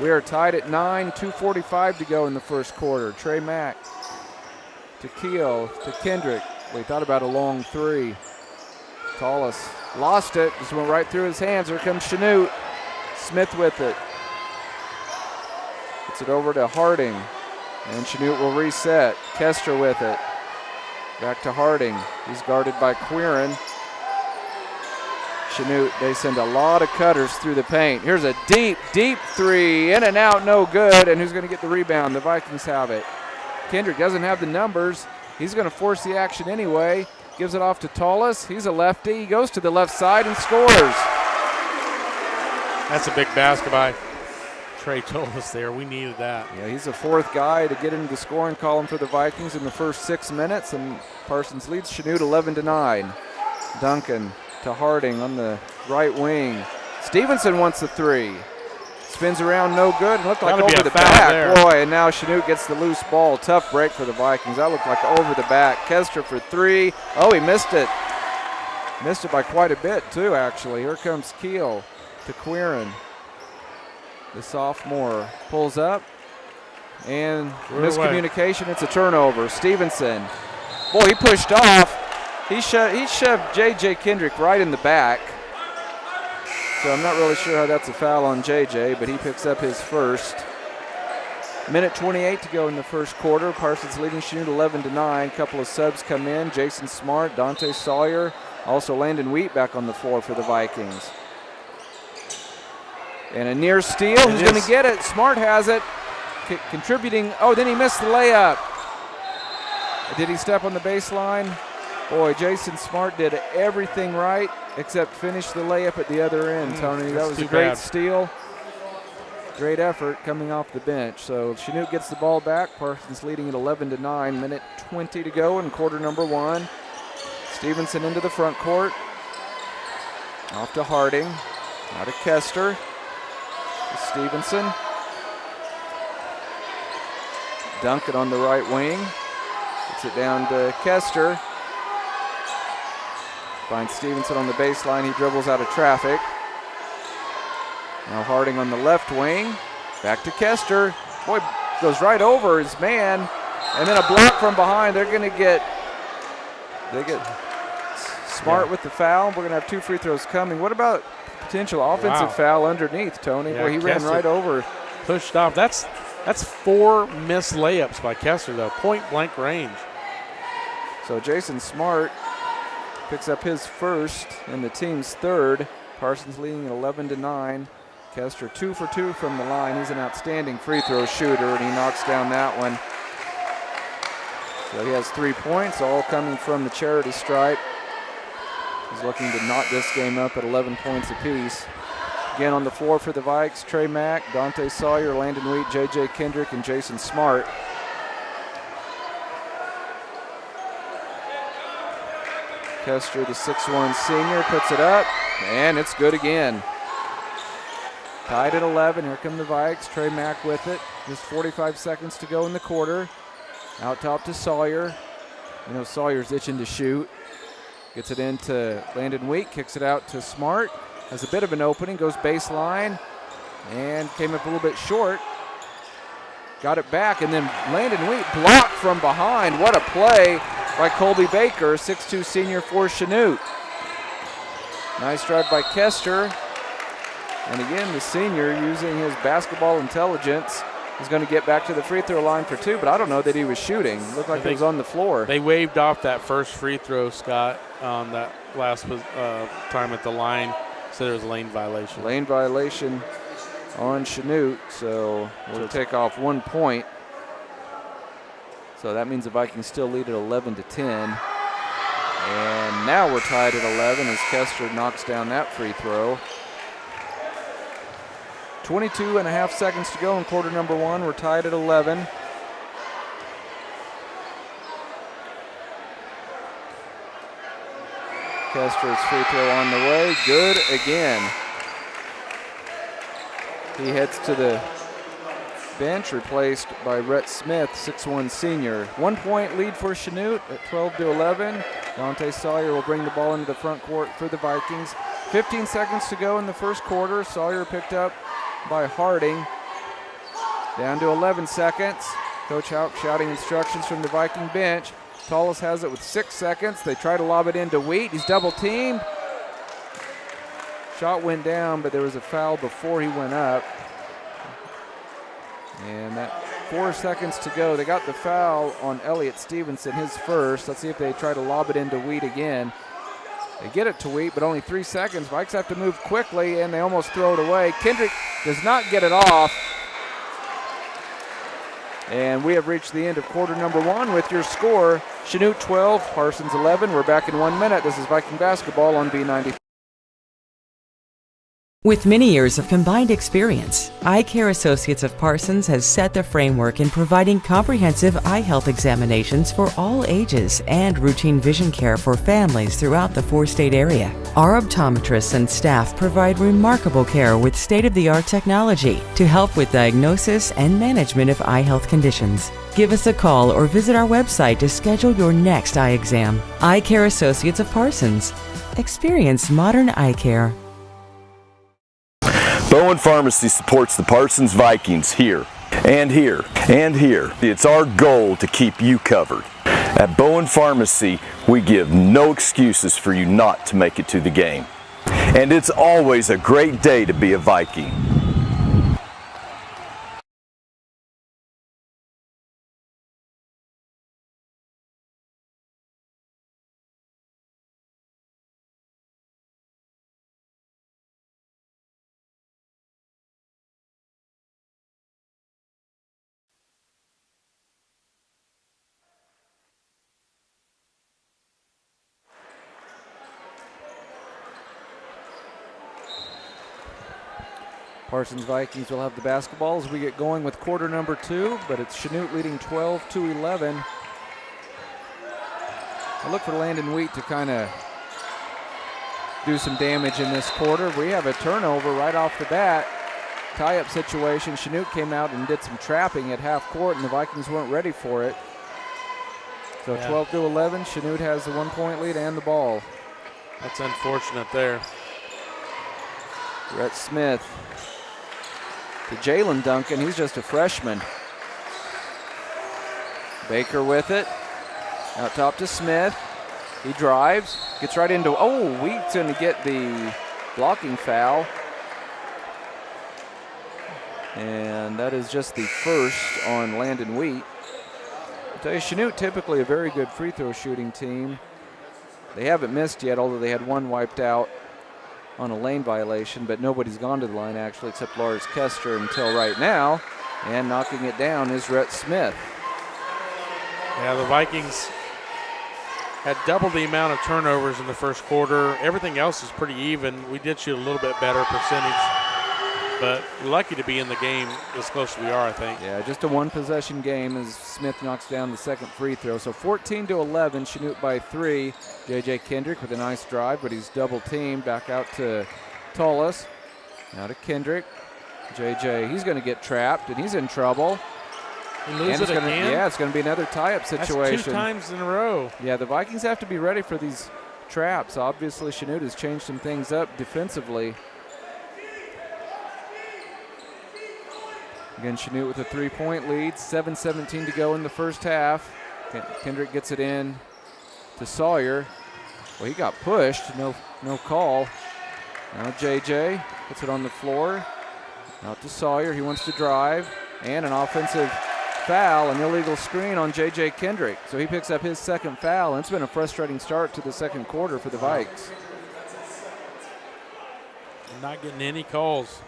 We are tied at 9, 2:45 to go in the first quarter. Trey Mack to Keel, to Kendrick. We thought about a long three. Tullis lost it, just went right through his hands. Here comes Chanute. Smith with it. Gets it over to Harding, and Chanute will reset. Kester with it. Back to Harding. He's guarded by Queeran. Chanute, they send a lot of cutters through the paint. Here's a deep, deep three. In and out, no good. And who's going to get the rebound? The Vikings have it. Kendrick doesn't have the numbers. He's going to force the action anyway. Gives it off to Tullis. He's a lefty. He goes to the left side and scores. That's a big basket by Trey Tullis there. We needed that. Yeah, he's the fourth guy to get into the scoring column for the Vikings in the first 6 minutes, and Parsons leads Chanute 11-9. Duncan to Harding on the right wing. Stevenson wants the three. Spins around, no good. It looked like over the back. There. Boy, and now Chanute gets the loose ball. Tough break for the Vikings. That looked like over the back. Kester for three. Oh, he missed it. Missed it by quite a bit, too, actually. Here comes Keel to Queeran. The sophomore pulls up. And miscommunication. It's a turnover. Stevenson. Boy, he pushed off. He shoved J.J. Kendrick right in the back. So I'm not really sure how that's a foul on J.J., but he picks up his first. Minute 28 to go in the first quarter. Parsons leading Chanute 11-9. Couple of subs come in. Jason Smart, Dante Sawyer, also Landon Wheat back on the floor for the Vikings. And a near steal. Who's going to get it? Smart has it. Contributing. Oh, then he missed the layup. Did he step on the baseline? Boy, Jason Smart did everything right except finish the layup at the other end, Tony. That was a great steal. Great effort coming off the bench. So Chanute gets the ball back. Parsons leading at 11-9. Minute 20 to go in quarter number one. Stevenson into the front court. Off to Harding. Now to Kester. To Stevenson. Duncan on the right wing. Gets it down to Kester. Finds Stevenson on the baseline. He dribbles out of traffic. Now Harding on the left wing. Back to Kester. Boy, goes right over his man. And then a block from behind. They get Smart with the foul. We're going to have two free throws coming. What about potential offensive foul underneath, Tony? Yeah, Boy, he ran right over. Pushed off. That's four missed layups by Kester, though. Point blank range. So Jason Smart picks up his first and the team's third. Parsons leading at 11-9. Kester 2 for 2 from the line. He's an outstanding free throw shooter, and he knocks down that one. So he has 3 points, all coming from the charity stripe. He's looking to knot this game up at 11 points apiece. Again on the floor for the Vikes, Trey Mack, Dante Sawyer, Landon Wheat, J.J. Kendrick, and Jason Smart. Kester, the 6'1 senior, puts it up, and it's good again. Tied at 11. Here come the Vikes. Trey Mack with it. Just 45 seconds to go in the quarter. Out top to Sawyer. You know Sawyer's itching to shoot. Gets it into Landon Wheat. Kicks it out to Smart. has a bit of an opening, goes baseline, and came up a little bit short. Got it back, and then Landon Wheat blocked from behind. What a play by Colby Baker, 6'2" senior for Chanute. Nice drive by Kester. And again, the senior, using his basketball intelligence, is going to get back to the free throw line for 2, but I don't know that he was shooting. It looked like he was on the floor. They waved off that first free throw, Scott, on that last time at the line. Said it was a lane violation. Lane violation on Chanute, so we'll take off 1 point. So that means the Vikings still lead at 11-10. And now we're tied at 11 as Kester knocks down that free throw. 22.5 seconds to go in quarter number 1. We're tied at 11. Kester's free throw on the way. Good again. He heads to the bench, replaced by Rhett Smith, 6'1" senior. 1 point lead for Chanute at 12-11. Dante Sawyer will bring the ball into the front court for the Vikings. 15 seconds to go in the first quarter. Sawyer picked up by Harding. Down to 11 seconds. Coach Houck shouting instructions from the Viking bench. Tallis has it with 6 seconds. They try to lob it into Wheat. He's double teamed. Shot went down, but there was a foul before he went up. And that 4 seconds to go. They got the foul on Elliott Stevenson, his first. Let's see if they try to lob it into Wheat again. They get it to Wheat, but only 3 seconds. Vikes have to move quickly, and they almost throw it away. Kendrick does not get it off. And we have reached the end of quarter number 1 with your score. Chanute 12, Parsons 11. We're back in 1 minute. This is Viking basketball on B90. With many years of combined experience, Eye Care Associates of Parsons has set the framework in providing comprehensive eye health examinations for all ages and routine vision care for families throughout the 4-state area. Our optometrists and staff provide remarkable care with state-of-the-art technology to help with diagnosis and management of eye health conditions. Give us a call or visit our website to schedule your next eye exam. Eye Care Associates of Parsons. Experience modern eye care. Bowen Pharmacy supports the Parsons Vikings here, and here, and here. It's our goal to keep you covered. At Bowen Pharmacy, we give no excuses for you not to make it to the game. And it's always a great day to be a Viking. Parsons Vikings will have the basketball as we get going with quarter number 2, but it's Chanute leading 12-11. I look for Landon Wheat to kind of do some damage in this quarter. We have a turnover right off the bat. Tie-up situation. Chanute came out and did some trapping at half court, and the Vikings weren't ready for it. So 12-11, Chanute has the 1 point lead and the ball. That's unfortunate there. Rhett Smith to Jalen Duncan. He's just a freshman. Baker with it. Out top to Smith. He drives. Gets right into, Wheat's going to get the blocking foul. And that is just the first on Landon Wheat. I'll tell you, Chanute typically a very good free throw shooting team. They haven't missed yet, although they had one wiped out on a lane violation, but nobody's gone to the line actually except Lars Kester until right now. And knocking it down is Rhett Smith. Yeah, the Vikings had double the amount of turnovers in the first quarter. Everything else is pretty even. We did shoot a little bit better percentage, but we're lucky to be in the game as close as we are, I think. Yeah, just a one-possession game as Smith knocks down the second free throw. So 14-11, Chanute by 3. J.J. Kendrick with a nice drive, but he's double-teamed. Back out to Tullis. Now to Kendrick. J.J., he's going to get trapped, and he's in trouble. He loses again? Yeah, it's going to be another tie-up situation. That's 2 times in a row. Yeah, the Vikings have to be ready for these traps. Obviously, Chanute has changed some things up defensively. Again, Chanute with a 3-point lead, 7:17 to go in the first half. Kendrick gets it in to Sawyer. Well, he got pushed, no call. Now JJ puts it on the floor. Out to Sawyer, he wants to drive. And an offensive foul, an illegal screen on JJ Kendrick. So he picks up his second foul, and it's been a frustrating start to the second quarter for the Vikes. Not getting any calls.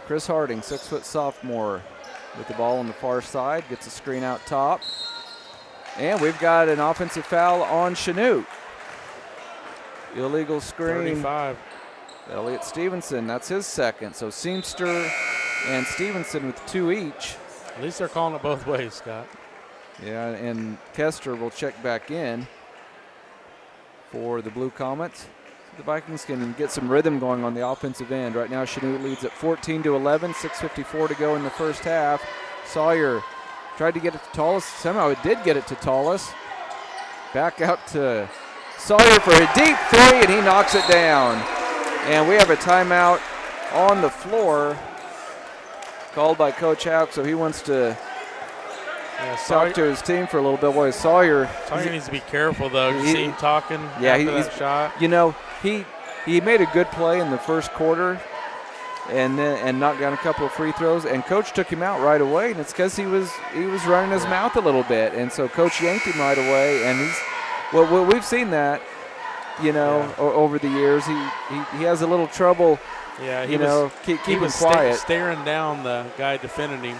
Chris Harding, 6-foot sophomore, with the ball on the far side, gets a screen out top. And we've got an offensive foul on Chanute. Illegal screen. 35. Elliott Stevenson, that's his second. So Seamster and Stevenson with 2 each. At least they're calling it both ways, Scott. Yeah, and Kester will check back in for the Blue Comets. The Vikings can get some rhythm going on the offensive end. Right now, Chanute leads at 14-11, 6:54 to go in the first half. Sawyer tried to get it to Tallis. Somehow it did get it to Tallis. Back out to Sawyer for a deep three, and he knocks it down. And we have a timeout on the floor called by Coach Houck, so he wants to talk to his team for a little bit. Boy, Sawyer needs to be careful, though. You see him talking after that shot. You know, he made a good play in the first quarter and knocked down a couple of free throws, and Coach took him out right away, and it's because he was running his mouth a little bit, and so Coach yanked him right away, and we've seen that, over the years. He has a little trouble, keeping quiet. Staring down the guy defending him.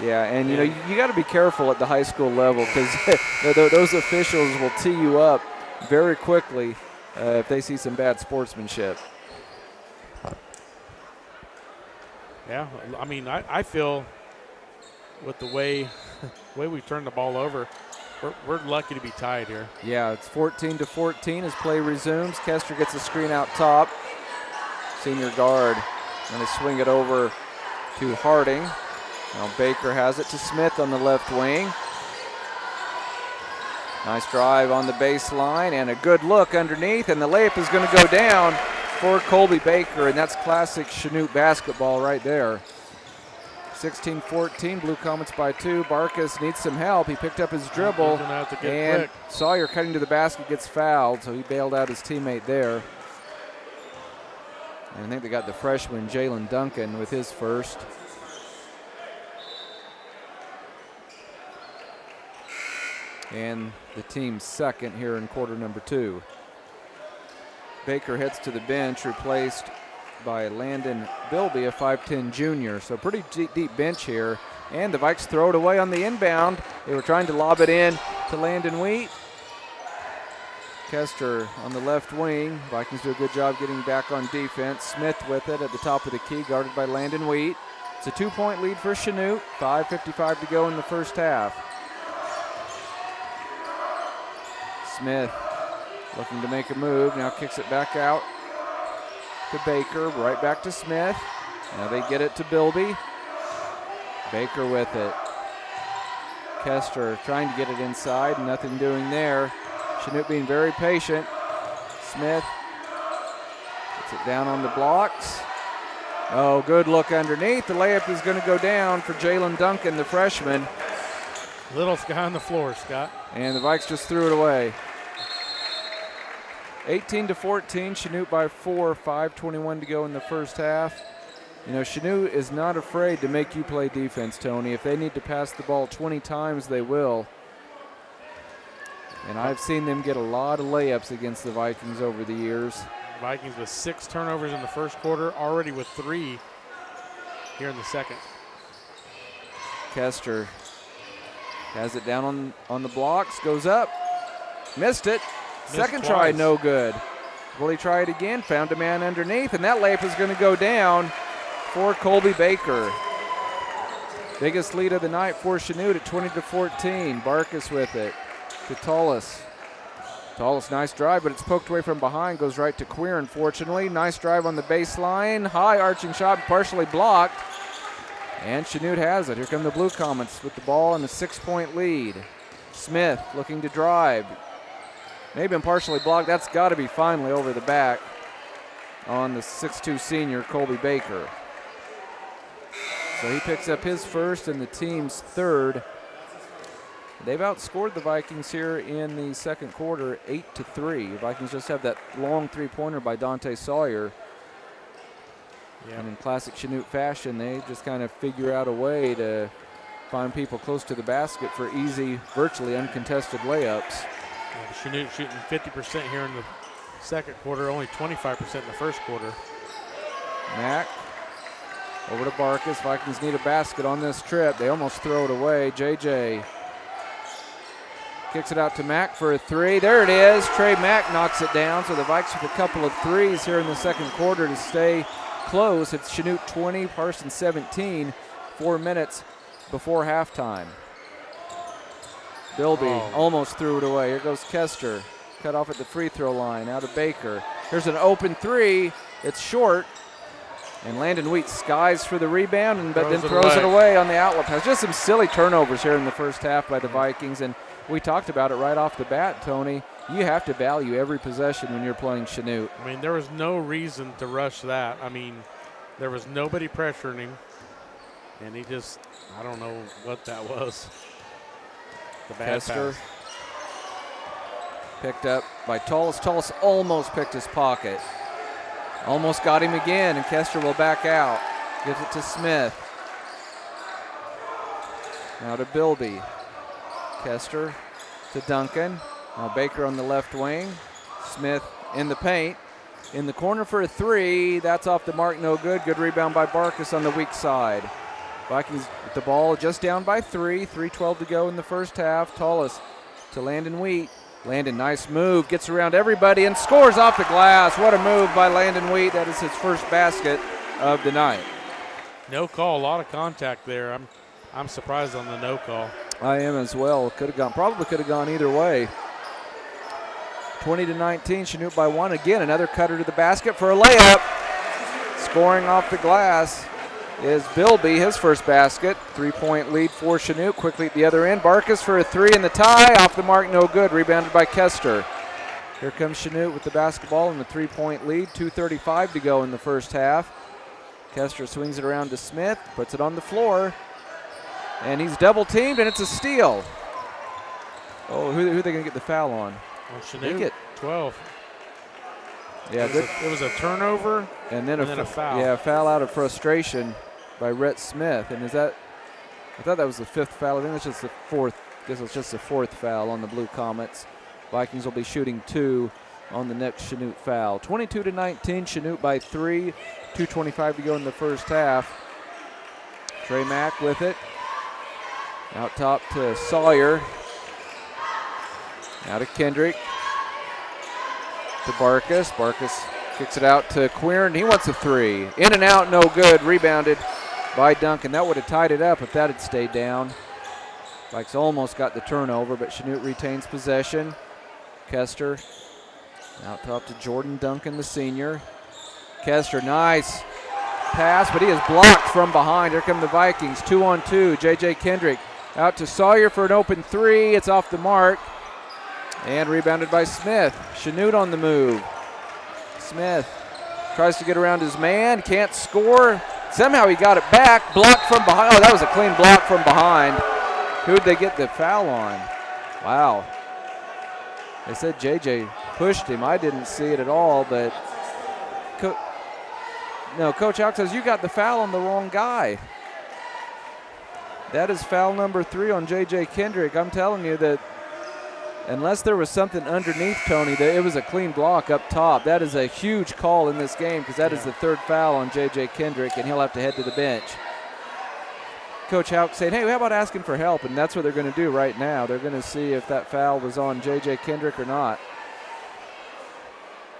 Yeah, and you got to be careful at the high school level because those officials will tee you up very quickly if they see some bad sportsmanship. Yeah, I mean, I feel with the way we turned the ball over, we're lucky to be tied here. Yeah, it's 14-14 as play resumes. Kester gets a screen out top. Senior guard going to swing it over to Harding. Now Baker has it to Smith on the left wing. Nice drive on the baseline and a good look underneath, and the layup is going to go down for Colby Baker, and that's classic Chanute basketball right there. 16-14, Blue Comets by 2. Barkas needs some help. He picked up his dribble, and quick. Sawyer cutting to the basket gets fouled, so he bailed out his teammate there. And I think they got the freshman Jalen Duncan with his first. And the team's second here in quarter number 2. Baker heads to the bench, replaced by Landon Bilby, a 5'10 junior. So pretty deep bench here. And the Vikes throw it away on the inbound. They were trying to lob it in to Landon Wheat. Kester on the left wing. Vikings do a good job getting back on defense. Smith with it at the top of the key, guarded by Landon Wheat. It's a 2-point lead for Chanute. 5:55 to go in the first half. Smith looking to make a move. Now kicks it back out to Baker. Right back to Smith. Now they get it to Bilby. Baker with it. Kester trying to get it inside. Nothing doing there. Chanute being very patient. Smith gets it down on the blocks. Oh, good look underneath. The layup is going to go down for Jalen Duncan, the freshman. Little guy on the floor, Scott. And the Vikes just threw it away. 18-14, Chanute by 4, 5:21 to go in the first half. Chanute is not afraid to make you play defense, Tony. If they need to pass the ball 20 times, they will. And I've seen them get a lot of layups against the Vikings over the years. Vikings with 6 turnovers in the first quarter, already with 3 here in the second. Kester has it down on the blocks, goes up, missed it. Second try, no good. Will he try it again? Found a man underneath, and that layup is going to go down for Colby Baker. Biggest lead of the night for Chanute at 20-14. Barkas with it to Tallis. Tallis, nice drive, but it's poked away from behind. Goes right to Queer, unfortunately. Nice drive on the baseline. High arching shot, partially blocked. And Chanute has it. Here come the Blue Comets with the ball and a 6-point lead. Smith looking to drive. Maybe been partially blocked. That's got to be finally over the back on the 6'2 senior, Colby Baker. So he picks up his first and the team's third. They've outscored the Vikings here in the second quarter 8-3. The Vikings just have that long three-pointer by Dante Sawyer. Yeah. And in classic Chanute fashion, they just kind of figure out a way to find people close to the basket for easy, virtually uncontested layups. Yeah, Chanute shooting 50% here in the second quarter, only 25% in the first quarter. Mack over to Barkus. Vikings need a basket on this trip. They almost throw it away. JJ kicks it out to Mack for a three. There it is. Trey Mack knocks it down. So the Vikes with a couple of threes here in the second quarter to stay close. It's Chanute 20, Parsons 17, 4 minutes before halftime. Bilby almost threw it away. Here goes Kester. Cut off at the free throw line. Out of Baker. Here's an open three. It's short. And Landon Wheat skies for the rebound, but then throws it away on the outlet pass. Just some silly turnovers here in the first half by the Vikings. And we talked about it right off the bat, Tony. You have to value every possession when you're playing Chanute. I mean, there was no reason to rush that. I mean, there was nobody pressuring him. And he just, I don't know what that was. The bad Kester pass. Picked up by Tullis. Tullis almost picked his pocket. Almost got him again, and Kester will back out. Gives it to Smith. Now to Bilby. Kester to Duncan. Now Baker on the left wing. Smith in the paint. In the corner for a three. That's off the mark, no good. Good rebound by Barkus on the weak side. Vikings with the ball just down by 3. 3:12 to go in the first half. Tullis to Landon Wheat. Landon, nice move, gets around everybody and scores off the glass. What a move by Landon Wheat. That is his first basket of the night. No call, a lot of contact there. I'm surprised on the no call. I am as well. Probably could have gone either way. 20-19, Chanute by 1. Again, another cutter to the basket for a layup. Scoring off the glass is Bilby, his first basket. 3-point lead for Chanute. Quickly at the other end. Barkus for a three in the tie. Off the mark, no good. Rebounded by Kester. Here comes Chanute with the basketball and the 3-point lead. 2:35 to go in the first half. Kester swings it around to Smith. Puts it on the floor. And he's double teamed, and it's a steal. Oh, who are they going to get the foul on? Well, Chanute, 12. Yeah, it was a turnover and then a foul. Yeah, a foul out of frustration by Rhett Smith. And I thought that was the 5th foul. I think that's just the 4th. I guess it's just the 4th foul on the Blue Comets. Vikings will be shooting 2 on the next Chanute foul. 22-19, Chanute by 3. 2:25 to go in the first half. Trey Mack with it. Out top to Sawyer. Now to Kendrick. To Barkus. Barkus kicks it out to Queern. He wants a three. In and out, no good. Rebounded by Duncan. That would have tied it up if that had stayed down. Vikes almost got the turnover, but Chanute retains possession. Kester out top to Jordan Duncan, the senior. Kester, nice pass, but he is blocked from behind. Here come the Vikings, 2-on-2. J.J. Kendrick out to Sawyer for an open three. It's off the mark. And rebounded by Smith. Chanute on the move. Smith tries to get around his man, can't score. Somehow he got it back, blocked from behind. Oh, that was a clean block from behind. Who'd they get the foul on? Wow. They said JJ pushed him. I didn't see it at all, but Coach Houck says you got the foul on the wrong guy. That is foul number 3 on J.J. Kendrick. I'm telling you that unless there was something underneath, Tony, that it was a clean block up top. That is a huge call in this game because that is the 3rd foul on J.J. Kendrick, and he'll have to head to the bench. Coach Houck saying, hey, how about asking for help? And that's what they're going to do right now. They're going to see if that foul was on J.J. Kendrick or not.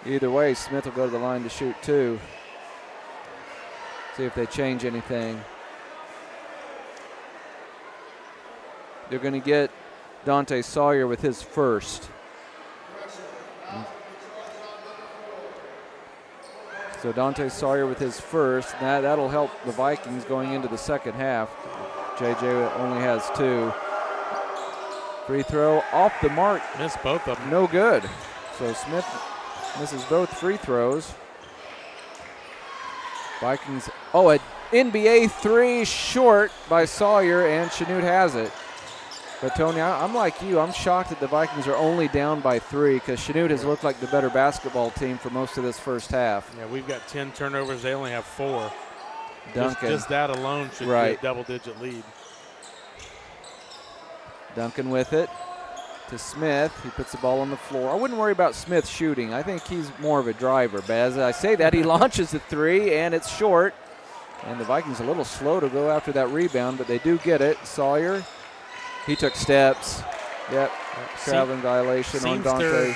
Either way, Smith will go to the line to shoot 2. See if they change anything. They're going to get Dante Sawyer with his first. So Dante Sawyer with his first. That'll help the Vikings going into the second half. JJ only has 2. Free throw off the mark. Missed both of them. No good. So Smith misses both free throws. Vikings, an NBA three short by Sawyer, and Chanute has it. But Tony, I'm like you. I'm shocked that the Vikings are only down by 3 because Chanute has looked like the better basketball team for most of this first half. Yeah, we've got 10 turnovers. They only have 4. Duncan. Just that alone should be a double-digit lead. Duncan with it to Smith. He puts the ball on the floor. I wouldn't worry about Smith shooting. I think he's more of a driver. But as I say that, he launches the 3, and it's short. And the Vikings a little slow to go after that rebound, but they do get it. Sawyer, he took steps. Yep, traveling violation on Dante.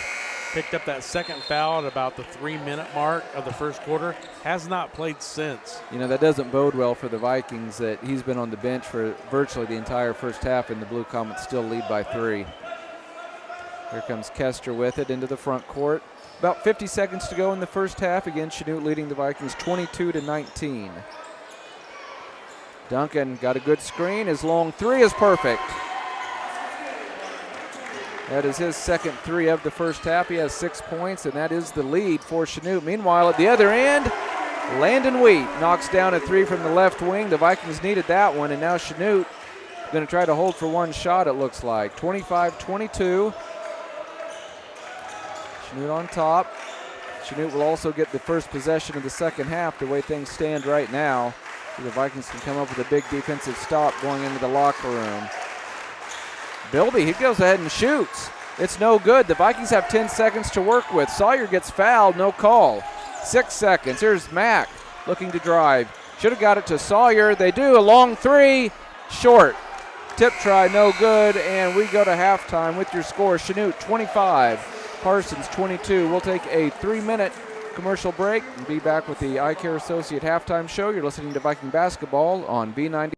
Picked up that second foul at about the 3-minute mark of the first quarter. Has not played since. You know, that doesn't bode well for the Vikings that he's been on the bench for virtually the entire first half, and the Blue Comets still lead by 3. Here comes Kester with it into the front court. About 50 seconds to go in the first half. Again, Chanute leading the Vikings 22-19. Duncan got a good screen. His long 3 is perfect. That is his second 3 of the first half. He has 6 points, and that is the lead for Chanute. Meanwhile, at the other end, Landon Wheat knocks down a 3 from the left wing. The Vikings needed that one, and now Chanute going to try to hold for one shot, it looks like. 25-22. Chanute on top. Chanute will also get the first possession of the second half the way things stand right now. So the Vikings can come up with a big defensive stop going into the locker room. Bilby, he goes ahead and shoots. It's no good. The Vikings have 10 seconds to work with. Sawyer gets fouled, no call. 6 seconds. Here's Mack looking to drive. Should have got it to Sawyer. They do. A long 3, short. Tip try, no good, and we go to halftime with your score. Chanute 25, Parsons 22. We'll take a 3-minute commercial break and be back with the Eye Care Associate halftime show. You're listening to Viking Basketball on B90.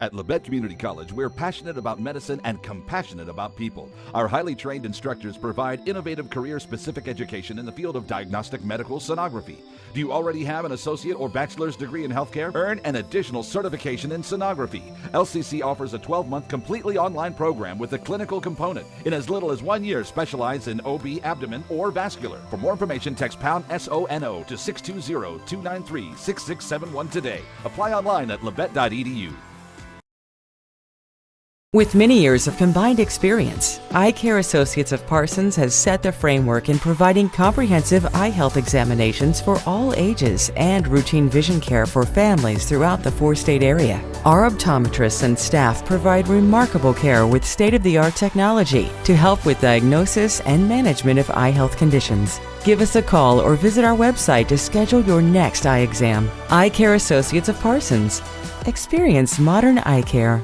At Labette Community College, we're passionate about medicine and compassionate about people. Our highly trained instructors provide innovative career-specific education in the field of diagnostic medical sonography. Do you already have an associate or bachelor's degree in healthcare? Earn an additional certification in sonography. LCC offers a 12-month completely online program with a clinical component. In as little as 1 year, specialize in OB, abdomen, or vascular. For more information, text pound SONO to 620-293-6671 today. Apply online at labette.edu. With many years of combined experience, Eye Care Associates of Parsons has set the framework in providing comprehensive eye health examinations for all ages and routine vision care for families throughout the 4-state area. Our optometrists and staff provide remarkable care with state-of-the-art technology to help with diagnosis and management of eye health conditions. Give us a call or visit our website to schedule your next eye exam. Eye Care Associates of Parsons. Experience modern eye care.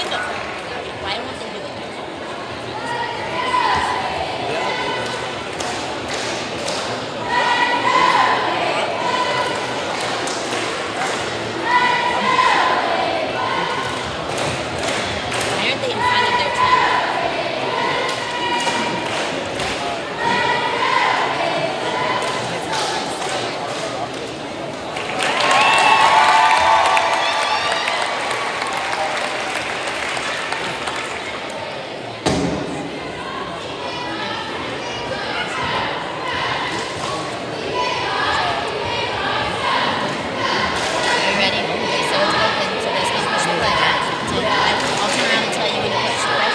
can't go for it. Why won't they do it? Why aren't they in front of their team? Are you ready? Okay, so it's open, so there's no push to play. So I'll turn around and tell you when to push, okay?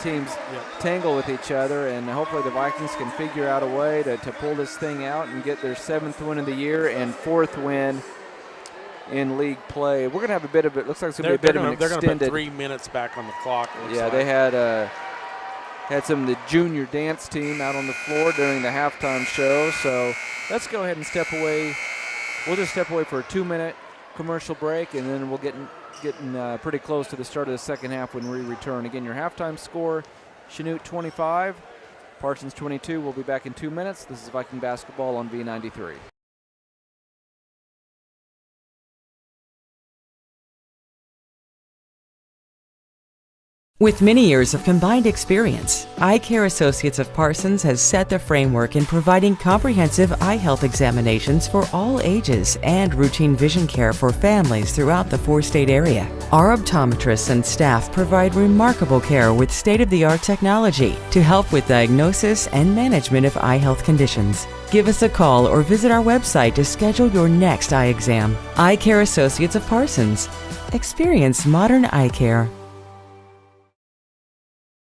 Teams tangle with each other, and hopefully the Vikings can figure out a way to pull this thing out and get their 7th win of the year and 4th win in league play. We're going to have a bit of it. Looks like it's going to be a bit of an extended. They're going to put 3 minutes back on the clock. Yeah, they had some of the junior dance team out on the floor during the halftime show. So let's go ahead and step away. We'll just step away for a 2-minute commercial break, and then we'll getting pretty close to the start of the second half when we return. Again, your halftime score, Chanute 25, Parsons 22. We'll be back in 2 minutes. This is Viking basketball on V93. With many years of combined experience, Eye Care Associates of Parsons has set the framework in providing comprehensive eye health examinations for all ages and routine vision care for families throughout the 4-state area. Our optometrists and staff provide remarkable care with state-of-the-art technology to help with diagnosis and management of eye health conditions. Give us a call or visit our website to schedule your next eye exam. Eye Care Associates of Parsons. Experience modern eye care.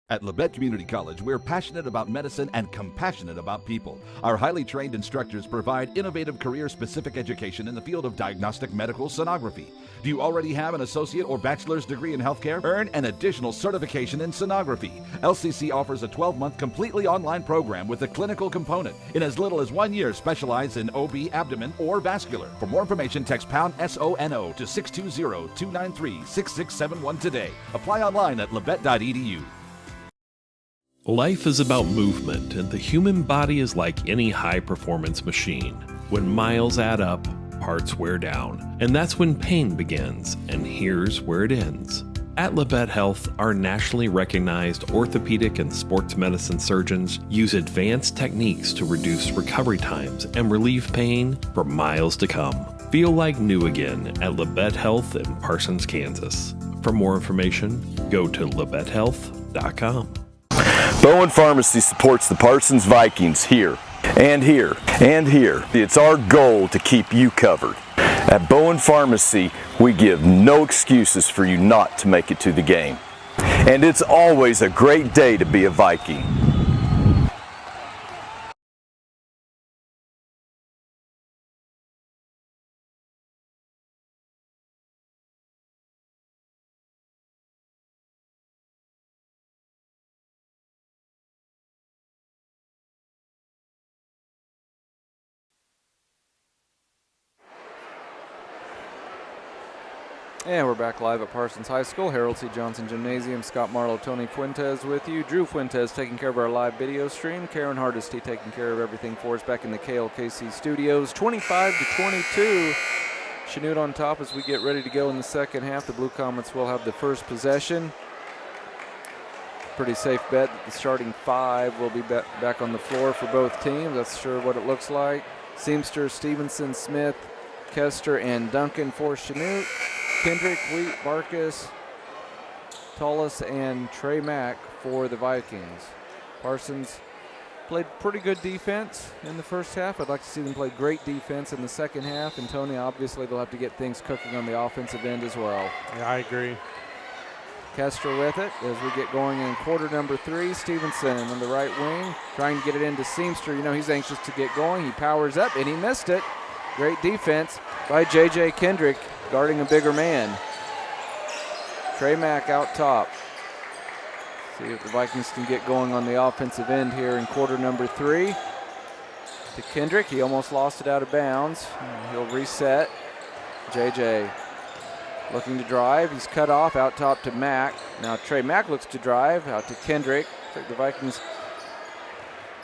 At Labette Community College, we're passionate about medicine and compassionate about people. Our highly trained instructors provide innovative career-specific education in the field of diagnostic medical sonography. Do you already have an associate or bachelor's degree in healthcare? Earn an additional certification in sonography. LCC offers a 12-month completely online program with a clinical component. In as little as 1 year, specialize in OB, abdomen, or vascular. For more information, text pound SONO to 620-293-6671 today. Apply online at labette.edu. Life is about movement, and the human body is like any high-performance machine. When miles add up, parts wear down, and that's when pain begins, and here's where it ends. At Labette Health, our nationally recognized orthopedic and sports medicine surgeons use advanced techniques to reduce recovery times and relieve pain for miles to come. Feel like new again at Labette Health in Parsons, Kansas. For more information, go to labettehealth.com. Bowen Pharmacy supports the Parsons Vikings here, and here, and here. It's our goal to keep you covered. At Bowen Pharmacy, we give no excuses for you not to make it to the game. And it's always a great day to be a Viking. And we're back live at Parsons High School, Harold C. Johnson Gymnasium. Scott Marlowe, Tony Fuentes with you. Drew Fuentes taking care of our live video stream. Karen Hardesty taking care of everything for us back in the KLKC studios. 25-22. Chanute on top as we get ready to go in the second half. The Blue Comets will have the first possession. Pretty safe bet that the starting five will be back on the floor for both teams. That's sure what it looks like. Seamster, Stevenson, Smith, Kester, and Duncan for Chanute. Kendrick, Wheat, Barkus, Tullis, and Trey Mack for the Vikings. Parsons played pretty good defense in the first half. I'd like to see them play great defense in the second half. And Tony, obviously, they'll have to get things cooking on the offensive end as well. Yeah, I agree. Kester with it as we get going in quarter number 3. Stevenson on the right wing trying to get it into Seamster. You know, he's anxious to get going. He powers up, and he missed it. Great defense by J.J. Kendrick, guarding a bigger man. Trey Mack out top. See if the Vikings can get going on the offensive end here in quarter number 3. To Kendrick, he almost lost it out of bounds. He'll reset. J.J. looking to drive. He's cut off out top to Mack. Now Trey Mack looks to drive out to Kendrick. Looks like the Vikings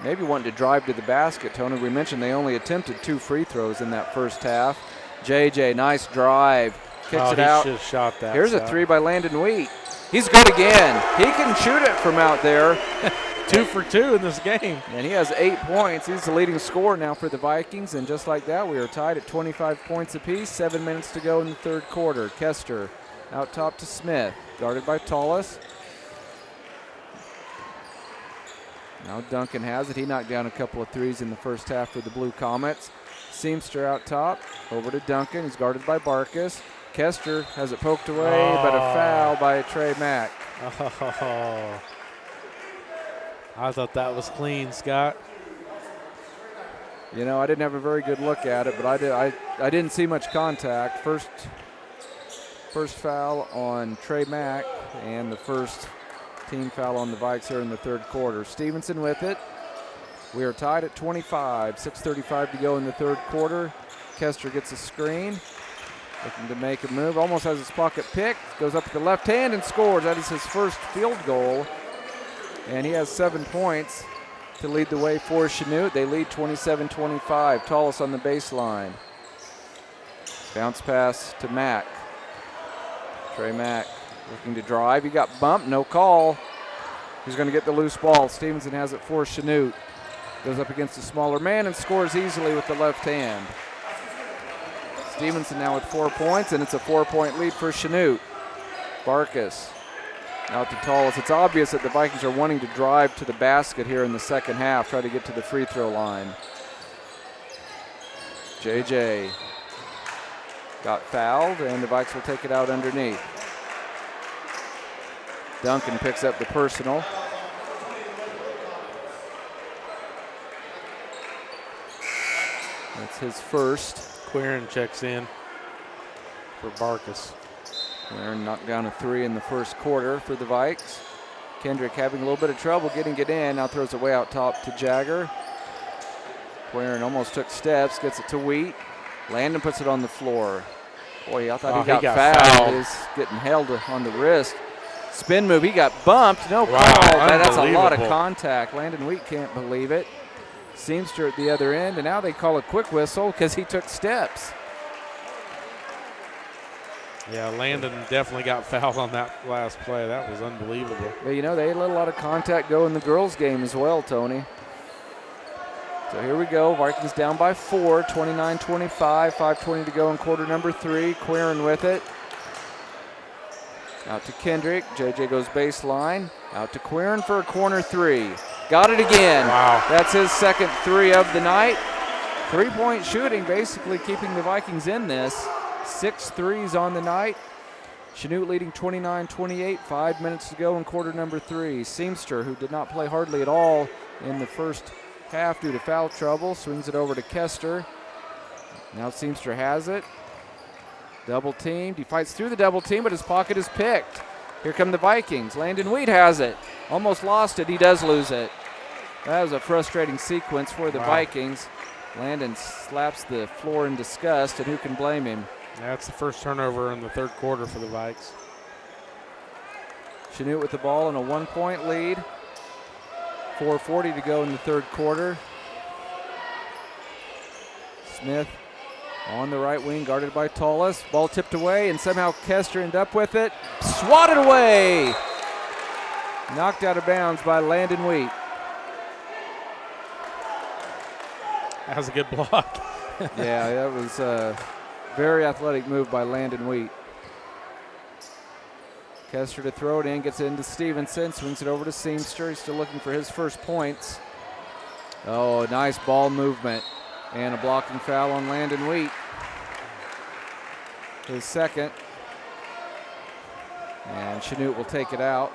maybe wanting to drive to the basket. Tony, we mentioned they only attempted 2 free throws in that first half. JJ, nice drive. Kicks it out. He should have shot that. Here's a 3 by Landon Wheat. He's good again. He can shoot it from out there. 2 for 2 in this game. And he has 8 points. He's the leading scorer now for the Vikings. And just like that, we are tied at 25 points apiece. 7 minutes to go in the third quarter. Kester out top to Smith. Guarded by Tullis. Now Duncan has it. He knocked down a couple of threes in the first half for the Blue Comets. Seamster out top. Over to Duncan. He's guarded by Barkus. Kester has it poked away, but a foul by Trey Mack. Oh. I thought that was clean, Scott. You know, I didn't have a very good look at it, but I didn't see much contact. First foul on Trey Mack, and the first team foul on the Vikes here in the third quarter. Stevenson with it. We are tied at 25. 6:35 to go in the third quarter. Kester gets a screen. Looking to make a move. Almost has his pocket picked. Goes up to the left hand and scores. That is his first field goal. And he has 7 points to lead the way for Chanute. They lead 27-25. Tullis on the baseline. Bounce pass to Mack. Trey Mack looking to drive. He got bumped. No call. He's going to get the loose ball. Stevenson has it for Chanute. Goes up against a smaller man and scores easily with the left hand. Stevenson now with 4 points, and it's a 4-point lead for Chanute. Barkus out to Tullis. It's obvious that the Vikings are wanting to drive to the basket here in the second half, try to get to the free throw line. JJ got fouled, and the Vikes will take it out underneath. Duncan picks up the personal. That's his first. Quirin checks in for Barkus. Quirin knocked down a 3 in the first quarter for the Vikes. Kendrick having a little bit of trouble getting it in. Now throws it way out top to Jagger. Quirin almost took steps, gets it to Wheat. Landon puts it on the floor. Boy, I thought he got fouled. He's getting held on the wrist. Spin move, he got bumped. No call. That's a lot of contact. Landon Wheat can't believe it. Seamster at the other end, and now they call a quick whistle because he took steps. Yeah, Landon definitely got fouled on that last play. That was unbelievable. But, you know, they let a lot of contact go in the girls' game as well, Tony. So here we go. Vikings down by 4, 29-25, 5:20 to go in quarter number 3. Quirin with it. Out to Kendrick. JJ goes baseline. Out to Quirin for a corner 3. Got it again. Wow. That's his second 3 of the night. 3-point shooting, basically keeping the Vikings in this. 6 threes on the night. Chanute leading 29-28, 5 minutes to go in quarter number 3. Seamster, who did not play hardly at all in the first half due to foul trouble, swings it over to Kester. Now Seamster has it. Double teamed. He fights through the double team, but his pocket is picked. Here come the Vikings. Landon Wheat has it. Almost lost it. He does lose it. That was a frustrating sequence for the Vikings. Landon slaps the floor in disgust, and who can blame him? That's the first turnover in the third quarter for the Vikes. Chanute with the ball in a 1-point lead. 4:40 to go in the third quarter. Smith on the right wing, guarded by Tullis. Ball tipped away, and somehow Kester ended up with it. Swatted away! Knocked out of bounds by Landon Wheat. That was a good block. Yeah, that was a very athletic move by Landon Wheat. Kester to throw it in, gets it into Stevenson, swings it over to Seamster. He's still looking for his first points. Oh, nice ball movement. And a blocking foul on Landon Wheat. His second. And Chanute will take it out.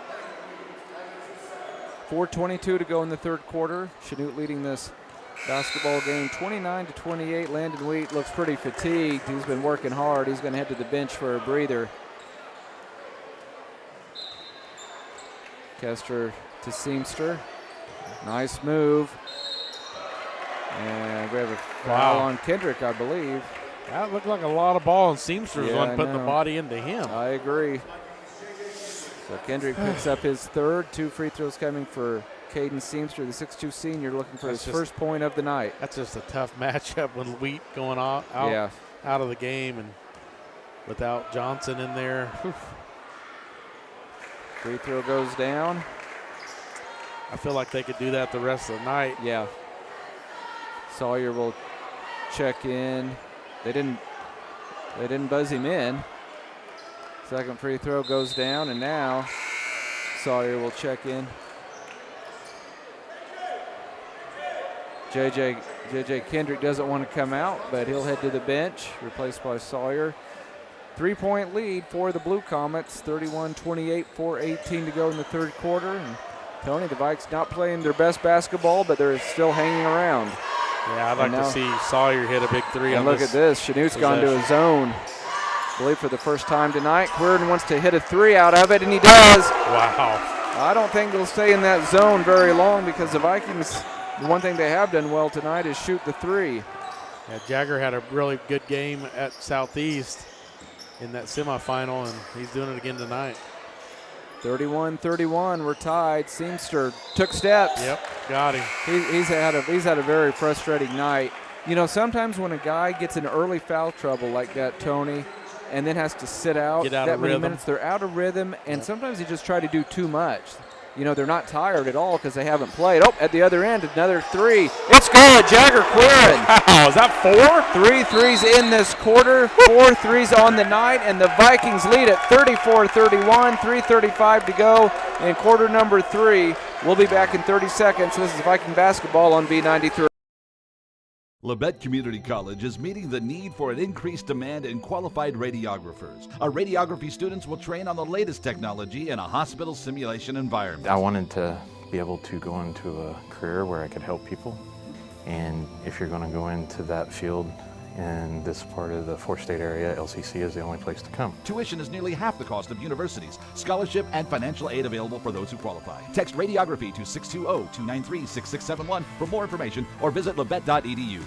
4:22 to go in the third quarter. Chanute leading this basketball game 29-28. Landon Wheat looks pretty fatigued. He's been working hard. He's going to head to the bench for a breather. Kester to Seamster. Nice move. And we have a foul on Kendrick, I believe. That looked like a lot of ball, and Seamster was one putting the body into him. I agree. So Kendrick picks up his third. 2 free throws coming for Caden Seamster, the 6'2 senior, looking for his first point of the night. That's just a tough matchup when Wheat going out of the game and without Johnson in there. Whew. Free throw goes down. I feel like they could do that the rest of the night. Yeah. Sawyer will check in. They didn't buzz him in. Second free throw goes down, and now Sawyer will check in. JJ Kendrick doesn't want to come out, but he'll head to the bench, replaced by Sawyer. 3-point lead for the Blue Comets, 31-28, 4:18 to go in the third quarter. And Tony, the Vikes not playing their best basketball, but they're still hanging around. Yeah, I'd like to see Sawyer hit a big 3 on this. Look at this. Chanute's gone to a zone. I believe for the first time tonight. Quirin wants to hit a 3 out of it, and he does. Wow. I don't think they'll stay in that zone very long because the Vikings, the one thing they have done well tonight is shoot the 3. Yeah, Jagger had a really good game at Southeast in that semifinal, and he's doing it again tonight. 31-31, we're tied. Seamster took steps. Yep, got him. He's had a very frustrating night. You know, sometimes when a guy gets in early foul trouble like that, Tony, and then has to sit out that many minutes, they're out of rhythm, and sometimes they just try to do too much. You know, they're not tired at all because they haven't played. Oh, at the other end, another 3. It's good. Jagger Quirin. Wow, is that 4? 3 threes in this quarter, 4 threes on the night, and the Vikings lead at 34-31, 3:35 to go in quarter number 3. We'll be back in 30 seconds. This is Viking basketball on B93. Labette Community College is meeting the need for an increased demand in qualified radiographers. Our radiography students will train on the latest technology in a hospital simulation environment. I wanted to be able to go into a career where I could help people. And if you're going to go into that field in this part of the 4-state area, LCC is the only place to come. Tuition is nearly half the cost of universities. Scholarship and financial aid available for those who qualify. Text radiography to 620-293-6671 for more information or visit labette.edu.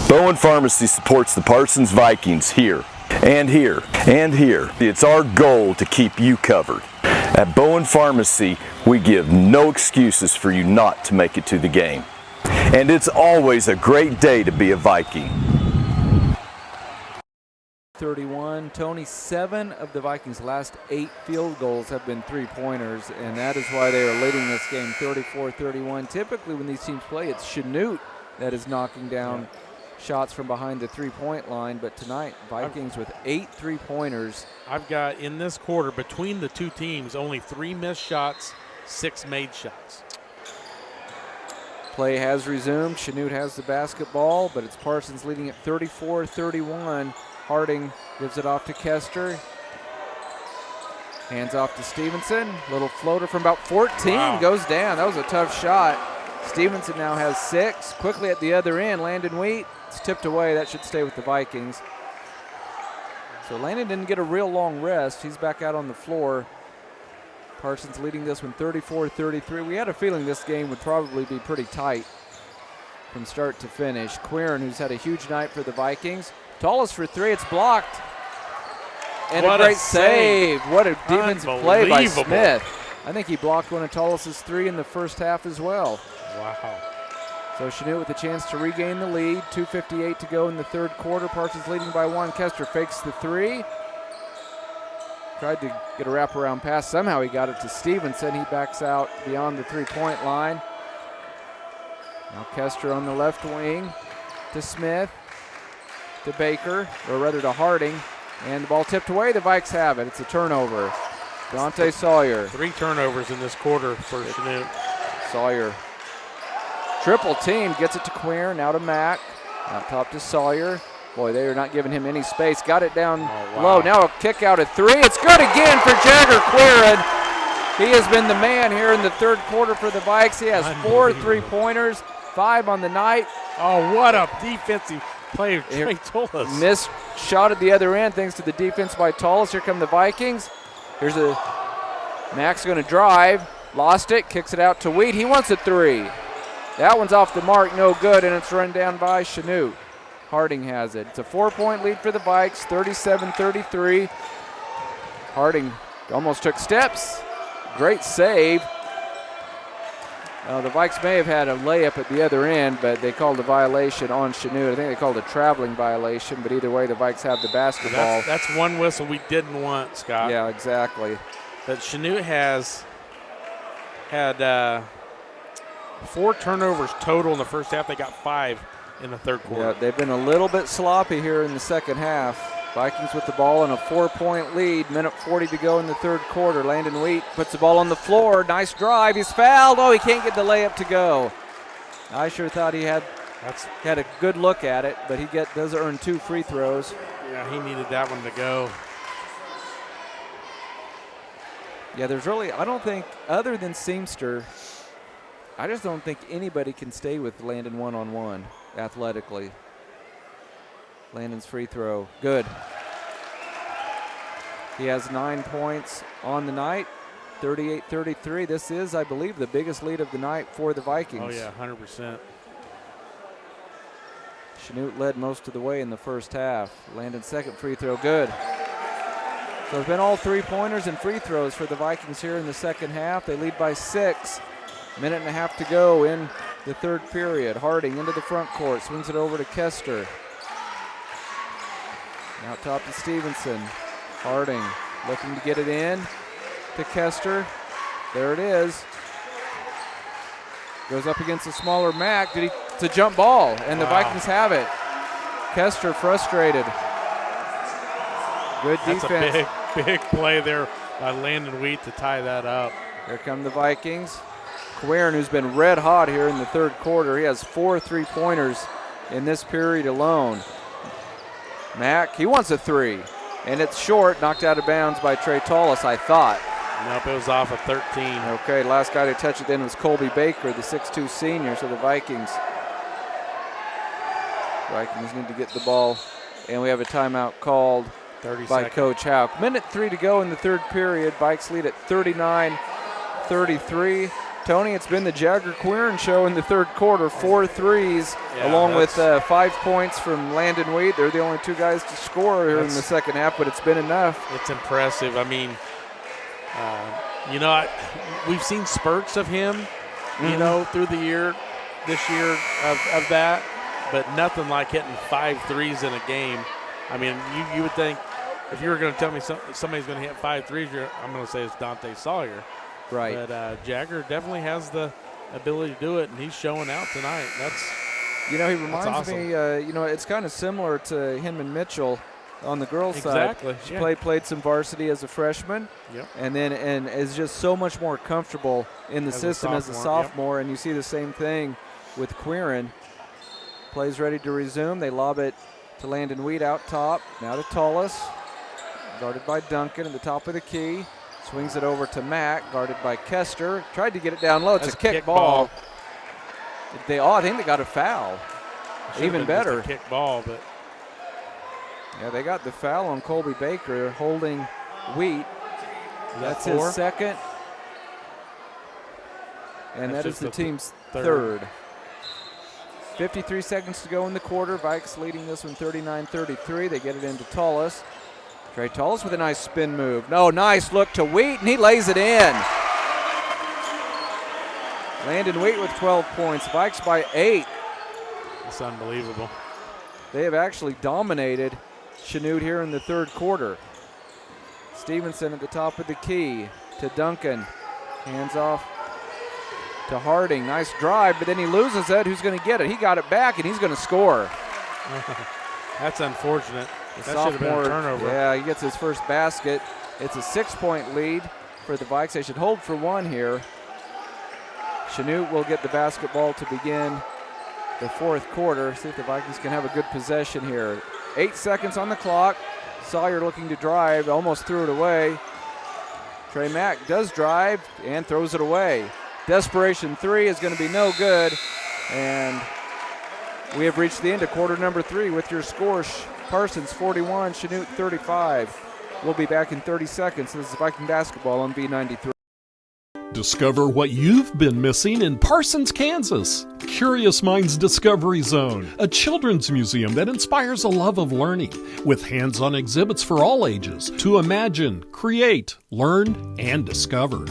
Bowen Pharmacy supports the Parsons Vikings here, and here, and here. It's our goal to keep you covered. At Bowen Pharmacy, we give no excuses for you not to make it to the game. And it's always a great day to be a Viking. 34-31. Tony, 7 of the Vikings' last 8 field goals have been three-pointers, and that is why they are leading this game 34-31. Typically when these teams play, it's Chanute that is knocking down shots from behind the three-point line, but tonight Vikings with 8 three-pointers. I've got in this quarter between the two teams only 3 missed shots, 6 made shots. Play has resumed. Chanute has the basketball, but it's Parsons leading at 34-31. Harding gives it off to Kester. Hands off to Stevenson. Little floater from about 14 goes down. That was a tough shot. Stevenson now has 6. Quickly at the other end, Landon Wheat. It's tipped away. That should stay with the Vikings. So Landon didn't get a real long rest. He's back out on the floor. Parsons leading this one 34-33. We had a feeling this game would probably be pretty tight from start to finish. Quirin, who's had a huge night for the Vikings. Tallest for 3. It's blocked. And what a great save. What a defensive play by Smith. I think he blocked one of Tolles' 3 in the first half as well. Wow. So Chanute with a chance to regain the lead. 2:58 to go in the third quarter. Parsons leading by 1. Kester fakes the 3. Tried to get a wraparound pass. Somehow he got it to Stevenson. He backs out beyond the three-point line. Now Kester on the left wing to Smith, to Baker, or rather to Harding. And the ball tipped away. The Vikes have it. It's a turnover. Dante Sawyer. 3 turnovers in this quarter for Chanute. Sawyer. Triple team, gets it to Quirin, now to Mack. Out top to Sawyer. Boy, they are not giving him any space. Got it down low. Now a kick out at 3. It's good again for Jagger Quirin. He has been the man here in the third quarter for the Vikes. He has 4 three-pointers, 5 on the night. Oh, what a defensive play of Trey Tullis. Missed shot at the other end thanks to the defense by Tullis. Here come the Vikings. Here's a Mack's going to drive. Lost it, kicks it out to Wheat. He wants a 3. That one's off the mark, no good, and it's run down by Chanute. Harding has it. It's a 4-point lead for the Vikes, 37-33. Harding almost took steps. Great save. The Vikes may have had a layup at the other end, but they called a violation on Chanute. I think they called a traveling violation, but either way, the Vikes have the basketball. That's one whistle we didn't want, Scott. Yeah, exactly. But Chanute has had 4 turnovers total in the first half. They got 5 in the third quarter. Yeah, they've been a little bit sloppy here in the second half. Vikings with the ball in a 4-point lead. Minute 40 to go in the third quarter. Landon Wheat puts the ball on the floor. Nice drive. He's fouled. Oh, he can't get the layup to go. I sure thought he had a good look at it, but he does earn 2 free throws. Yeah, he needed that one to go. Yeah, there's really, I don't think, other than Seamster, I just don't think anybody can stay with Landon one-on-one athletically. Landon's free throw, good. He has 9 points on the night, 38-33. This is, I believe, the biggest lead of the night for the Vikings. Oh, yeah, 100%. Chanute led most of the way in the first half. Landon's second free throw, good. So it's been all 3-pointers and free throws for the Vikings here in the second half. They lead by 6. Minute and a half to go in the third period. Harding into the front court, swings it over to Kester. Out top to Stevenson. Harding looking to get it in to Kester. There it is. Goes up against a smaller Mack. It's a jump ball, and the Vikings have it. Kester frustrated. Good defense. That's a big play there by Landon Wheat to tie that up. Here come the Vikings. Quirin, who's been red hot here in the third quarter. He has 4 3-pointers in this period alone. Mack, he wants a 3. And it's short, knocked out of bounds by Trey Tullis, I thought. Nope, it was off of 13. Okay, last guy to touch it then was Colby Baker, the 6'2 senior, so the Vikings need to get the ball. And we have a timeout called by Coach Houck. Minute 3 to go in the third period. Vikes lead at 39-33. Tony, it's been the Jagger Quirin show in the third quarter. 4 threes, along with 5 points from Landon Wheat. They're the only 2 guys to score here in the second half, but it's been enough. It's impressive. I mean, we've seen spurts of him, through the year, this year of that, but nothing like hitting 5 threes in a game. I mean, you would think if you were going to tell me somebody's going to hit 5 threes, I'm going to say it's Dante Sawyer. Right. But Jagger definitely has the ability to do it, and he's showing out tonight. He reminds awesome. me, it's kind of similar to Hinman Mitchell on the girls' Exactly. side. She Yeah. played some varsity as a freshman, Yep. and is just so much more comfortable in the system as a sophomore. And you see the same thing with Quirin. Plays ready to resume. They lob it to Landon Wheat out top. Now to Tullis, guarded by Duncan at the top of the key. Swings it over to Mack, guarded by Kester. Tried to get it down low. It's a kick ball. I think they got a foul. Even better. Just a kick ball, but yeah, they got the foul on Colby Baker holding Wheat. That's four? his second. And That's that is just the the team's third. 53 seconds to go in the quarter. Vikes leading this one 39-33. They get it into Tullis. Trey Tullis with a nice spin move. Nice look to Wheat, and he lays it in. Landon Wheat with 12 points. Vikes by 8. it's unbelievable. They have actually dominated Chanute here in the third quarter. Stevenson at the top of the key to Duncan. Hands off to Harding. Nice drive, but then he loses it. Who's going to get it? He got it back, and he's going to score. That's unfortunate. The That should have been a turnover. Yeah, he gets his first basket. It's a 6-point lead for the Vikes. They should hold for one here. Chanute will get the basketball to begin the fourth quarter. See if the Vikings can have a good possession here. 8 seconds on the clock. Sawyer looking to drive, almost threw it away. Trey Mack does drive and throws it away. Desperation three is going to be no good. And we have reached the end of quarter number 3 with your score. Parsons 41, Chanute 35. We'll be back in 30 seconds. This is Viking basketball on B93. Discover what you've been missing in Parsons, Kansas. Curious Minds Discovery Zone, a children's museum that inspires a love of learning, with hands-on exhibits for all ages to imagine, create, learn, and discover.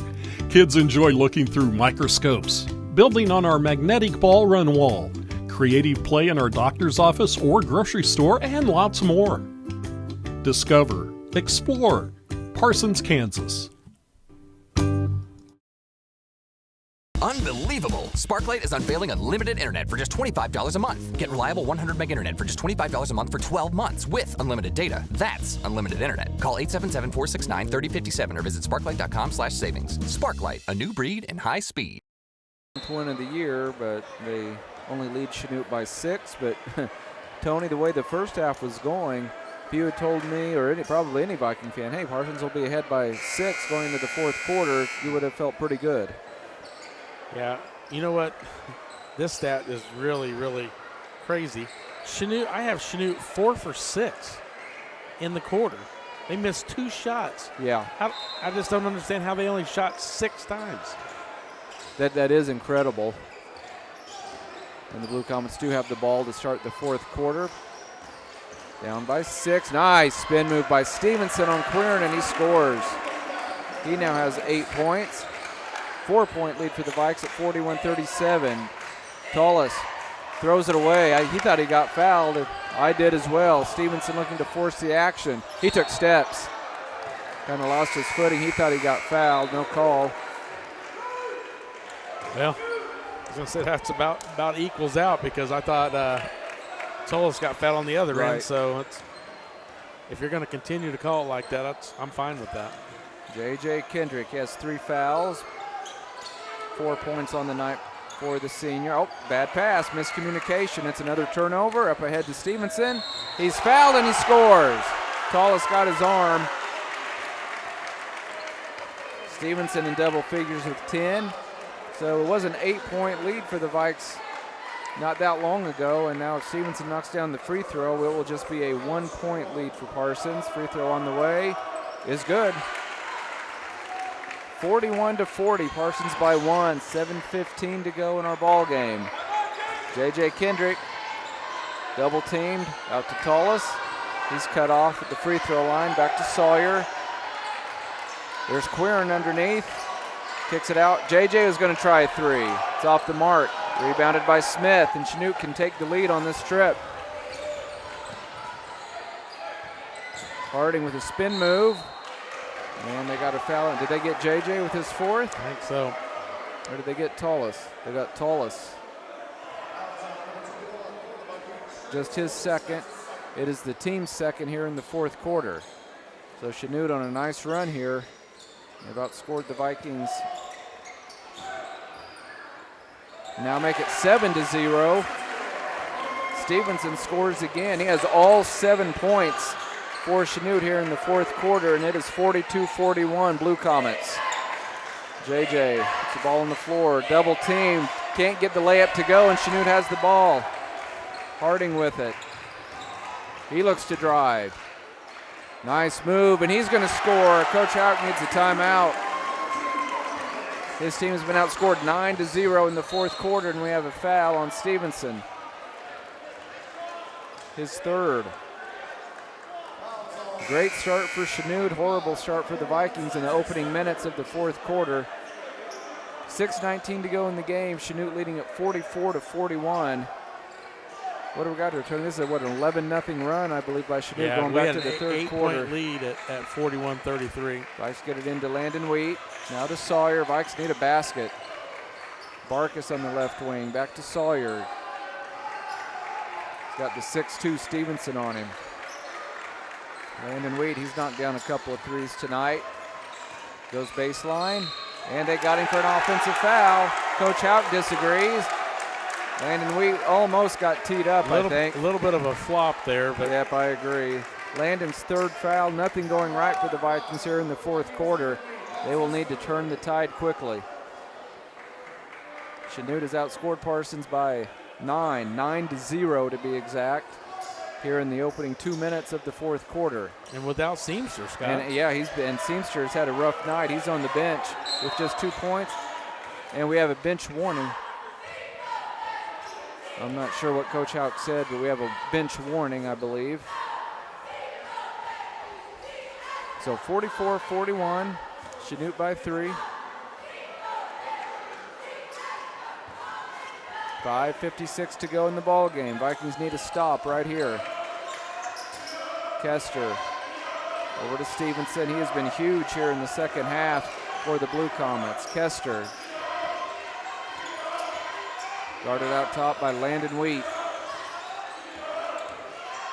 Kids enjoy looking through microscopes, building on our magnetic ball run wall, creative play in our doctor's office or grocery store, and lots more. Discover, explore, Parsons, Kansas. Unbelievable! Sparklight is unveiling unlimited internet for just $25 a month. Get reliable 100 meg internet for just $25 a month for 12 months with unlimited data. That's unlimited internet. Call 877-469-3057 or visit sparklight.com/savings. Sparklight, a new breed and high speed. Win of the year, but they only lead Chanute by 6. But Tony, the way the first half was going, if you had told me, or probably any Viking fan, hey, Parsons will be ahead by 6 going into the fourth quarter, you would have felt pretty good. Yeah, you know what? This stat is really, really crazy. I have Chanute 4 for 6 in the quarter. They missed 2 shots. Yeah. I just don't understand how they only shot 6 times. That is incredible. And the Blue Comets do have the ball to start the fourth quarter. Down by 6. Nice spin move by Stevenson on Quirin, and he scores. He now has 8 points. 4-point lead for the Vikes at 41-37. Tullis throws it away. He thought he got fouled. I did as well. Stevenson looking to force the action. He took steps. Kind of lost his footing. He thought he got fouled. No call. Well, I was going to say that's about equals out, because I thought Tullis got fouled on the other end. So if you're going to continue to call it like that, I'm fine with that. J.J. Kendrick has 3 fouls. 4 points on the night for the senior. Oh, bad pass, miscommunication. It's another turnover. Up ahead to Stevenson. He's fouled and he scores. Tullis got his arm. Stevenson in double figures with 10. So it was an 8-point lead for the Vikes not that long ago, and now if Stevenson knocks down the free throw, it will just be a 1-point lead for Parsons. Free throw on the way is good. 41-40, Parsons by 1, 7:15 to go in our ball game. J.J. Kendrick double teamed out to Tullis. He's cut off at the free throw line, back to Sawyer. There's Quirin underneath, kicks it out. J.J. is going to try a 3. It's off the mark, rebounded by Smith, and Chanute can take the lead on this trip. Harding with a spin move. And they got a foul. Did they get JJ with his fourth? I think so. Or did they get Tullis? They got Tullis. Just his second. It is the team's second here in the fourth quarter. So Chanute on a nice run here. They've outscored the Vikings. Now make it 7-0. Stevenson scores again. He has all 7 points for Chanute here in the fourth quarter, and it is 42-41 Blue Comets. JJ puts the ball on the floor, double team, can't get the layup to go, and Chanute has the ball. Harding with it. He looks to drive. Nice move, and he's going to score. Coach Houck needs a timeout. His team has been outscored 9-0 in the fourth quarter, and we have a foul on Stevenson. His third. Great start for Chanute, horrible start for the Vikings in the opening minutes of the fourth quarter. 6:19 to go in the game. Chanute leading at 44-41. What do we got here, Tony? This is an 11-0 run, I believe, by Chanute going back to the third quarter. 8-point lead at 41-33. Vikes get it into Landon Wheat. Now to Sawyer. Vikes need a basket. Barkus on the left wing. Back to Sawyer. He's got the 6'2 Stevenson on him. Landon Wheat, he's knocked down a couple of threes tonight. Goes baseline. And they got him for an offensive foul. Coach Houck disagrees. Landon Wheat almost got teed up, I think. A little bit of a flop there. But yep, I agree. Landon's third foul. Nothing going right for the Vikings here in the fourth quarter. They will need to turn the tide quickly. Chanute has outscored Parsons by 9-0 to be exact, here in the opening 2 minutes of the fourth quarter. And without Seamster, Scott. And yeah, Seamster has had a rough night. He's on the bench with just 2 points. And we have a bench warning. I'm not sure what Coach Houck said, but we have a bench warning, I believe. So 44-41, Chanute by 3. 5:56 to go in the ball game. Vikings need a stop right here. Kester over to Stevenson. He has been huge here in the second half for the Blue Comets. Kester guarded out top by Landon Wheat.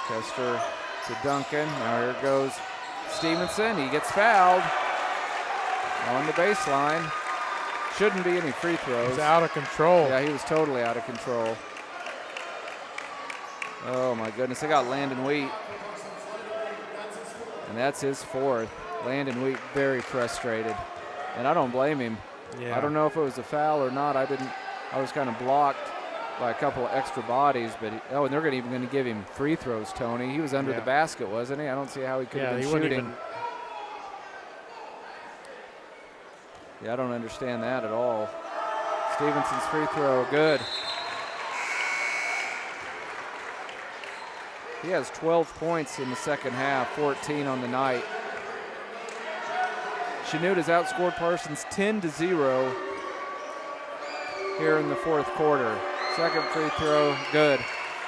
Kester to Duncan. Now here goes Stevenson. He gets fouled on the baseline. Shouldn't be any free throws. He's out of control. Yeah, he was totally out of control. Oh my goodness, they got Landon Wheat. And that's his fourth. Landon Wheat very frustrated. And I don't blame him. Yeah. I don't know if it was a foul or not. I was kind of blocked by a couple of extra bodies, but and they're even going to give him free throws, Tony. He was under the basket, wasn't he? I don't see how he could have been shooting. Yeah, I don't understand that at all. Stevenson's free throw, good. He has 12 points in the second half, 14 on the night. Chanute has outscored Parsons 10-0 here in the fourth quarter. Second free throw, good.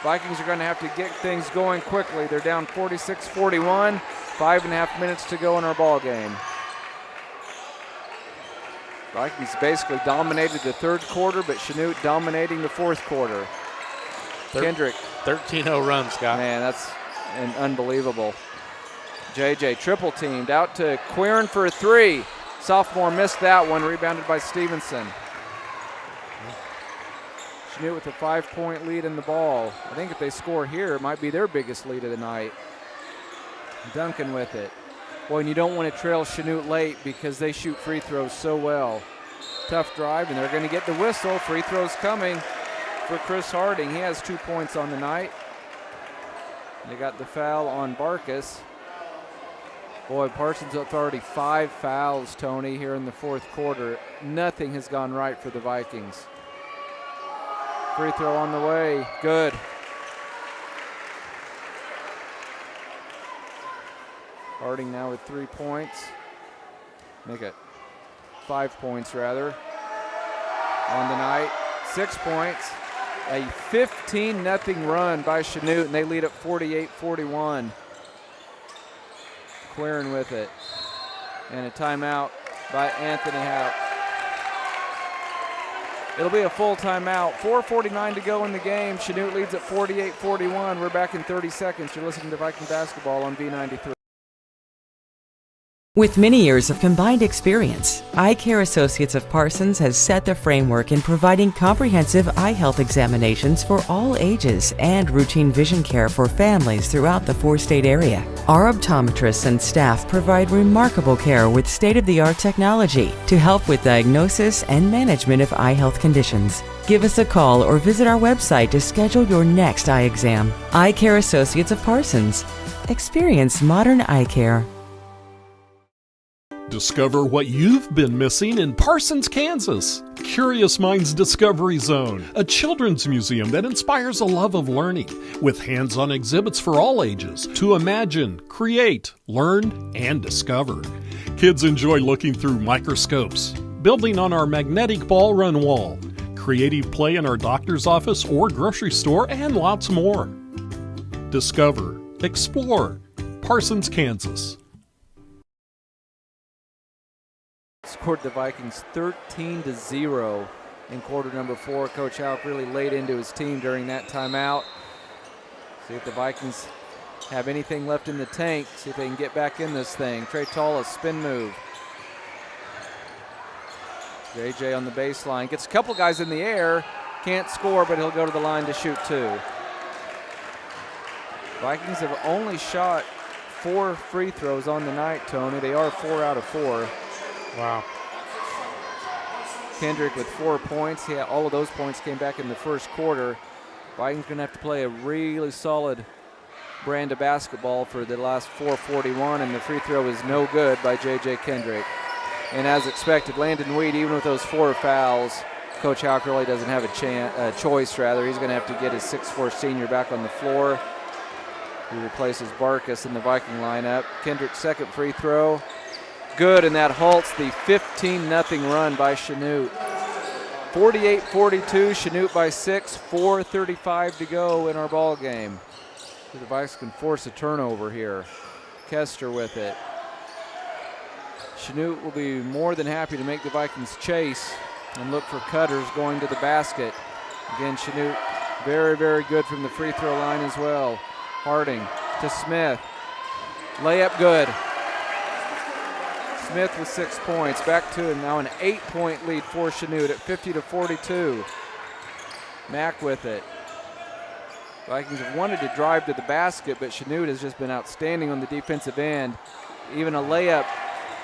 Vikings are going to have to get things going quickly. They're down 46-41, 5.5 minutes to go in our ball game. Vikings basically dominated the third quarter, but Chanute dominating the fourth quarter. Kendrick. 13-0 run, Scott. Man, that's unbelievable. JJ triple teamed out to Quirin for a three. Sophomore missed that one, rebounded by Stevenson. Chanute with a 5-point lead in the ball. I think if they score here, it might be their biggest lead of the night. Duncan with it. Boy, and you don't want to trail Chanute late because they shoot free throws so well. Tough drive, and they're going to get the whistle. Free throws coming for Chris Harding. He has 2 points on the night. They got the foul on Barkus. Boy, Parsons with already 5 fouls, Tony, here in the fourth quarter. Nothing has gone right for the Vikings. Free throw on the way, good. Harding now with 3 points. Make it 5 points rather on the night. 6 points. A 15-0 run by Chanute, and they lead at 48-41. Querin with it. And a timeout by Anthony Houck. It'll be a full timeout. 4:49 to go in the game. Chanute leads at 48-41. We're back in 30 seconds. You're listening to Viking Basketball on B93. With many years of combined experience, Eye Care Associates of Parsons has set the framework in providing comprehensive eye health examinations for all ages and routine vision care for families throughout the four-state area. Our optometrists and staff provide remarkable care with state-of-the-art technology to help with diagnosis and management of eye health conditions. Give us a call or visit our website to schedule your next eye exam. Eye Care Associates of Parsons. Experience modern eye care. Discover what you've been missing in Parsons, Kansas. Curious Minds Discovery Zone, a children's museum that inspires a love of learning, with hands-on exhibits for all ages to imagine, create, learn, and discover. Kids enjoy looking through microscopes, building on our magnetic ball run wall, creative play in our doctor's office or grocery store, and lots more. Discover, explore, Parsons, Kansas. Scored the Vikings 13-0 in quarter number 4. Coach Houck really laid into his team during that timeout. See if the Vikings have anything left in the tank. See if they can get back in this thing. Trey Tall, a spin move. JJ on the baseline. Gets a couple guys in the air. Can't score, but he'll go to the line to shoot 2. Vikings have only shot 4 free throws on the night, Tony. They are 4 out of 4. Wow. Kendrick with 4 points. All of those points came back in the first quarter. Vikings going to have to play a really solid brand of basketball for the last 4:41, and the free throw is no good by J.J. Kendrick. And as expected, Landon Weed, even with those 4 fouls, Coach Houck really doesn't have a choice, rather. He's going to have to get his 6'4" senior back on the floor. He replaces Barkas in the Viking lineup. Kendrick's second free throw. Good, and that halts the 15-0 run by Chanute. 48-42, Chanute by 6, 4:35 to go in our ball game. The Vikings can force a turnover here. Kester with it. Chanute will be more than happy to make the Vikings chase and look for cutters going to the basket. Again, Chanute very, very good from the free throw line as well. Harding to Smith. Layup good. Smith with 6 points, back to now an 8-point lead for Chanute at 50-42. Mack with it. Vikings have wanted to drive to the basket, but Chanute has just been outstanding on the defensive end. Even a layup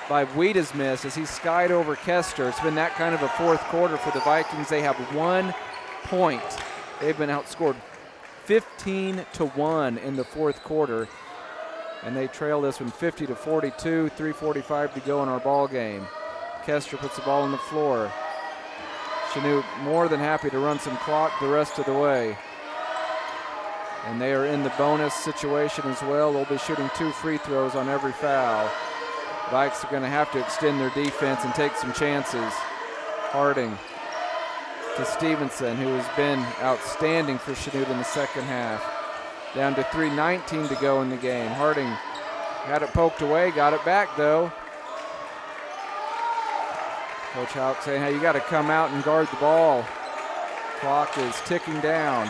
by Weed has missed as he skied over Kester. It's been that kind of a fourth quarter for the Vikings. They have 1 point. They've been outscored 15-1 in the fourth quarter. And they trail this one 50-42, 3:45 to go in our ball game. Kester puts the ball on the floor. Chanute more than happy to run some clock the rest of the way. And they are in the bonus situation as well. They'll be shooting 2 free throws on every foul. Vikes are going to have to extend their defense and take some chances. Harding to Stevenson, who has been outstanding for Chanute in the second half. Down to 3:19 to go in the game. Harding had it poked away, got it back though. Coach Houck saying, hey, you got to come out and guard the ball. Clock is ticking down.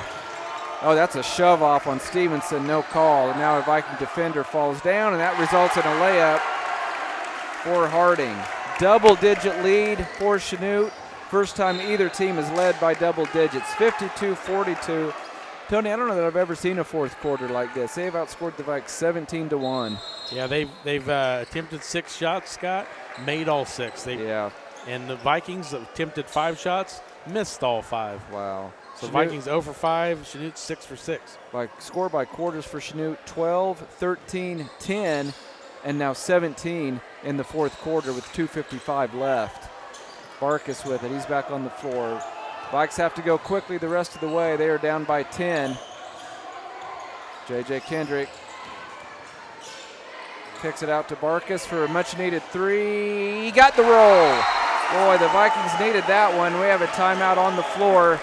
Oh, that's a shove off on Stevenson, no call. And now a Viking defender falls down, and that results in a layup for Harding. Double-digit lead for Chanute. First time either team is led by double digits, 52-42. Tony, I don't know that I've ever seen a fourth quarter like this. They've outscored the Vikes 17-1. Yeah, they've attempted 6 shots, Scott, made all 6. Yeah. And the Vikings attempted 5 shots, missed all 5. Wow. So Vikings 0 for 5, Chanute 6 for 6. Score by quarters for Chanute, 12, 13, 10, and now 17 in the fourth quarter with 2:55 left. Barkas with it. He's back on the floor. Vikes have to go quickly the rest of the way. They are down by 10. J.J. Kendrick kicks it out to Barkas for a much-needed 3. He got the roll. Boy, the Vikings needed that one. We have a timeout on the floor.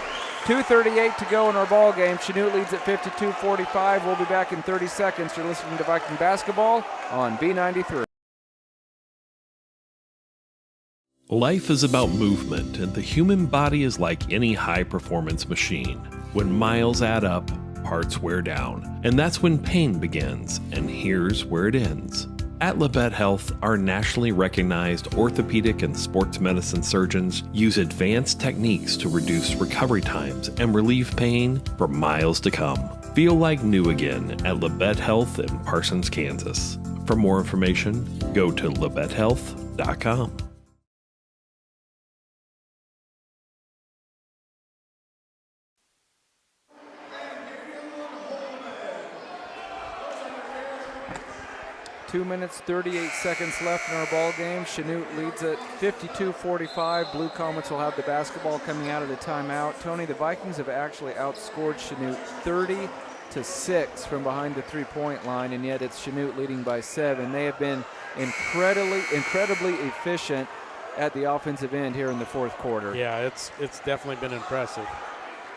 2:38 to go in our ball game. Chanute leads at 52-45. We'll be back in 30 seconds. You're listening to Viking Basketball on B93. Life is about movement, and the human body is like any high-performance machine. When miles add up, parts wear down, and that's when pain begins, and here's where it ends. At Labette Health, our nationally recognized orthopedic and sports medicine surgeons use advanced techniques to reduce recovery times and relieve pain for miles to come. Feel like new again at Labette Health in Parsons, Kansas. For more information, go to labettehealth.com. Two minutes, 38 seconds left in our ball game. Chanute leads at 52-45. Blue Comets will have the basketball coming out of the timeout. Tony, the Vikings have actually outscored Chanute 30-6 from behind the three-point line, and yet it's Chanute leading by 7. They have been incredibly efficient at the offensive end here in the fourth quarter. Yeah, it's definitely been impressive.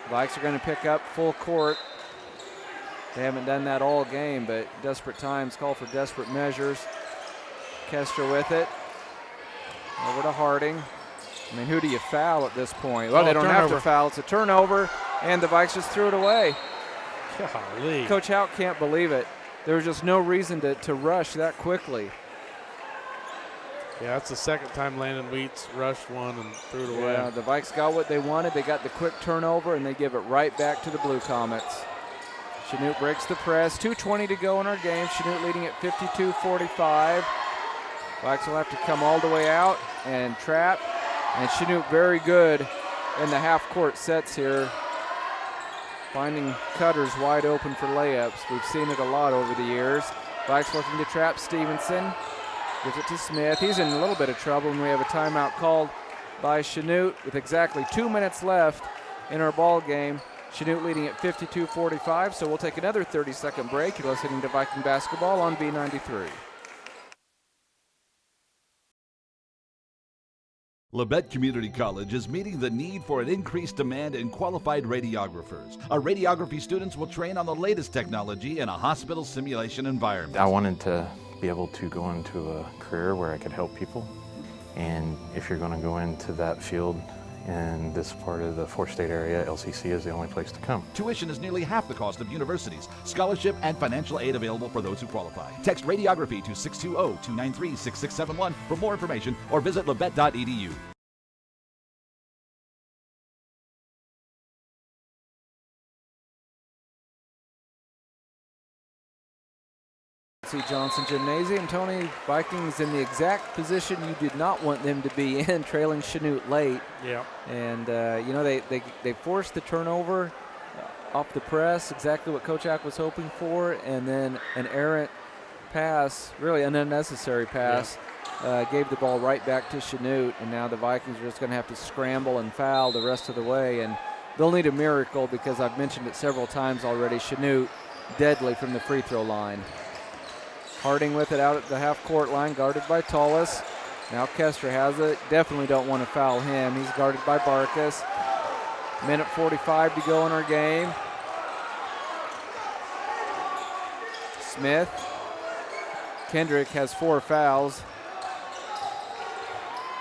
Vikes are going to pick up full court. They haven't done that all game, but desperate times call for desperate measures. Kester with it. Over to Harding. I mean, who do you foul at this point? Well, they don't have to foul. It's a turnover, and the Vikes just threw it away. Golly. Coach Hout can't believe it. There was just no reason to rush that quickly. Yeah, that's the second time Landon Wheats rushed one and threw it away. Yeah, the Vikes got what they wanted. They got the quick turnover, and they give it right back to the Blue Comets. Chanute breaks the press. 2:20 to go in our game. Chanute leading at 52-45. Vikes will have to come all the way out and trap. And Chanute very good in the half-court sets here, finding cutters wide open for layups. We've seen it a lot over the years. Vikes looking to trap Stevenson. Gives it to Smith. He's in a little bit of trouble, and we have a timeout called by Chanute with exactly 2 minutes left in our ball game. Chanute leading at 52-45, so we'll take another 30-second break. You're listening to Viking Basketball on B93. Labette Community College is meeting the need for an increased demand in qualified radiographers. Our radiography students will train on the latest technology in a hospital simulation environment. I wanted to be able to go into a career where I could help people. And if you're going to go into that field in this part of the four-state area, LCC is the only place to come. Tuition is nearly half the cost of universities. Scholarship and financial aid available for those who qualify. Text radiography to 620-293-6671 for more information or visit labette.edu. C. Johnson Gymnasium. Tony, Vikings in the exact position you did not want them to be in, trailing Chanute late. Yeah. And, you know, they forced the turnover off the press, exactly what Coach Ack was hoping for, and then an errant pass, really an unnecessary pass, gave the ball right back to Chanute, and now the Vikings are just going to have to scramble and foul the rest of the way, and they'll need a miracle because I've mentioned it several times already. Chanute deadly from the free throw line. Harding with it out at the half-court line, guarded by Tullis. Now Kester has it. Definitely don't want to foul him. He's guarded by Barkas. Minute 45 to go in our game. Smith. Kendrick has 4 fouls.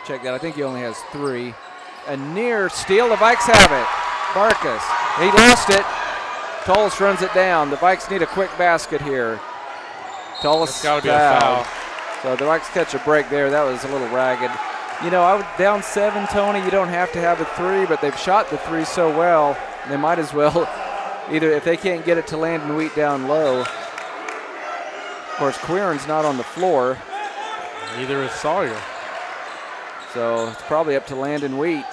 Check that. I think he only has 3. A near steal. The Vikes have it. Barkas. He lost it. Tullis runs it down. The Vikes need a quick basket here. Tullis got to be a foul. So the Vikes catch a break there. That was a little ragged. You know, I was down 7, Tony. You don't have to have a 3, but they've shot the 3 so well, they might as well, either if they can't get it to Landon Wheat down low. Of course, Quirin's not on the floor. Neither is Sawyer. So it's probably up to Landon Wheat.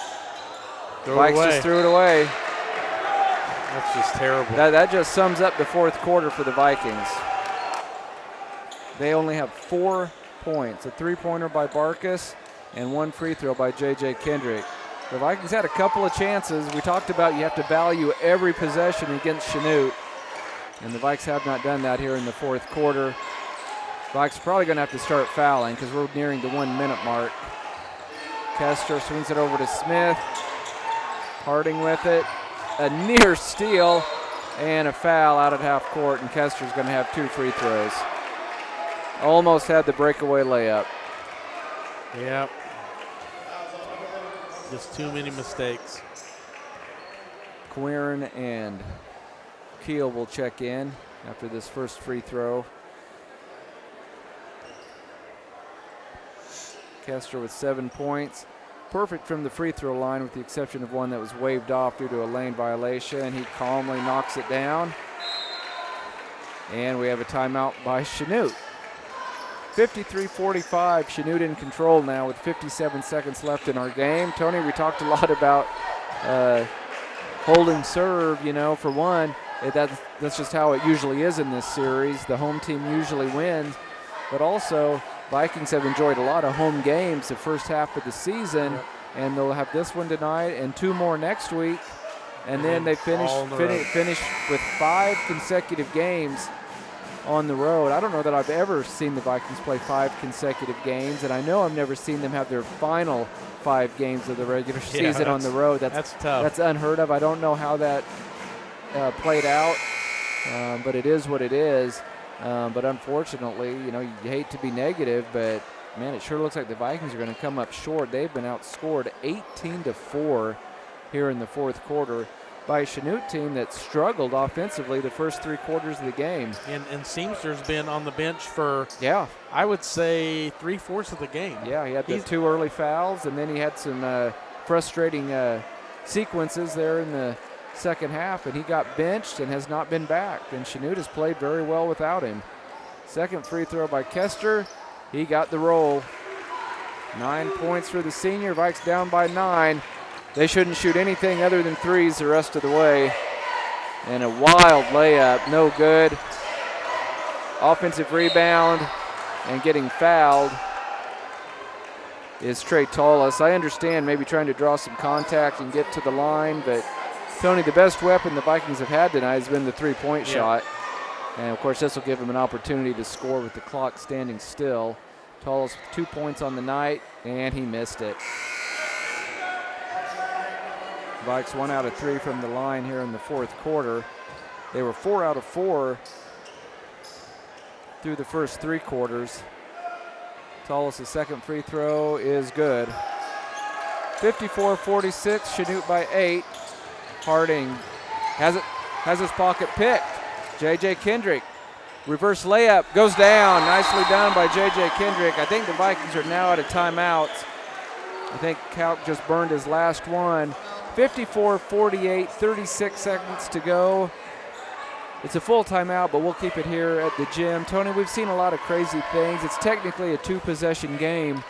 Vikes just threw it away. That's just terrible. That just sums up the fourth quarter for the Vikings. They only have 4 points, a 3-pointer by Barkas and 1 free throw by J.J. Kendrick. The Vikings had a couple of chances. We talked about you have to value every possession against Chanute, and the Vikes have not done that here in the fourth quarter. Vikes are probably going to have to start fouling because we're nearing the 1-minute mark. Kester swings it over to Smith. Harding with it. a near steal and a foul out at half court, and Kester's going to have 2 free throws. Almost had the breakaway layup. Yep. Just too many mistakes. Quirin and Keel will check in after this first free throw. Kester with 7 points. Perfect from the free throw line with the exception of one that was waved off due to a lane violation. He calmly knocks it down. And we have a timeout by Chanute. 53-45, Chanute in control now with 57 seconds left in our game. Tony, we talked a lot about holding serve, for one. That's just how it usually is in this series. The home team usually wins. But also, Vikings have enjoyed a lot of home games the first half of the season, and they'll have this one tonight and 2 more next week. And then they finish with 5 consecutive games on the road. I don't know that I've ever seen the Vikings play 5 consecutive games, and I know I've never seen them have their final 5 games of the regular season on the road. That's tough. That's unheard of. I don't know how that played out, but it is what it is. But unfortunately, you hate to be negative, but man, it sure looks like the Vikings are going to come up short. They've been outscored 18-4 here in the fourth quarter by a Chanute team that struggled offensively the first 3 quarters of the game. And Seamster's been on the bench for, I would say, 3/4 of the game. Yeah, he had the 2 early fouls, and then he had some frustrating sequences there in the second half, and he got benched and has not been back. And Chanute has played very well without him. Second free throw by Kester. He got the roll. 9 points for the senior. Vikes down by 9. They shouldn't shoot anything other than threes the rest of the way. And a wild layup, no good. Offensive rebound and getting fouled is Trey Tollis. I understand maybe trying to draw some contact and get to the line, but Tony, the best weapon the Vikings have had tonight has been the three-point shot. And, of course, this will give them an opportunity to score with the clock standing still. Tollis with 2 points on the night, and he missed it. Vikes 1 out of 3 from the line here in the fourth quarter. They were 4 out of 4 through the first 3 quarters. Tollis' second free throw is good. 54-46, Chanute by 8. Harding has his pocket picked. J.J. Kendrick, reverse layup, goes down. Nicely done by J.J. Kendrick. I think the Vikings are now out of timeouts. I think Kalk just burned his last one. 54-48, 36 seconds to go. It's a full timeout, but we'll keep it here at the gym. Tony, we've seen a lot of crazy things. It's technically a 2-possession game,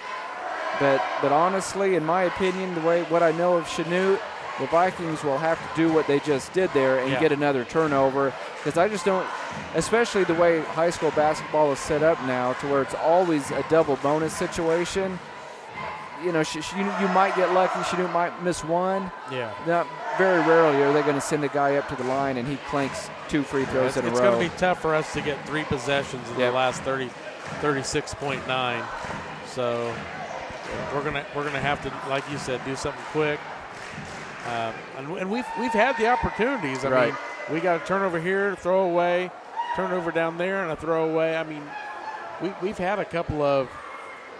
but honestly, in my opinion, what I know of Chanute, the Vikings will have to do what they just did there and get another turnover, because I just don't, especially the way high school basketball is set up now, to where it's always a double bonus situation. You might get lucky. Chanute might miss one. Yeah. Not very rarely are they going to send a guy up to the line and he clanks 2 free throws in a row. It's going to be tough for us to get 3 possessions in the last 36.9. So we're gonna have to, like you said, do something quick. And we've had the opportunities. I mean, we got a turnover here, throw away, turnover down there, and a throw away. I mean, we've had a couple of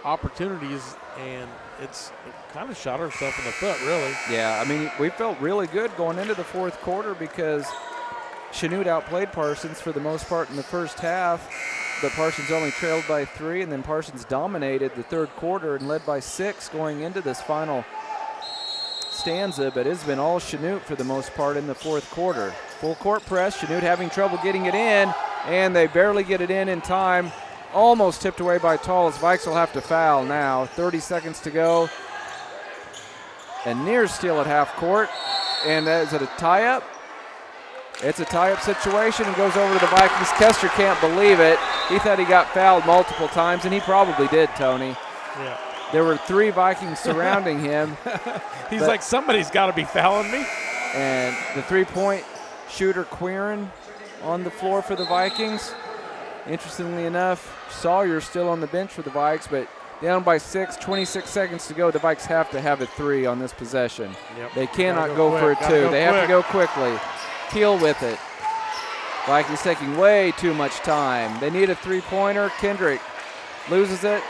opportunities, and it kind of shot ourselves in the foot, really. Yeah, I mean, we felt really good going into the fourth quarter because Chanute outplayed Parsons for the most part in the first half, but Parsons only trailed by 3, and then Parsons dominated the third quarter and led by 6 going into this final stanza, but it's been all Chanute for the most part in the fourth quarter. Full court press, Chanute having trouble getting it in, and they barely get it in time. Almost tipped away by Tollis. Vikes will have to foul now. 30 seconds to go. A near steal at half court. And is it a tie-up? It's a tie-up situation and goes over to the Vikings. Kester can't believe it. He thought he got fouled multiple times, and he probably did, Tony. Yeah. There were 3 Vikings surrounding him. He's like, somebody's got to be fouling me. And the 3-point shooter, Quirin, on the floor for the Vikings. Interestingly enough, Sawyer's still on the bench for the Vikes, but down by 6, 26 seconds to go. The Vikes have to have a 3 on this possession. Yep. They cannot Gotta go quick, for a gotta 2. go They have to quick. go quickly. Keel with it. Vikings taking way too much time. They need a 3-pointer. Kendrick loses it.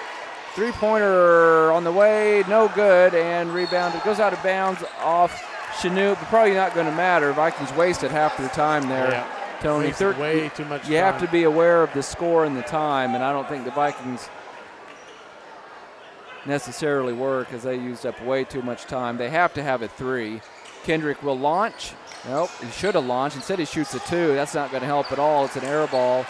3-pointer on the way, no good, and rebounded. Goes out of bounds off Chanute, but probably not going to matter. Vikings wasted half their time there, Yeah. Tony. Wasted way too much You have time. to be aware of the score and the time, and I don't think the Vikings necessarily were because they used up way too much time. They have to have a 3. Kendrick will launch. Nope, he should have launched. Instead, he shoots a 2. That's not going to help at all. It's an air ball.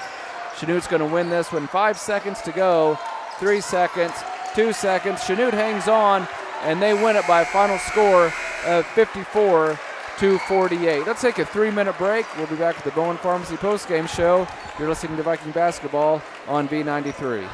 Chanute's going to win this one. 5 seconds to go. 3 seconds, 2 seconds. Chanute hangs on, and they win it by a final score of 54-48. Let's take a 3-minute break. We'll be back with the Bowen Pharmacy postgame show. You're listening to Viking Basketball on B93.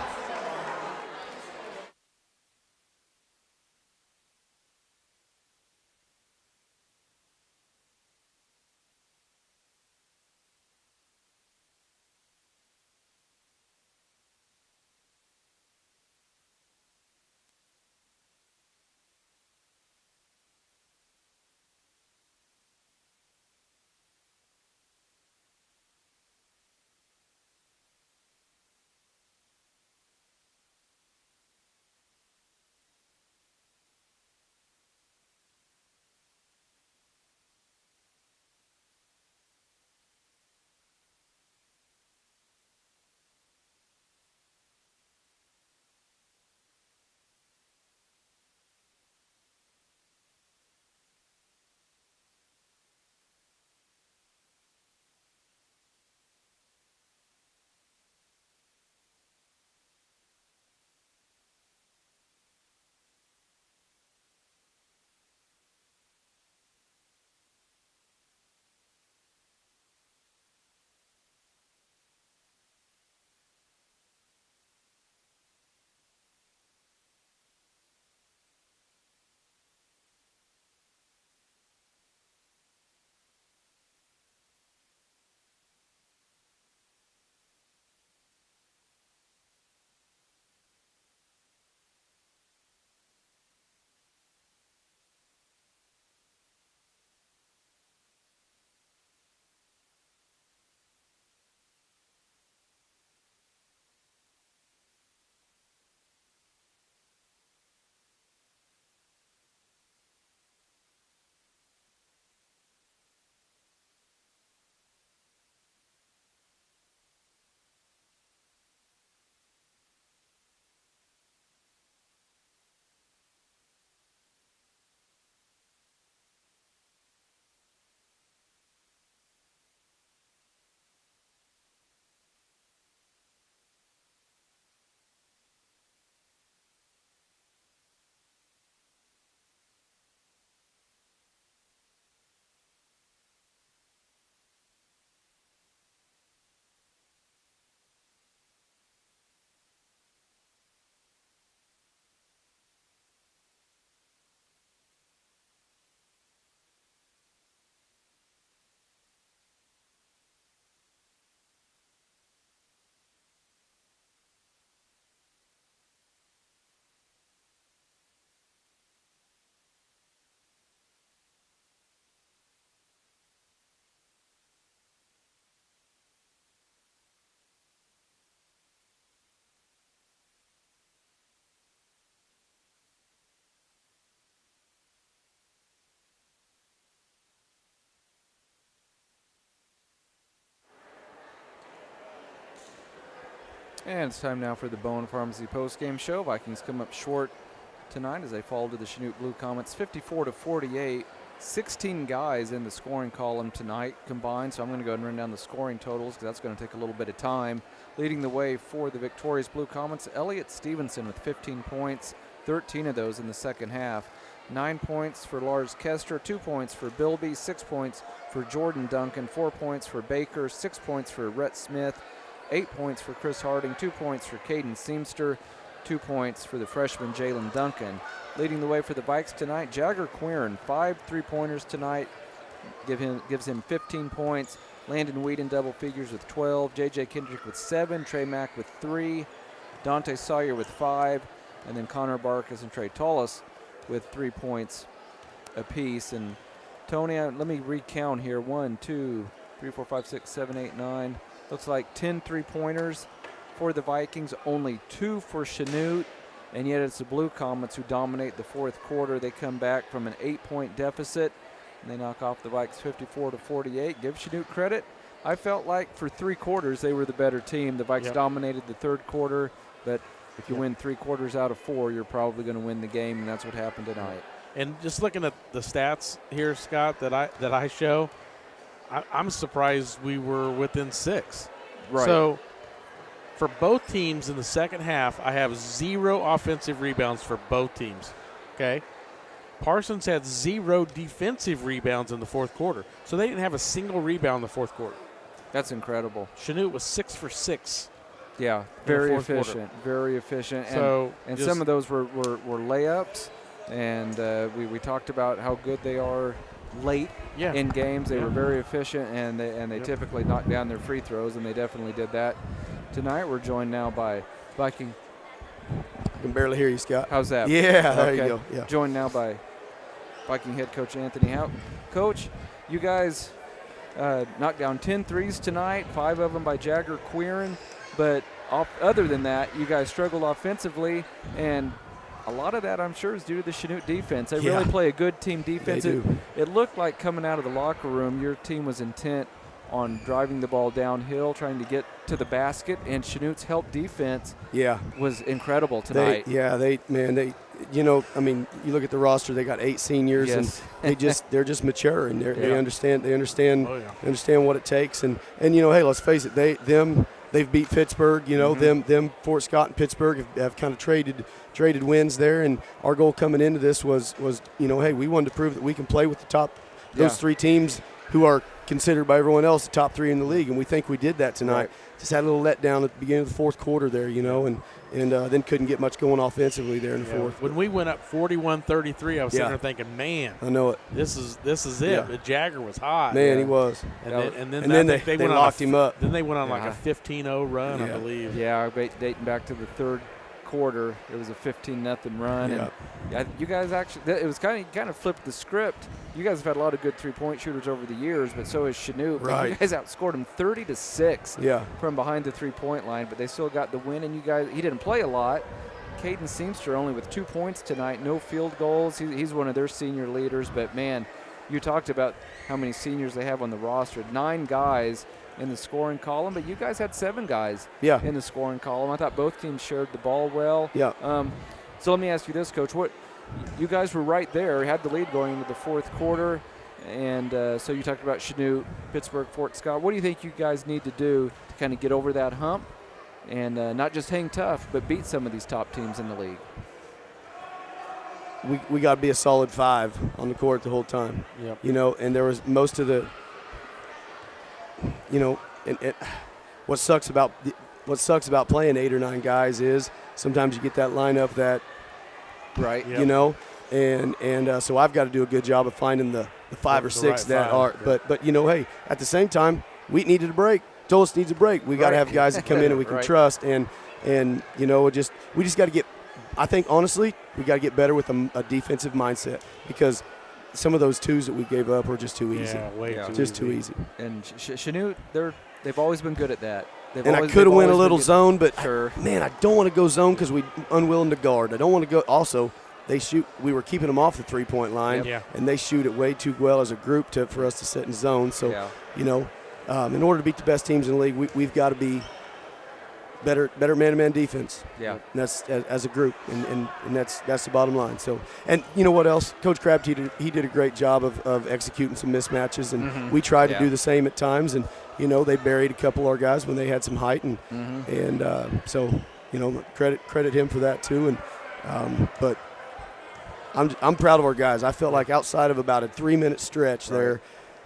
And it's time now for the Bowen Pharmacy postgame show. Vikings come up short tonight as they fall to the Chanute Blue Comets 54-48. 16 guys in the scoring column tonight combined, so I'm going to go ahead and run down the scoring totals because that's going to take a little bit of time. Leading the way for the victorious Blue Comets, Elliott Stevenson with 15 points, 13 of those in the second half. 9 points for Lars Kester, 2 points for Bilby, 6 points for Jordan Duncan, 4 points for Baker, 6 points for Rhett Smith, 8 points for Chris Harding, 2 points for Caden Seamster, 2 points for the freshman Jalen Duncan. Leading the way for the Vikes tonight, Jagger Quirin, 5 3-pointers tonight, gives him 15 points. Landon Whedon double figures with 12, J.J. Kendrick with 7, Trey Mack with 3, Dante Sawyer with 5, and then Connor Barkas and Trey Tullis with 3 points apiece. And Tony, let me recount here. 1, 2, 3, 4, 5, 6, 7, 8, 9. Looks like 10 3-pointers for the Vikings, only 2 for Chanute, and yet it's the Blue Comets who dominate the fourth quarter. They come back from an 8-point deficit, and they knock off the Vikes 54-48. Give Chanute credit. I felt like for 3 quarters they were the better team. The Vikes dominated the third quarter, but if you win 3 quarters out of 4, you're probably going to win the game, and that's what happened tonight. And just looking at the stats here, Scott, that I show, I'm surprised we were within 6. Right. So for both teams in the second half, I have 0 offensive rebounds for both teams. Okay. Parsons had 0 defensive rebounds in the fourth quarter. So they didn't have a single rebound in the fourth quarter. That's incredible. Chanute was 6 for 6. Yeah, very efficient, very efficient. And some of those were layups. And we talked about how good they are late in games. They were very efficient, and they typically knock down their free throws, and they definitely did that. Tonight we're joined now by Viking. I can barely hear you, Scott. How's that? Yeah, there you go. Yeah. Joined now by Viking head coach Anthony Houck. Coach, you guys knocked down 10 threes tonight, 5 of them by Jagger Quirin. But other than that, you guys struggled offensively, and a lot of that, I'm sure, is due to the Chanute defense. They really play a good team defense. It looked like coming out of the locker room, your team was intent on driving the ball downhill, trying to get to the basket, and Chanute's help defense was incredible tonight. You look at the roster, they got 8 seniors, and they're just mature, and they understand what it takes. And hey, let's face it, they've beat Pittsburgh. Them Fort Scott and Pittsburgh have kind of traded wins there, and our goal coming into this was hey, we wanted to prove that we can play with the top those 3 teams who are considered by everyone else the top 3 in the league, and we think we did that tonight. Right. Just had a little letdown at the beginning of the fourth quarter there, and then couldn't get much going offensively there in the fourth. When we went up 41-33, I was sitting there thinking, man, I know it. This is it. But Jagger was hot. Man, he was. And then they locked him up. Then they went on like a 15-0 run, I believe. Yeah, dating back to the third quarter, it was a 15-0 run. Yeah. And you guys actually, it was kind of flipped the script. You guys have had a lot of good 3-point shooters over the years, but so has Chanute. Right. You guys outscored him 30-6 from behind the 3-point line, but they still got the win. And you guys, he didn't play a lot. Caden Seamster only with 2 points tonight, no field goals. He's one of their senior leaders, but man, you talked about how many seniors they have on the roster. 9 guys in the scoring column, but you guys had 7 guys in the scoring column. I thought both teams shared the ball well. Yeah. So let me ask you this, Coach. You guys were right there, had the lead going into the fourth quarter, and so you talked about Chanute, Pittsburgh, Fort Scott. What do you think you guys need to do to kind of get over that hump and not just hang tough, but beat some of these top teams in the league? We got to be a solid 5 on the court the whole time. Yep. And there was most of the what sucks about playing 8 or 9 guys is sometimes you get that lineup that and so I've got to do a good job of finding the 5 or 6 that are but hey, at the same time we needed a break. Tullis needs a break. We got to have guys that come in and we can trust and we just got to get, I think honestly we got to get better with a defensive mindset, because some of those 2s that we gave up were just too easy. Too easy. And Chanute, they've always been good at that. I could have went a little zone, but I don't want to go zone because we're unwilling to guard. I don't want to go. Also, they shoot. We were keeping them off the 3-point line, and they shoot it way too well as a group for us to sit in zone. So, in order to beat the best teams in the league, we've got to be better man-to-man defense. Yeah, and that's as a group, and that's the bottom line. So, and you know what else? Coach Crabtree he did a great job of executing some mismatches, and we tried to do the same at times. And they buried a couple of our guys when they had some height, and so credit him for that too. And but I'm proud of our guys. I felt like outside of about a 3-minute stretch there.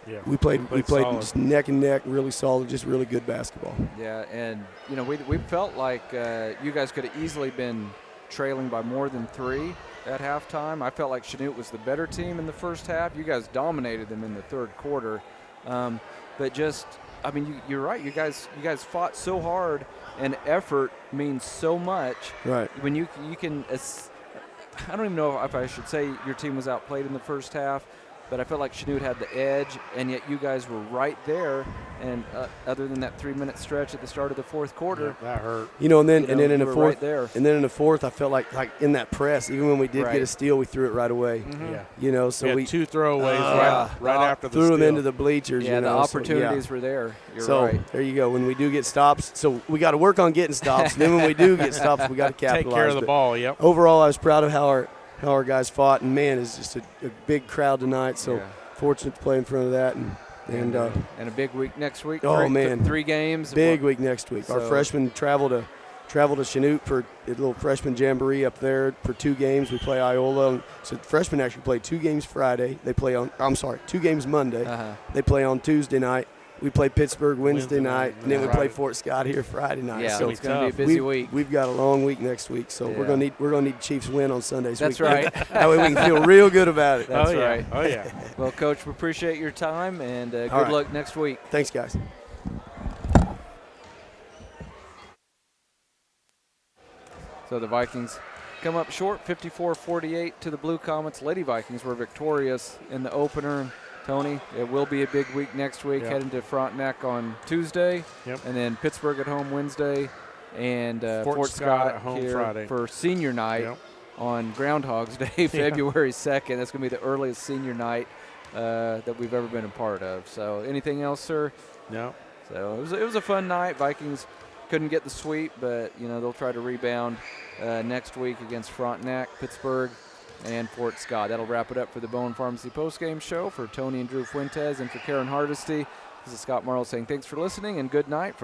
Yeah, we played just neck and neck, really solid, just really good basketball. Yeah, and we felt like you guys could have easily been trailing by more than 3 at halftime. I felt like Chanute was the better team in the first half. You guys dominated them in the third quarter, but just I mean, you're right. You guys fought so hard, and effort means so much. Right. When you can, I don't even know if I should say your team was outplayed in the first half, but I felt like Chanute had the edge, and yet you guys were right there. And other than that 3-minute stretch at the start of the fourth quarter, that hurt. And then in the fourth, right there. And then in the fourth, I felt like in that press, even when we did get a steal, we threw it right away. Mm-hmm. Yeah. So we had 2 throwaways right after the threw steal. them into the bleachers. Yeah, the opportunities were there. You're right. There you go. When we do get stops, so we got to work on getting stops. Then when we do get stops, we got to capitalize. Take care of the ball. Yep. Overall, I was proud of how our guys fought, and man, it's just a big crowd tonight. So fortunate to play in front of that, and a big week next week. Oh man, 3 games. Big week next week. Our freshmen travel to Chanute for a little freshman jamboree up there for 2 games. We play Iola. So freshmen actually play 2 games Friday. They play 2 games Monday. They play on Tuesday night. We play Pittsburgh Wednesday night, and then we play Fort Scott here Friday night. Yeah, so it's going to be a busy week. We've got a long week next week, so we're gonna need Chiefs win on Sundays. That's right. That way we can feel real good about it. That's right. Oh yeah. Well, Coach, we appreciate your time, and good luck next week. Thanks, guys. So the Vikings come up short, 54-48 to the Blue Comets. Lady Vikings were victorious in the opener. Tony, it will be a big week next week, heading to Frontenac on Tuesday, and then Pittsburgh at home Wednesday, and Fort Scott at home here Friday for senior night on Groundhog's Day, February 2nd. That's going to be the earliest senior night that we've ever been a part of. So anything else, sir? No. So it was a fun night. Vikings couldn't get the sweep, but they'll try to rebound next week against Frontenac, Pittsburgh, and Fort Scott. That'll wrap it up for the Bowen Pharmacy postgame show. For Tony and Drew Fuentes and for Karen Hardesty, this is Scott Marlowe saying thanks for listening and good night from